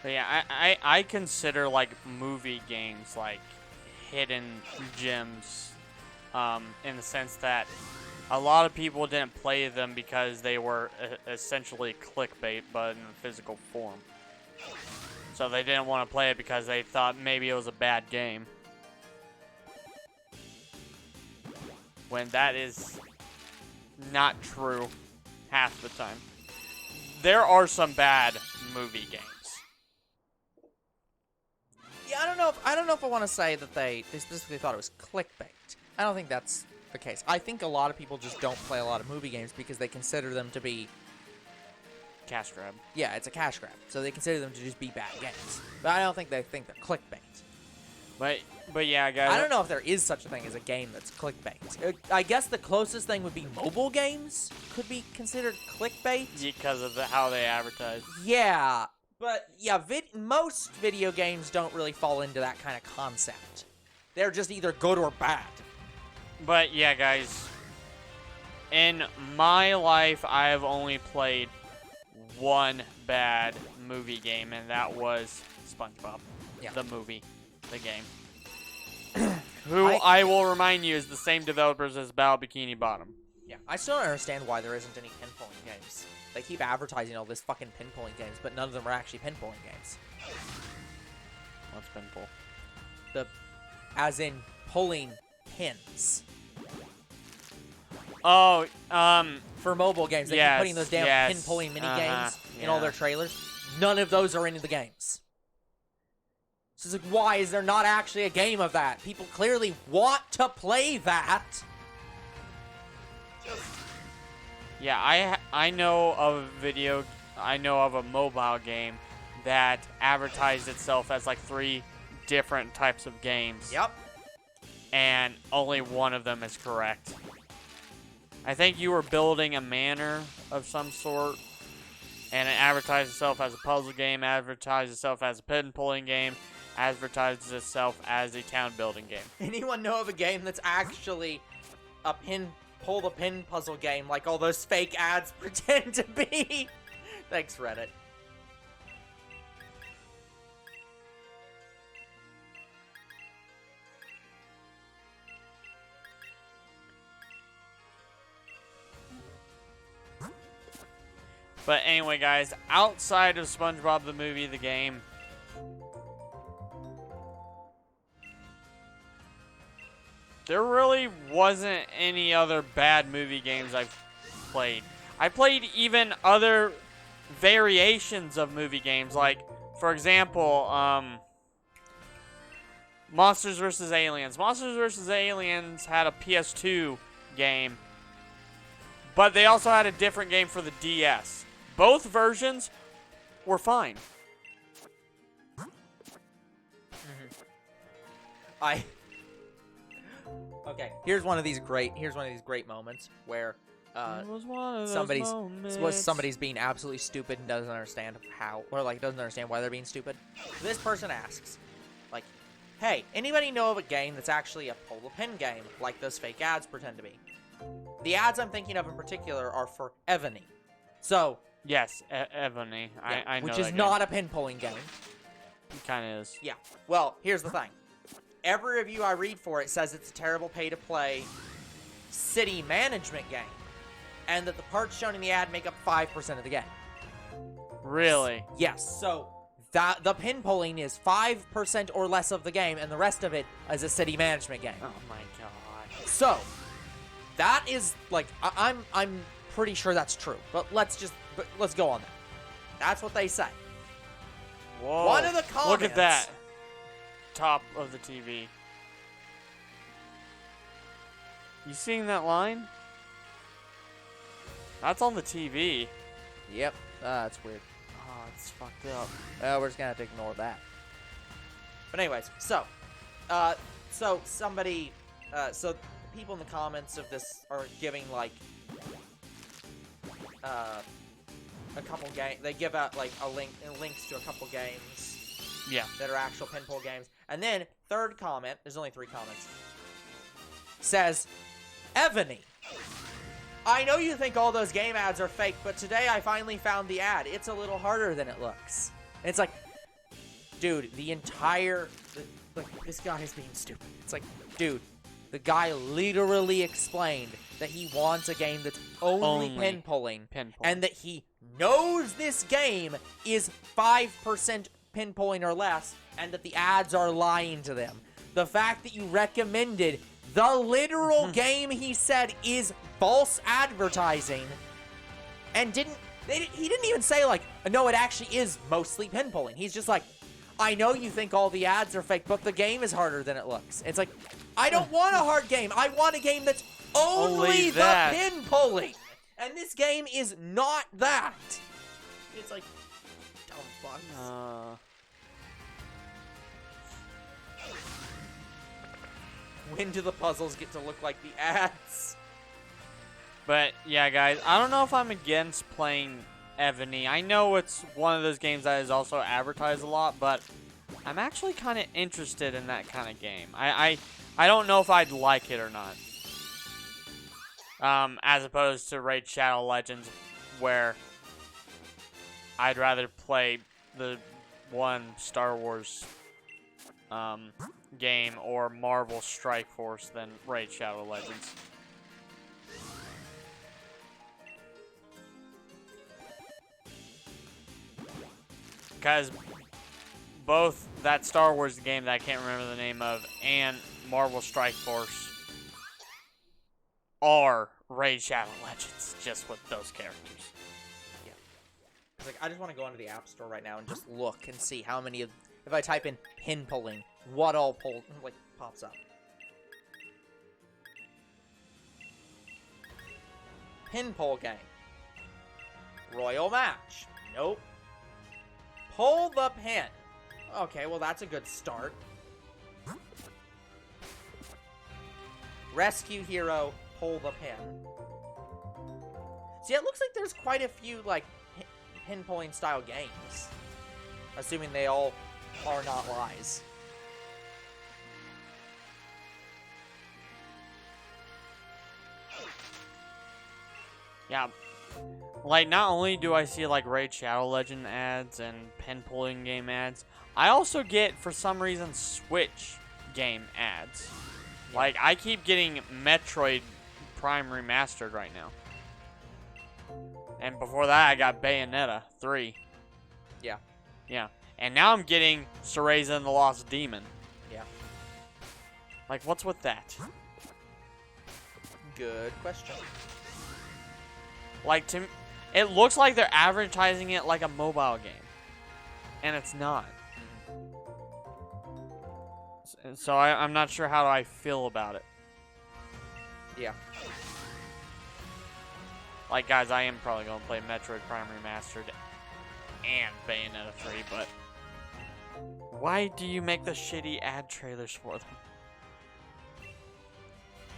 But yeah, I consider, like, movie games, like, hidden gems, in the sense that a lot of people didn't play them because they were essentially clickbait, but in a physical form. So they didn't want to play it because they thought maybe it was a bad game. When that is not true half the time. There are some bad movie games. Yeah, I don't know if I want to say that they specifically thought it was clickbait. I don't think that's the case. I think a lot of people just don't play a lot of movie games because they consider them to be... Cash grab. Yeah, it's a cash grab. So they consider them to just be bad games. But I don't think they think they're clickbait. But yeah, guys. I don't know if there is such a thing as a game that's clickbait. I guess the closest thing would be mobile games could be considered clickbait. Because of how they advertise. Yeah, but yeah, most video games don't really fall into that kind of concept. They're just either good or bad. But yeah, guys. In my life, I have only played one bad movie game, and that was SpongeBob. Yeah. The movie. The game. Who I will remind you is the same developers as Battle Bikini Bottom. Yeah, I still don't understand why there isn't any pinpulling games. They keep advertising all this fucking pinpulling games, but none of them are actually pinpulling games. What's pinpull? As in pulling pins. Oh, for mobile games, they keep putting those damn pin-pulling mini games in all their trailers. None of those are in the games. So it's like, why is there not actually a game of that? People clearly want to play that. Yeah, I know of a mobile game that advertised itself as like 3 different types of games. Yep. And only one of them is correct. I think you were building a manor of some sort, and it advertised itself as a puzzle game, advertised itself as a pin-pulling game, advertises itself as a town-building game. Anyone know of a game that's actually a pull-the-pin puzzle game like all those fake ads pretend to be? Thanks, Reddit. But anyway, guys, outside of SpongeBob the movie, the game, there really wasn't any other bad movie games I've played. I played even other variations of movie games, like, for example, Monsters vs. Aliens. Monsters vs. Aliens had a PS2 game, but they also had a different game for the DS. Both versions were fine. Okay, here's one of these great moments where somebody's being absolutely stupid and doesn't understand how, or like doesn't understand why they're being stupid. This person asks, like, hey, anybody know of a game that's actually a pull-the-pin game like those fake ads pretend to be? The ads I'm thinking of in particular are for Evany. So yes, Evany. Yeah, I know which that is game. not a pin-pulling game. It kind of is. Yeah. Well, here's the thing. Every review I read for it says it's a terrible pay-to-play city management game, and that the parts shown in the ad make up 5% of the game. Really? Yes. So the pin-pulling is 5% or less of the game, and the rest of it is a city management game. Oh my god. So that is like I'm pretty sure that's true, but let's go on that. That's what they say. Whoa. One of the comments. Look at that. Top of the TV. You seeing that line? That's on the TV. Yep. That's weird. Oh, it's fucked up. Well, we're just gonna have to ignore that. But anyways, so people in the comments of this are giving like a couple games. They give out like links to a couple games. Yeah. That are actual pinball games. And then third comment, there's only 3 comments. Says, Evany, I know you think all those game ads are fake, but today I finally found the ad. It's a little harder than it looks. And it's like, dude, this guy is being stupid. It's like, dude, the guy literally explained that he wants a game that's only pin-pulling, and that he knows this game is 5% pin-pulling or less, and that the ads are lying to them. The fact that you recommended the literal game he said is false advertising, and he didn't even say like, no, it actually is mostly pin-pulling. He's just like, I know you think all the ads are fake, but the game is harder than it looks. It's like, I don't want a hard game. I want a game that's only the pin-pulling. And this game is not that. It's like, dumb fucks. When do the puzzles get to look like the ads? But yeah, guys, I don't know if I'm against playing Ebony. I know it's one of those games that is also advertised a lot, but I'm actually kind of interested in that kind of game. I don't know if I'd like it or not. As opposed to Raid Shadow Legends, where I'd rather play the one Star Wars game or Marvel Strike Force than Raid Shadow Legends. Because both that Star Wars game that I can't remember the name of and Marvel Strike Force are Raid Shadow Legends, just with those characters. Yeah. It's like, I just want to go into the App Store right now and just look and see how many of, if I type in pin pulling, what all pops up. Pin pull game. Royal match. Nope. Pull the pin. Okay, well that's a good start. Rescue hero, pull the pin. See, it looks like there's quite a few, like, pin pulling style games. Assuming they all are not lies. Yeah. Like, not only do I see, like, Raid Shadow Legend ads and pin pulling game ads, I also get, for some reason, Switch game ads. Yeah. Like, I keep getting Metroid Prime Remastered right now. And before that, I got Bayonetta 3. Yeah. Yeah. And now I'm getting Cereza and the Lost Demon. Yeah. Like, what's with that? Good question. Like, it looks like they're advertising it like a mobile game. And it's not. So I'm not sure how I feel about it. Yeah. Like, guys, I am probably going to play Metroid Prime Remastered and Bayonetta 3, but why do you make the shitty ad trailers for them?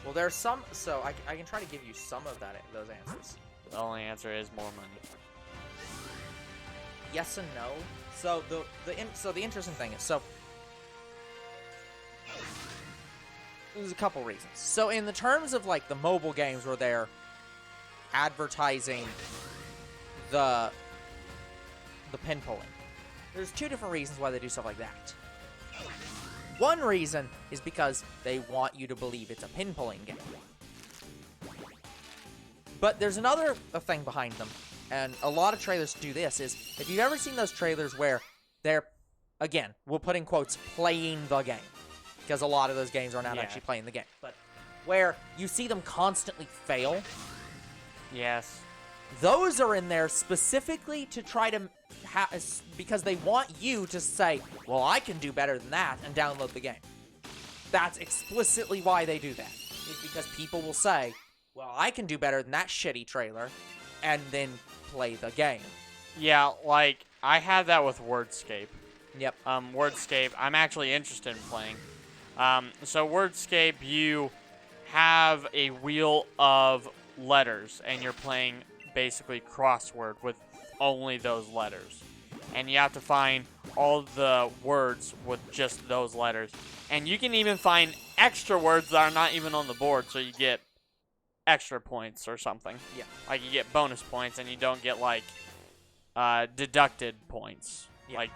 Well, there's some, so I can try to give you some of those answers. The only answer is more money. Yes and no. So the interesting thing is, so there's a couple reasons. So in the terms of like the mobile games where they're advertising the pin pulling, there's two different reasons why they do stuff like that. One reason is because they want you to believe it's a pin pulling game. But there's another thing behind them, and a lot of trailers do this, is if you've ever seen those trailers where they're, again, we'll put in quotes, playing the game, because a lot of those games are not actually playing the game, but where you see them constantly fail. Yes. Those are in there specifically to try to, because they want you to say, well, I can do better than that, and download the game. That's explicitly why they do that, is because people will say, well, I can do better than that shitty trailer, and then play the game. Yeah, like, I had that with Wordscape. Yep. Wordscape, I'm actually interested in playing. So Wordscape, you have a wheel of letters, and you're playing basically crossword with only those letters. And you have to find all the words with just those letters. And you can even find extra words that are not even on the board, so you get extra points or something. Yeah. Like, you get bonus points, and you don't get, like, deducted points. Yeah. Like,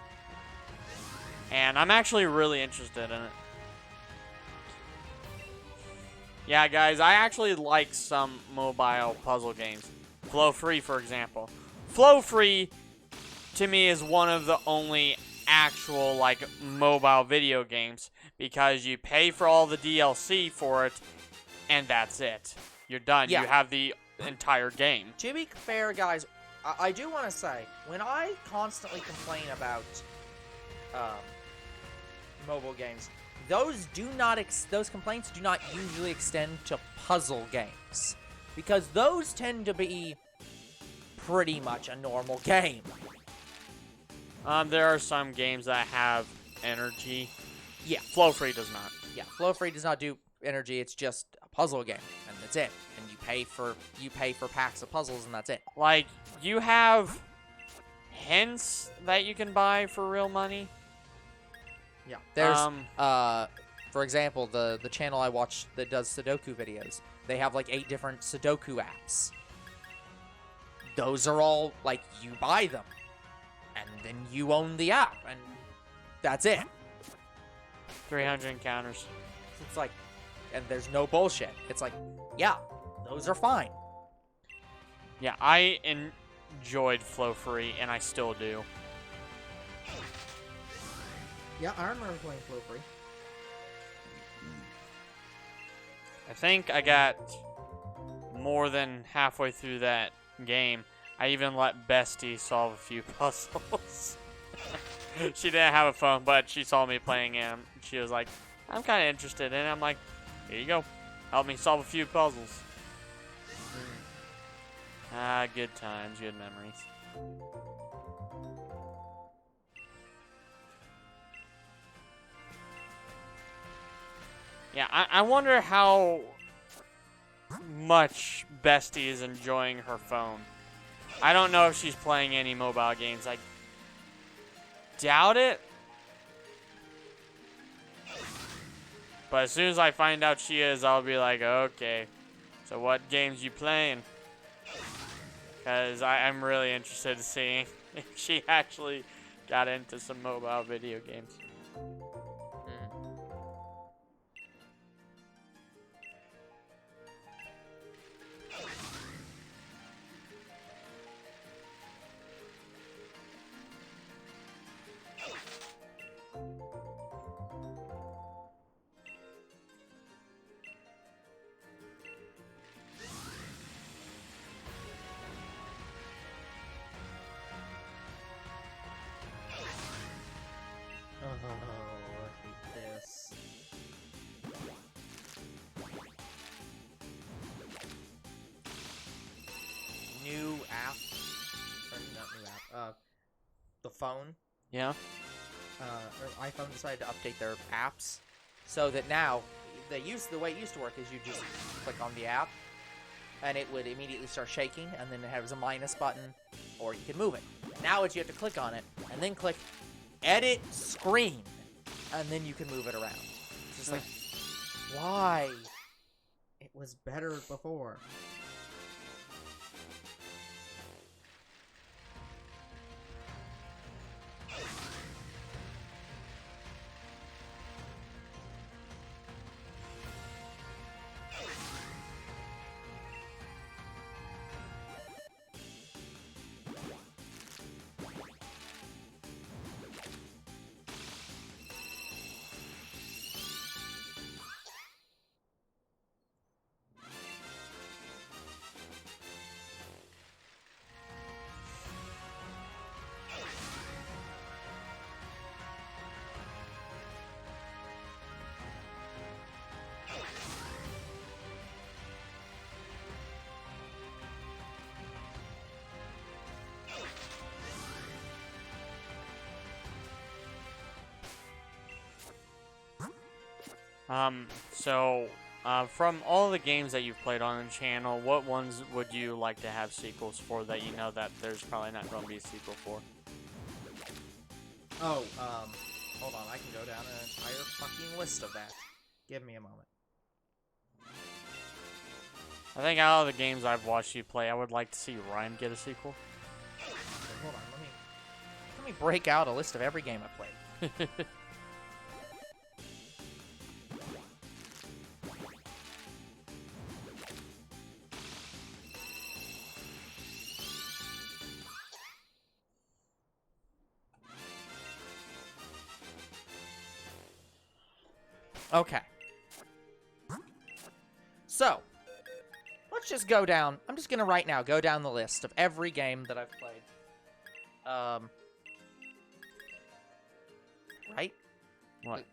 and I'm actually really interested in it. Yeah, guys, I actually like some mobile puzzle games. Flow Free, for example. Flow Free, to me, is one of the only actual, like, mobile video games, because you pay for all the DLC for it, and that's it. You're done. Yeah. You have the entire game. To be fair, guys, I do want to say, when I constantly complain about mobile games, those complaints do not usually extend to puzzle games, because those tend to be pretty much a normal game. There are some games that have energy. Yeah. Flow Free does not. Yeah, Flow Free does not do energy. It's just a puzzle game, and that's it. And you pay for packs of puzzles, and that's it. Like, you have hints that you can buy for real money. Yeah. There's for example, the channel I watch that does Sudoku videos. They have like 8 different Sudoku apps. Those are all like you buy them, and then you own the app, and that's it. 300 encounters. It's like, and there's no bullshit. It's like, yeah, those are fine. Yeah, I enjoyed Flow Free, and I still do. Yeah, I remember playing Flow Free. I think I got more than halfway through that game. I even let Bestie solve a few puzzles. She didn't have a phone, but she saw me playing it. She was like, I'm kind of interested in it. I'm like, here you go. Help me solve a few puzzles. Ah, good times, good memories. Yeah, I wonder how much Bestie is enjoying her phone. I don't know if she's playing any mobile games. I doubt it. But as soon as I find out she is, I'll be like, okay, so what games you playing? Because I'm really interested in seeing if she actually got into some mobile video games. Oh, I hate this. New app. Or not new app. The phone. Yeah. Or iPhone decided to update their apps so that now the way it used to work is you just click on the app and it would immediately start shaking, and then it has a minus button, or you can move it. Now it's you have to click on it and then click edit screen, and then you can move it around. It's just like, why? It was better before. From all the games that you've played on the channel, what ones would you like to have sequels for that you know that there's probably not going to be a sequel for? Oh, hold on, I can go down an entire fucking list of that. Give me a moment. I think out of the games I've watched you play, I would like to see Rhyme get a sequel. Hold on, let me break out a list of every game I played. Okay. So, let's just go down. I'm just going to right now go down the list of every game that I've played. Right? What?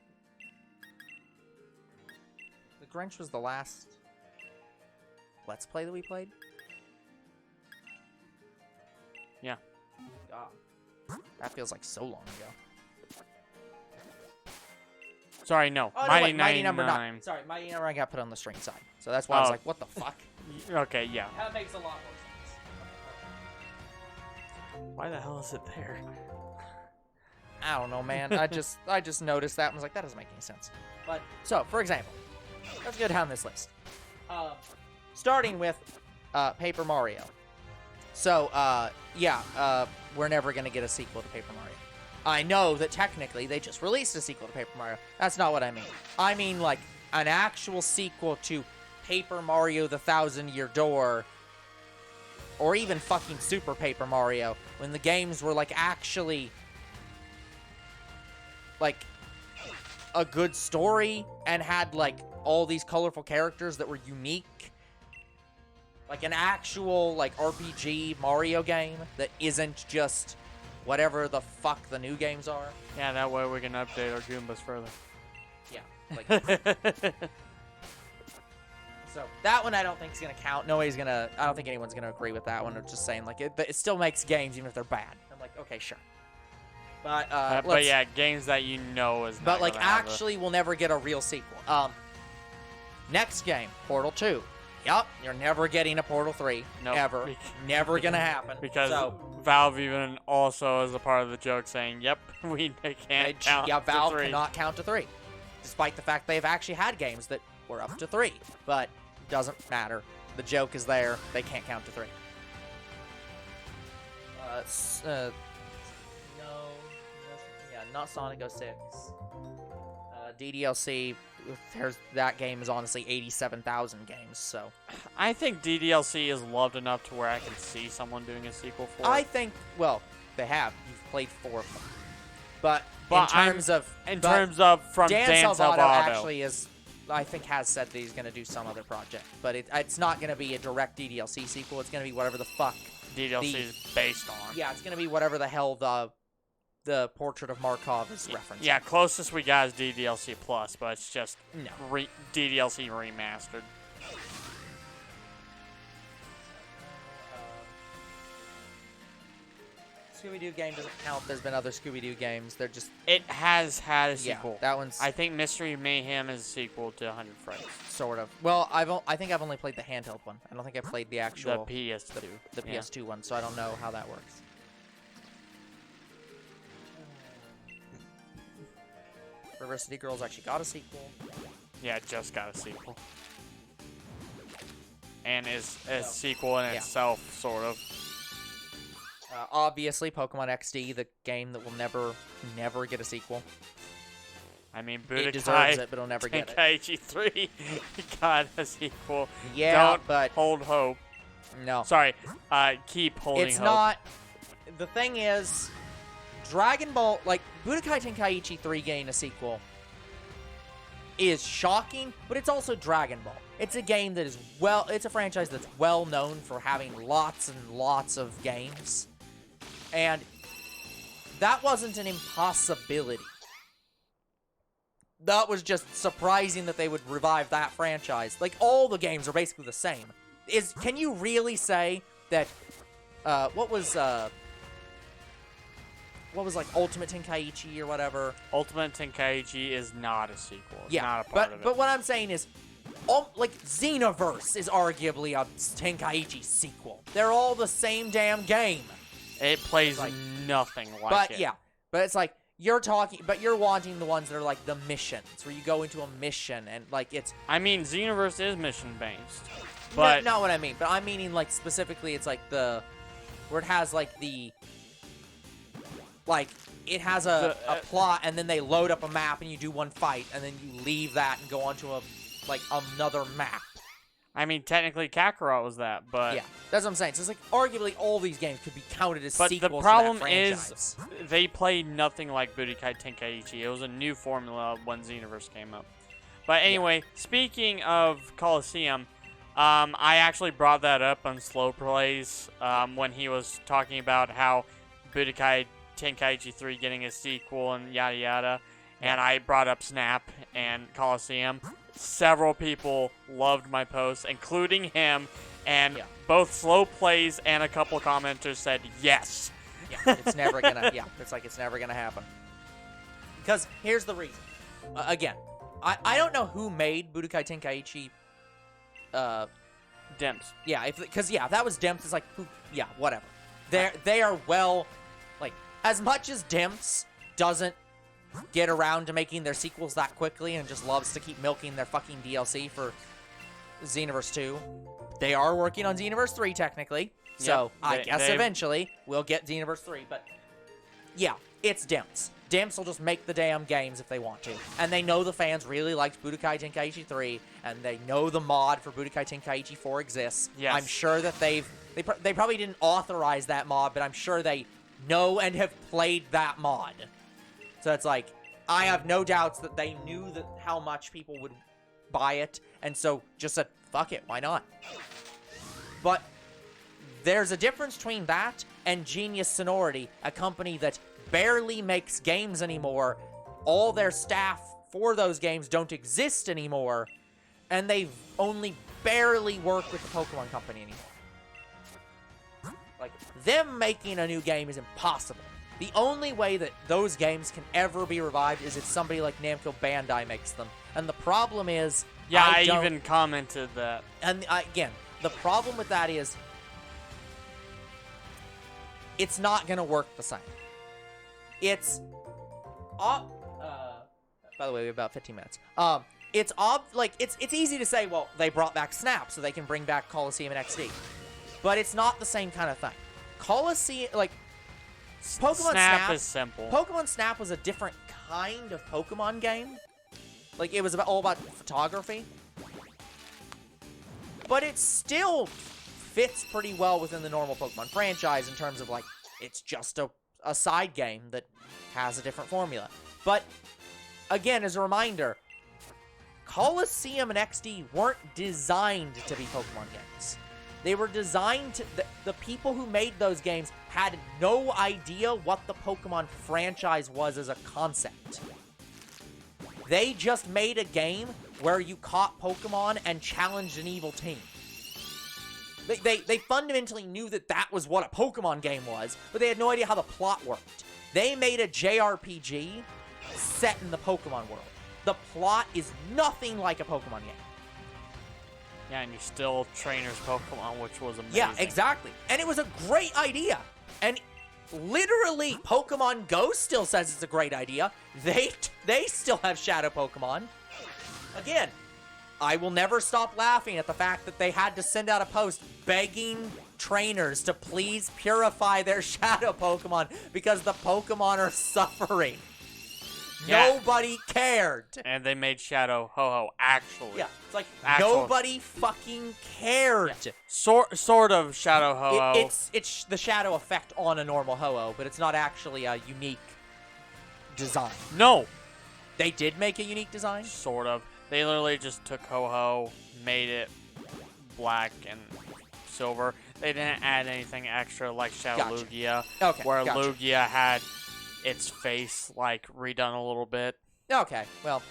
The Grinch was the last Let's Play that we played? Yeah. God. That feels like so long ago. Sorry, no. Oh, no, Mighty wait, Mighty Number 99. 9. Sorry, Mighty Number 9 got put on the string side. So that's why I was Oh. like, what the fuck? Okay, yeah. That makes a lot more sense. Why the hell is it there? I don't know, man. I just noticed that and was like, that doesn't make any sense. But, so, for example, let's go down this list. Starting with Paper Mario. So, we're never going to get a sequel to Paper Mario. I know that technically they just released a sequel to Paper Mario. That's not what I mean. I mean, like, an actual sequel to Paper Mario the Thousand Year Door, or even fucking Super Paper Mario, when the games were, like, actually, like, a good story and had, like, all these colorful characters that were unique. Like, an actual, like, RPG Mario game that isn't just whatever the fuck the new games are. Yeah, that way we can update our Goombas further. Yeah. Like, so, that one I don't think is going to count. I don't think anyone's going to agree with that one. I'm just saying, like, it still makes games even if they're bad. I'm like, okay, sure. But yeah, games that you know is not But, like, gonna have actually, we'll never get a real sequel. Next game, Portal 2. Yup, you're never getting a Portal 3. Nope. Ever. Never gonna happen. Because so, Valve even also is a part of the joke saying, yep, we can't count yeah, Valve to 3. cannot count to 3. Despite the fact they've actually had games that were up to 3. But, doesn't matter. The joke is there. They can't count to 3. Not Sonic 06. DDLC, that game is honestly 87,000 games, so. I think DDLC is loved enough to where I can see someone doing a sequel for I it. think, well, they have. You've played 4 of them. But from Dance of Salvato Auto actually is, I think, has said that he's going to do some other project. But it's not going to be a direct DDLC sequel. It's going to be whatever the fuck DDLC is based on. Yeah, it's going to be whatever the hell the Portrait of Markov is referencing. Yeah, closest we got is DDLC Plus, but it's just no. DDLC remastered. Scooby-Doo game doesn't count. There's been other Scooby-Doo games. They're just... It has had a sequel. Yeah, that one's... I think Mystery Mayhem is a sequel to 100 Frights. Sort of. Well, I think I've only played the handheld one. I don't think I've played the actual... The PS2. The PS2 one, so I don't know how that works. River City Girls actually got a sequel. Yeah, it just got a sequel. And is a sequel in itself, sort of. Obviously, Pokemon XD, the game that will never get a sequel. I mean, it deserves it, but it'll never get it. Tenkaichi 3 got a sequel. Yeah, Don't hold hope. No. Sorry, keep holding hope. It's not... The thing is... Dragon Ball, like, Budokai Tenkaichi 3 getting a sequel is shocking, but it's also Dragon Ball. It's a game that is it's a franchise that's well known for having lots and lots of games. And that wasn't an impossibility. That was just surprising that they would revive that franchise. Like, all the games are basically the same. Can you really say that, what was like Ultimate Tenkaichi or whatever? Ultimate Tenkaichi is not a sequel. It's not a part of it. But what I'm saying is, like, Xenoverse is arguably a Tenkaichi sequel. They're all the same damn game. It plays like, nothing like but, it. But yeah, but it's like, you're wanting the ones that are like the missions, where you go into a mission and like it's... I mean, Xenoverse is mission-based, but... Not what I mean, but I'm meaning like specifically it's like where it has like like, it has a plot, and then they load up a map, and you do one fight, and then you leave that and go onto another map. I mean, technically, Kakarot was that, but... Yeah, that's what I'm saying. So it's like, arguably, all these games could be counted as sequels to that problem franchise. is, they played nothing like Budokai Tenkaichi. It was a new formula when Xenoverse came up. But anyway, speaking of Coliseum, I actually brought that up on Slow Plays when he was talking about how Budokai Tenkaichi 3 getting a sequel and yada yada, and I brought up Snap and Coliseum. Several people loved my post, including him, and both Slow Plays and a couple commenters said yes. Yeah, it's never gonna. Yeah, it's like it's never gonna happen. Because here's the reason: again, I don't know who made Budokai Tenkaichi. Dimps. Yeah, because if that was Dimps, it's like, yeah, whatever. They are well, like, as much as Dimps doesn't get around to making their sequels that quickly and just loves to keep milking their fucking DLC for Xenoverse 2, they are working on Xenoverse 3 technically. So I guess eventually we'll get Xenoverse 3. But yeah, it's Dimps. Dimps will just make the damn games if they want to. And they know the fans really liked Budokai Tenkaichi 3, and they know the mod for Budokai Tenkaichi 4 exists. Yes. I'm sure that they probably didn't authorize that mod, but I'm sure they know and have played that mod. So it's like, I have no doubts that they knew that how much people would buy it, and so just said, fuck it, why not? But there's a difference between that and Genius Sonority, a company that barely makes games anymore. All their staff for those games don't exist anymore, and they've only barely worked with the Pokemon Company anymore. Like, them making a new game is impossible. The only way that those games can ever be revived is if somebody like Namco Bandai makes them. And the problem is... Yeah, I even commented that. And again, the problem with that is... it's not going to work the same. It's... by the way, we have about 15 minutes. It's easy to say, well, they brought back Snap, so they can bring back Coliseum and XD. But it's not the same kind of thing. Coliseum, like... Pokemon Snap is simple. Pokemon Snap was a different kind of Pokemon game. Like, it was all about photography. But it still fits pretty well within the normal Pokemon franchise in terms of, like, it's just a side game that has a different formula. But, again, as a reminder, Coliseum and XD weren't designed to be Pokemon games. They were designed to... The people who made those games had no idea what the Pokemon franchise was as a concept. They just made a game where you caught Pokemon and challenged an evil team. They fundamentally knew that that was what a Pokemon game was, but they had no idea how the plot worked. They made a JRPG set in the Pokemon world. The plot is nothing like a Pokemon game. Yeah, and you still trainers Pokemon, which was amazing. Yeah, exactly. And it was a great idea. And literally, Pokemon Go still says it's a great idea. They still have Shadow Pokemon. Again, I will never stop laughing at the fact that they had to send out a post begging trainers to please purify their Shadow Pokemon because the Pokemon are suffering. Yeah. Nobody cared. And they made Shadow Ho-Oh, actually. Yeah, it's like, nobody fucking cared. Yeah. Sort of Shadow Ho-Oh. It's the shadow effect on a normal Ho-Oh, but it's not actually a unique design. No. They did make a unique design? Sort of. They literally just took Ho-Oh, made it black and silver. They didn't add anything extra like Shadow Lugia. Okay, where Lugia had its face, like, redone a little bit. Okay, well,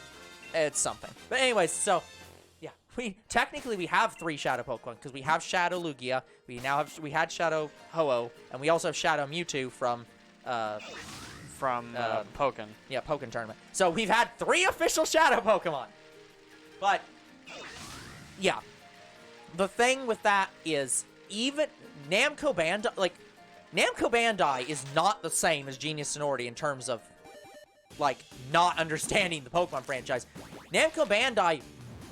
it's something. But anyways, so, yeah, we have 3 Shadow Pokemon, because we have Shadow Lugia, we had Shadow Ho-Oh, and we also have Shadow Mewtwo from Pokken. Yeah, Pokken Tournament. So we've had 3 official Shadow Pokemon. But, yeah, the thing with that is, even Namco Bandai is not the same as Genius Sonority in terms of, like, not understanding the Pokemon franchise. Namco Bandai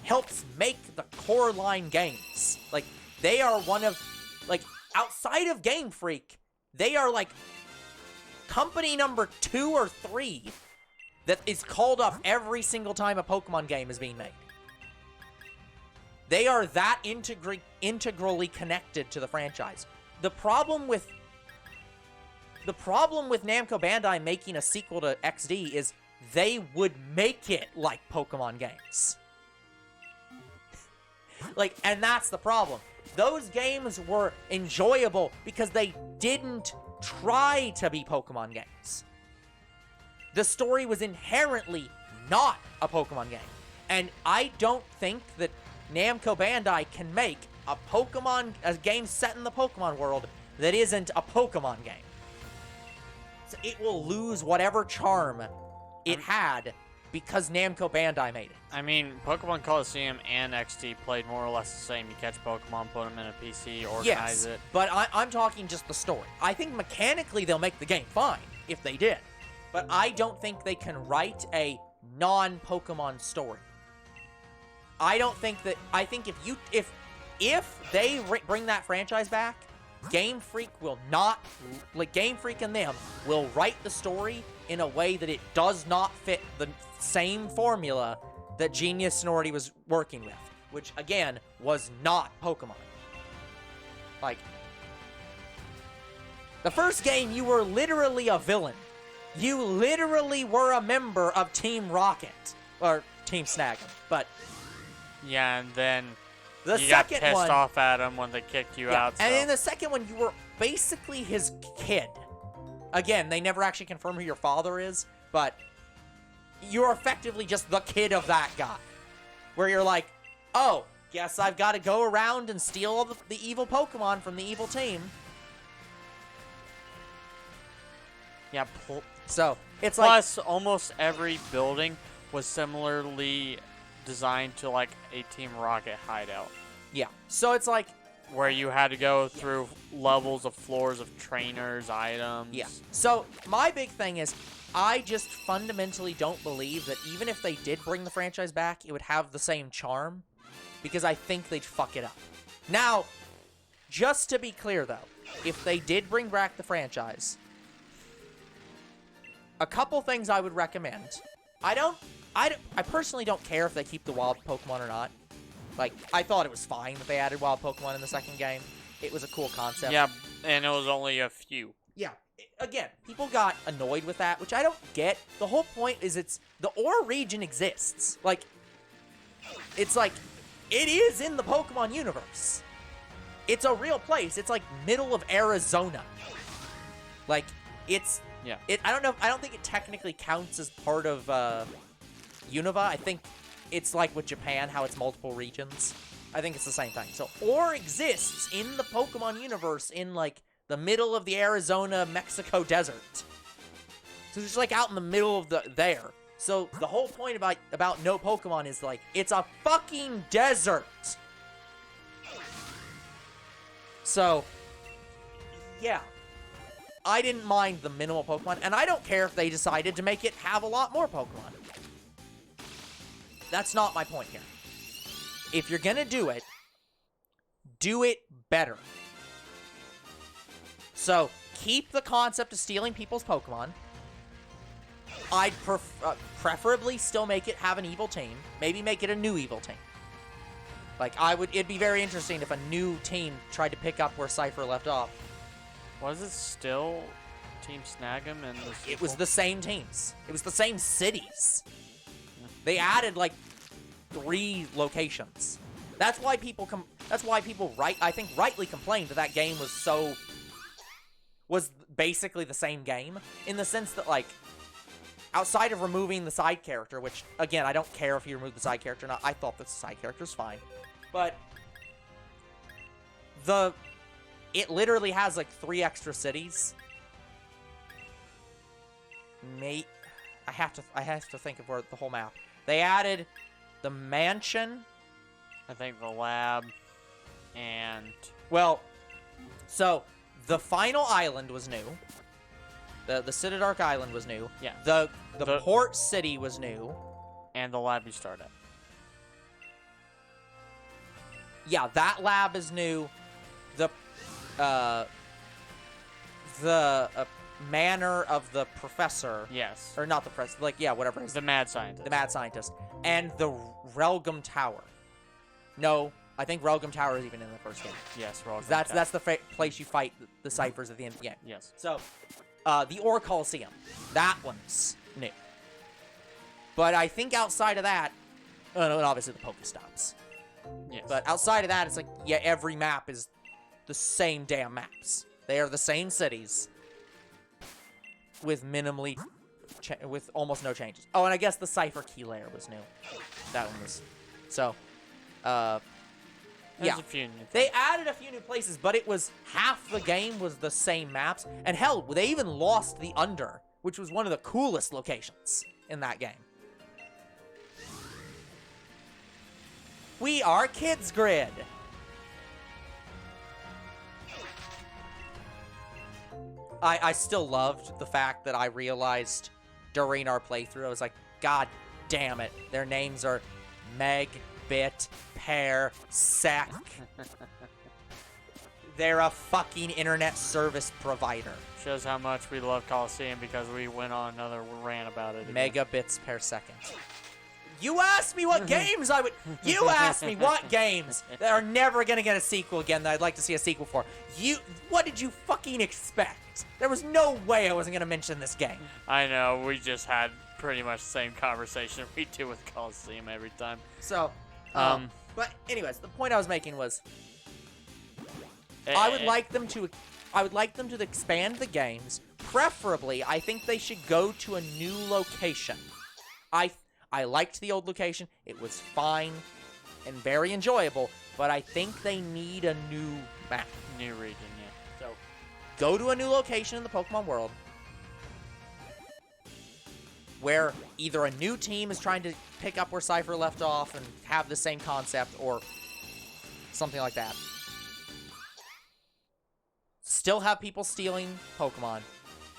helps make the core line games. Like, they are one of, like, outside of Game Freak, they are, like, company number 2 or 3 that is called up every single time a Pokemon game is being made. They are that integrally connected to the franchise. The problem with Namco Bandai making a sequel to XD is they would make it like Pokemon games. Like, and that's the problem. Those games were enjoyable because they didn't try to be Pokemon games. The story was inherently not a Pokemon game. And I don't think that Namco Bandai can make a game set in the Pokemon world that isn't a Pokemon game. So it will lose whatever charm it had because Namco Bandai made it. I mean, Pokemon Coliseum and XD played more or less the same. You catch Pokemon, put them in a PC, organize it. But I'm talking just the story. I think mechanically they'll make the game fine if they did. But I don't think they can write a non-Pokemon story. I don't think that... I think if they bring that franchise back, Game Freak will not... Like, Game Freak and them will write the story in a way that it does not fit the same formula that Genius Sonority was working with, which, again, was not Pokemon. Like, the first game, you were literally a villain. You literally were a member of Team Rocket, or Team Snag'em, but... Yeah, and then the you got second pissed one, off at him when they kicked you out. And so. in the second one, you were basically his kid. Again, they never actually confirm who your father is, but you're effectively just the kid of that guy. Where you're like, oh, guess I've got to go around and steal all the evil Pokemon from the evil team. Yeah, so, it's plus, almost every building was similarly designed to, like, a Team Rocket hideout. Yeah, so it's like... Where you had to go through levels of floors of trainers, items. Yeah. So, my big thing is, I just fundamentally don't believe that even if they did bring the franchise back, it would have the same charm, because I think they'd fuck it up. Now, just to be clear, though, if they did bring back the franchise, a couple things I would recommend. I personally don't care if they keep the wild Pokemon or not. Like, I thought it was fine that they added wild Pokemon in the second game. It was a cool concept. Yeah, and it was only a few. Yeah. Again, people got annoyed with that, which I don't get. The whole point is the Ore region exists. Like, it's like, it is in the Pokemon universe. It's a real place. It's like middle of Arizona. Like, it's... Yeah. I don't think it technically counts as part of Unova. I think it's like with Japan, how it's multiple regions. I think it's the same thing. So, Ore exists in the Pokemon universe in, like, the middle of the Arizona-Mexico desert. So, it's just, like, out in the middle of there. So, the whole point about no Pokemon is, like, it's a fucking desert! So, yeah. I didn't mind the minimal Pokemon, and I don't care if they decided to make it have a lot more Pokemon. That's not my point here. If you're gonna do it better. So, keep the concept of stealing people's Pokemon. I'd preferably still make it have an evil team. Maybe make it a new evil team. Like, it'd be very interesting if a new team tried to pick up where Cypher left off. Was it still Team Snag'em and the sequel? It was the same teams. It was the same cities. They added, like, 3 locations. That's why people I think rightly complained that game was basically the same game, in the sense that, like, outside of removing the side character, which, again, I don't care if you remove the side character or not. I thought the side character was fine. But it literally has, like, 3 extra cities. Mate, I have to think of the whole map. They added the mansion. I think the lab, and... Well, so, the final island was new. The Citadark Island was new. Yeah. The port city was new. And the lab you start at. Yeah, that lab is new. The manor of the professor. Yes. Or not the professor, like, yeah, whatever it is. The mad scientist. The mad scientist. And the Relgum Tower. No, I think Relgum Tower is even in the first game. Yes, Relgum That's Tower. that's the place you fight the ciphers at the end of the game. Yes. So, the Ore Coliseum. That one's new. But I think outside of that, and obviously the Pokestops. Yes. But outside of that, it's like, yeah, every map is the same damn maps. They are the same cities with with almost no changes. Oh, and I guess the Cypher Key Layer was new. That one was. So, There's yeah. a few new things. They added a few new places, but it was half the game was the same maps. And hell, they even lost the Under, which was one of the coolest locations in that game. We are Kids Grid. I still loved the fact that I realized during our playthrough, I was like, God damn it. Their names are Meg, Bit, Pear, Sec. They're a fucking internet service provider. Shows how much we love Coliseum because we went on another rant about it again. Megabits per second. You asked me what games I would... You asked me what games that are never going to get a sequel again that I'd like to see a sequel for. What did you fucking expect? There was no way I wasn't going to mention this game. I know, we just had pretty much the same conversation we do with Coliseum every time. So, but anyways, the point I was making was... I would like them to expand the games. Preferably, I think they should go to a new location. I liked the old location. It was fine and very enjoyable, but I think they need a new map. New region, yeah. So, go to a new location in the Pokemon world where either a new team is trying to pick up where Cypher left off and have the same concept or something like that. Still have people stealing Pokemon,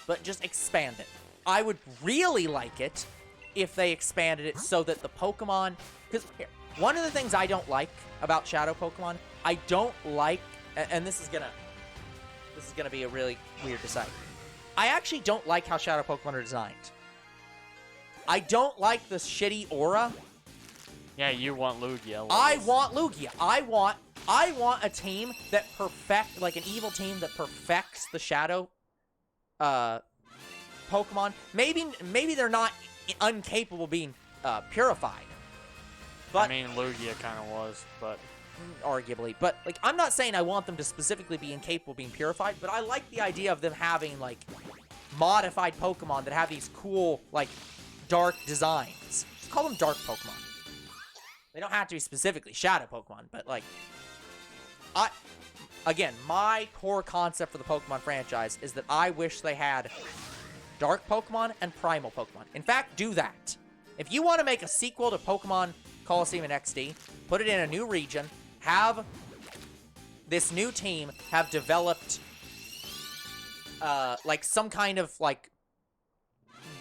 but just expand it. I would really like it if they expanded it so that the Pokemon... Because one of the things I don't like about Shadow Pokemon, I don't like... And this is gonna be a really weird to say. I actually don't like how Shadow Pokemon are designed. I don't like the shitty aura. Yeah, you want Lugia. I want Lugia. I want a team that like an evil team that perfects the Shadow Pokemon. Maybe they're not incapable of being purified. But I mean, Lugia kind of was, but... Arguably. But, like, I'm not saying I want them to specifically be incapable of being purified, but I like the idea of them having, like, modified Pokemon that have these cool, like, dark designs. Just call them dark Pokemon. They don't have to be specifically Shadow Pokemon, but, like... Again, my core concept for the Pokemon franchise is that I wish they had Dark Pokemon and Primal Pokemon. In fact, do that. If you want to make a sequel to Pokemon Coliseum and XD, put it in a new region, have this new team have developed, like, some kind of, like,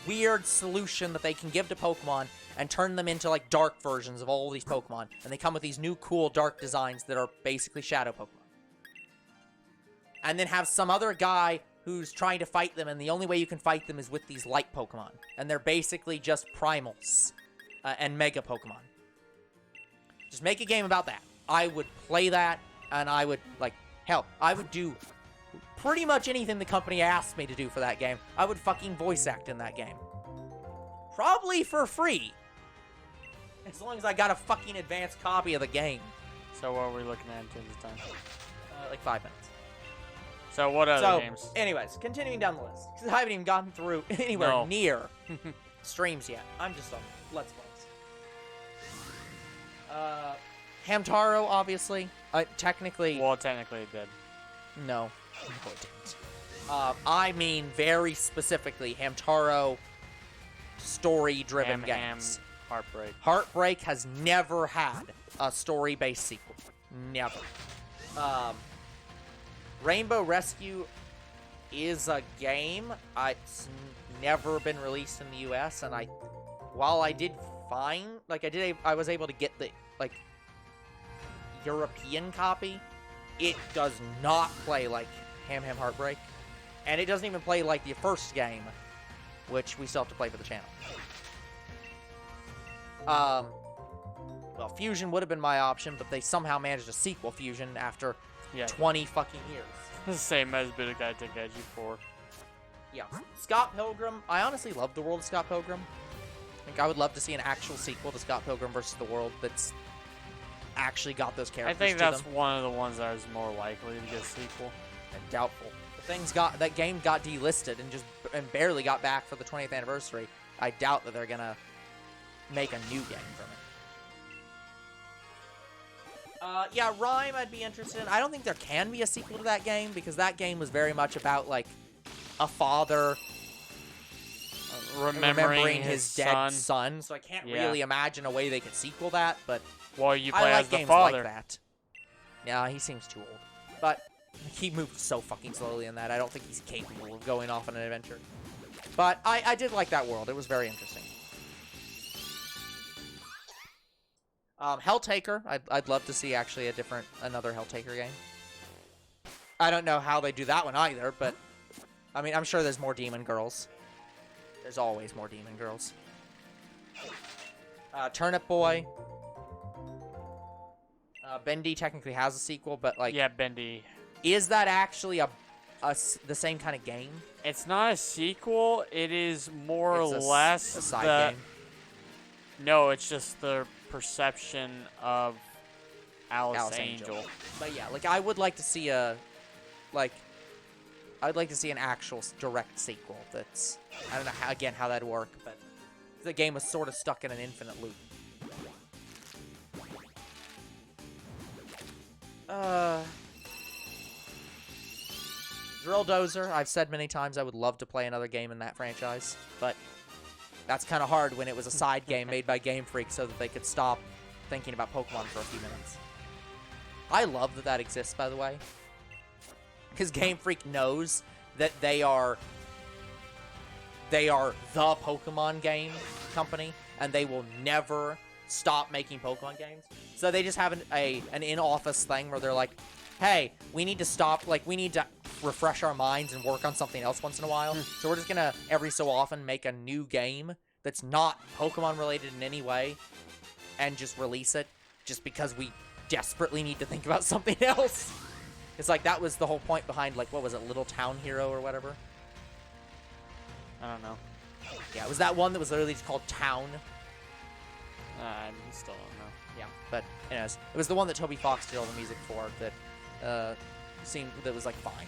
weird solution that they can give to Pokemon and turn them into, like, dark versions of all these Pokemon. And they come with these new cool dark designs that are basically Shadow Pokemon. And then have some other guy who's trying to fight them, and the only way you can fight them is with these light Pokemon. And they're basically just primals and Mega Pokemon. Just make a game about that. I would play that, and I would, like, hell, I would do pretty much anything the company asked me to do for that game. I would fucking voice act in that game. Probably for free. As long as I got a fucking advanced copy of the game. So what are we looking at in terms of time? Like 5 minutes. So what other games? Anyways, continuing down the list. Because I haven't even gotten through anywhere near streams yet. I'm just on Let's Plays. Hamtaro, obviously. Technically... Well, technically it did. No. No, it didn't. I mean very specifically Hamtaro story-driven games. Heartbreak. Heartbreak has never had a story-based sequel. Never. Rainbow Rescue is a game. It's never been released in the U.S. and while I did fine, like I was able to get the like European copy. It does not play like Ham Ham Heartbreak, and it doesn't even play like the first game, which we still have to play for the channel. Well, Fusion would have been my option, but they somehow managed a sequel Fusion after 20 fucking years. The same as Budokai Tenkaichi 4. Yeah. Scott Pilgrim. I honestly love the world of Scott Pilgrim. Like, I would love to see an actual sequel to Scott Pilgrim versus the World that's actually got those characters. I think that's one of the ones that is more likely to get a sequel. And doubtful. That game got delisted and barely got back for the 20th anniversary. I doubt that they're gonna make a new game from it. Yeah, Rhyme I'd be interested in. I don't think there can be a sequel to that game because that game was very much about, like, a father. remembering his son. dead son. So I can't really imagine a way they could sequel that, but well, you play I like as the games father. like that. Yeah, he seems too old. But he moved so fucking slowly in that. I don't think he's capable of going off on an adventure. But I did like that world. It was very interesting. Helltaker. I'd love to see actually another Helltaker game. I don't know how they do that one either, but I mean, I'm sure there's more demon girls. There's always more demon girls. Turnip Boy. Bendy technically has a sequel, but like, yeah, Bendy. Is that actually the same kind of game? It's not a sequel. It is more or less a side game. No, it's just the perception of Alice Angel. But yeah, like I would like to see I'd like to see an actual direct sequel. That's I don't know how that'd work, but the game was sort of stuck in an infinite loop. Drill Dozer. I've said many times I would love to play another game in that franchise, but that's kind of hard when it was a side game made by Game Freak so that they could stop thinking about Pokemon for a few minutes. I love that exists, by the way, because Game Freak knows that they are the Pokemon game company, and they will never stop making Pokemon games. So they just have an in-office thing where they're like, hey, we need to stop, like, we need to refresh our minds and work on something else once in a while. So we're just gonna, every so often, make a new game that's not Pokemon related in any way and just release it just because we desperately need to think about something else. It's like, that was the whole point behind, like, what was it, Little Town Hero or whatever? I don't know. Yeah, it was that one that was literally just called Town. I still don't know. Yeah, but anyways, it was the one that Toby Fox did all the music for that that was like fine,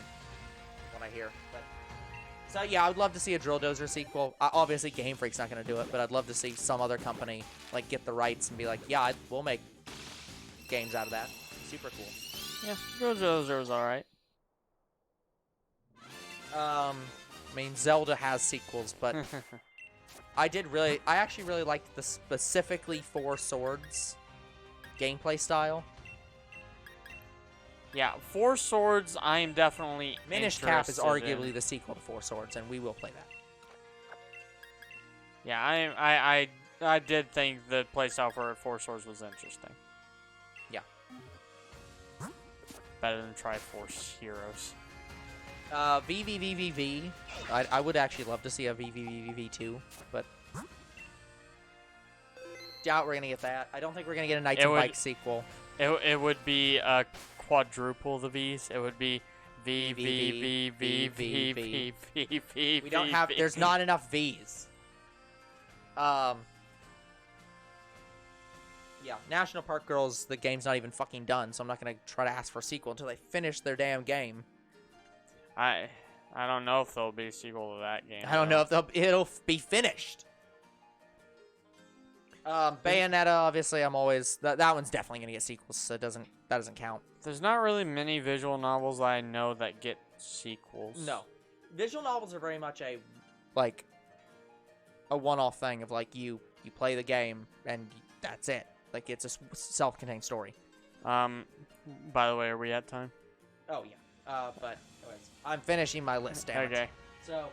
what I hear. But so yeah, I would love to see a Drill Dozer sequel. Obviously, Game Freak's not going to do it, but I'd love to see some other company like get the rights and be like, yeah, we'll make games out of that. Super cool. Yeah, Drill Dozer was all right. I mean, Zelda has sequels, but I actually really liked the specifically Four Swords gameplay style. Yeah, Four Swords, I am definitely Minish Cap is arguably the sequel to Four Swords, and we will play that. Yeah, I did think the playstyle for Four Swords was interesting. Yeah. Better than Triforce Heroes. VVVVV. I would actually love to see a VVVVV2, but doubt we're gonna get that. I don't think we're gonna get a Knights and Bikes sequel. It would be quadruple the V's. It would be V V V V V V V V. We don't have. There's not enough V's. Yeah, National Park Girls. The game's not even fucking done, so I'm not gonna try to ask for a sequel until they finish their damn game. I don't know if there'll be a sequel to that game. I don't know if it'll be finished. Bayonetta, obviously, I'm always that one's definitely gonna get sequels, so that doesn't count. There's not really many visual novels I know that get sequels. No, visual novels are very much a one-off thing of like you play the game and that's it. Like it's a self-contained story. By the way, are we at time? Oh yeah. But anyways, I'm finishing my list. Damn okay. It. So,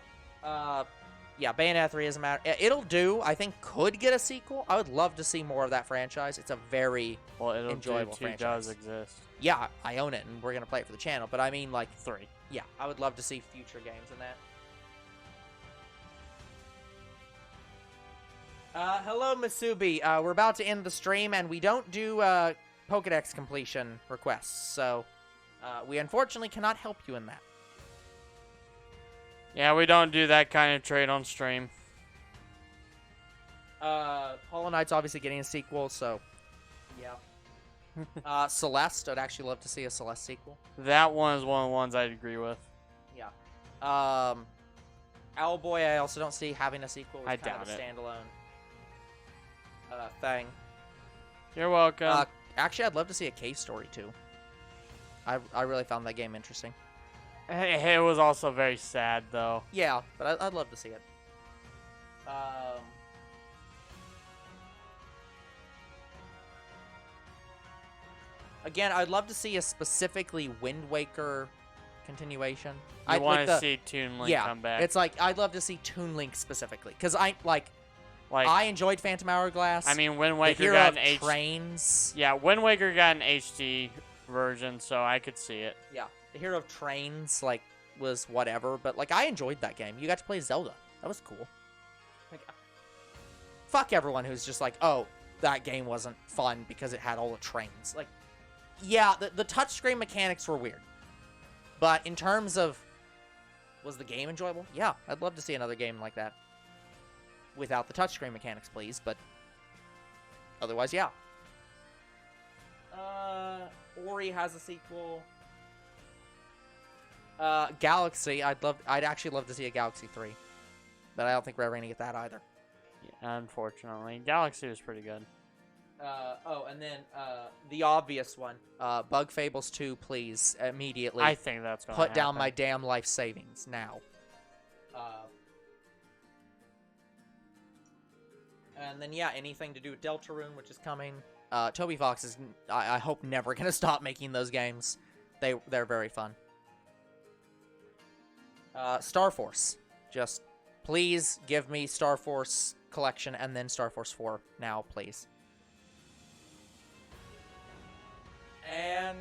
yeah, Bayonetta 3 doesn't matter. It'll do. I think could get a sequel. I would love to see more of that franchise. It's a very enjoyable franchise. Does exist. Yeah, I own it, and we're gonna play it for the channel. But I mean, like 3. Yeah, I would love to see future games in that. Hello, Masubi. We're about to end the stream, and we don't do Pokedex completion requests, so we unfortunately cannot help you in that. Yeah, we don't do that kind of trade on stream. Hollow Knight's obviously getting a sequel, so yeah. Celeste, I'd actually love to see a Celeste sequel. That one is one of the ones I'd agree with. Yeah. Owlboy, I also don't see having a sequel. It's I kind doubt of a it. standalone thing. You're welcome. Actually, I'd love to see a case story too. I really found that game interesting. It was also very sad though. Yeah, but I'd love to see it. Again, I'd love to see a specifically Wind Waker continuation. I want to see Toon Link come back. It's like, I'd love to see Toon Link specifically. Because I enjoyed Phantom Hourglass. I mean, Wind Waker got an Trains. Yeah, Wind Waker got an HD version, so I could see it. Yeah, the Hero of Trains, like, was whatever. But, like, I enjoyed that game. You got to play Zelda. That was cool. Like, fuck everyone who's just like, oh, that game wasn't fun because it had all the trains. Like, yeah, the touchscreen mechanics were weird. But in terms of, was the game enjoyable? Yeah, I'd love to see another game like that. Without the touchscreen mechanics, please, but otherwise, yeah. Ori has a sequel. Galaxy, I'd actually love to see a Galaxy 3. But I don't think we're ever gonna get that either. Yeah, unfortunately. Galaxy was pretty good. And then the obvious one, Bug Fables 2, please, immediately. I think that's gonna put down my damn life savings now. And then, yeah, anything to do with Deltarune, which is coming. Toby Fox is, I hope, never going to stop making those games. They're very fun. Star Force. Just, please give me Star Force Collection and then Star Force 4 now, please. And,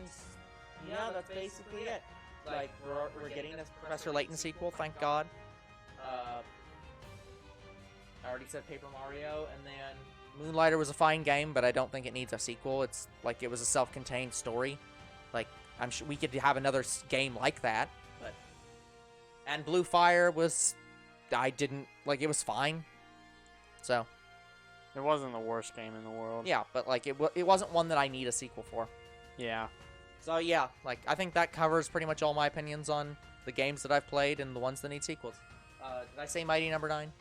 yeah, that's basically it. Like, we're getting this Professor Layton sequel, thank God. I already said Paper Mario, and then Moonlighter was a fine game, but I don't think it needs a sequel. It's like it was a self-contained story. Like, I'm sure we could have another game like that, but... And Blue Fire was... it was fine. So... It wasn't the worst game in the world. Yeah, but, like, it wasn't one that I need a sequel for. Yeah. So, yeah, like, I think that covers pretty much all my opinions on the games that I've played and the ones that need sequels. Did I say Mighty Number 9?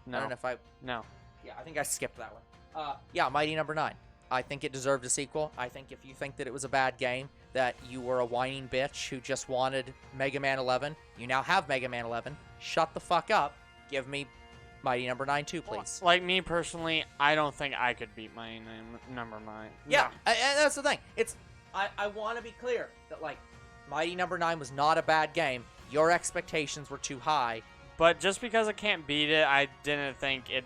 No. I don't know if I... No. Yeah, I think I skipped that one. Yeah, Mighty Number 9. I think it deserved a sequel. I think if you think that it was a bad game, that you were a whining bitch who just wanted Mega Man 11, you now have Mega Man 11. Shut the fuck up. Give me Mighty Number 9 too, please. Like me personally, I don't think I could beat Mighty Number 9. Yeah, and that's the thing. I want to be clear that, like, Mighty Number 9 was not a bad game. Your expectations were too high. But just because I can't beat it, I didn't think it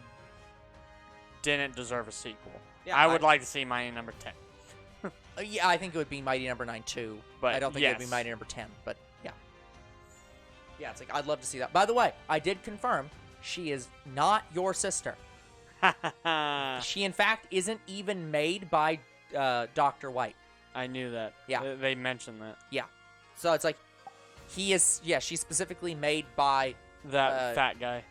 didn't deserve a sequel. Yeah, I would like to see Mighty Number 10. Yeah, I think it would be Mighty Number 9 too. But I don't think it would be Mighty Number 10. But yeah. Yeah, it's like, I'd love to see that. By the way, I did confirm she is not your sister. She, in fact, isn't even made by Dr. White. I knew that. Yeah. They mentioned that. Yeah. So it's like, she's specifically made by... That fat guy.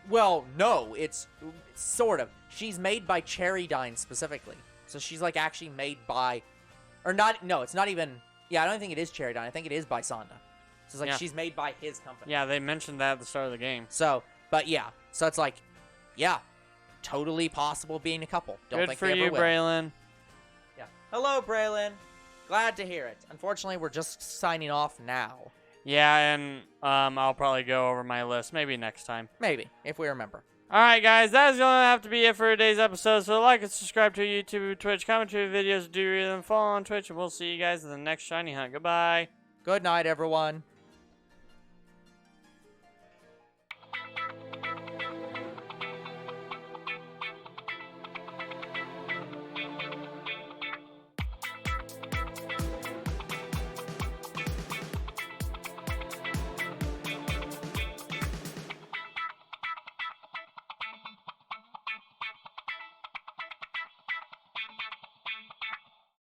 Well, no, it's sort of. She's made by Cherrydyne specifically. So she's, like, actually made by... Or not... No, it's not even... Yeah, I don't think it is Cherrydyne. I think it is by Sonda. So it's like, she's made by his company. Yeah, they mentioned that at the start of the game. So, but yeah. So it's like, yeah, totally possible being a couple. Don't think they ever will. Good for you, Braylon. Yeah. Hello, Braylon. Glad to hear it. Unfortunately, we're just signing off now. Yeah, and I'll probably go over my list maybe next time. Maybe, if we remember. Alright, guys, that is going to have to be it for today's episode. So like and subscribe to YouTube, Twitch, comment to videos, do read them, follow on Twitch, and we'll see you guys in the next Shiny Hunt. Goodbye. Good night, everyone.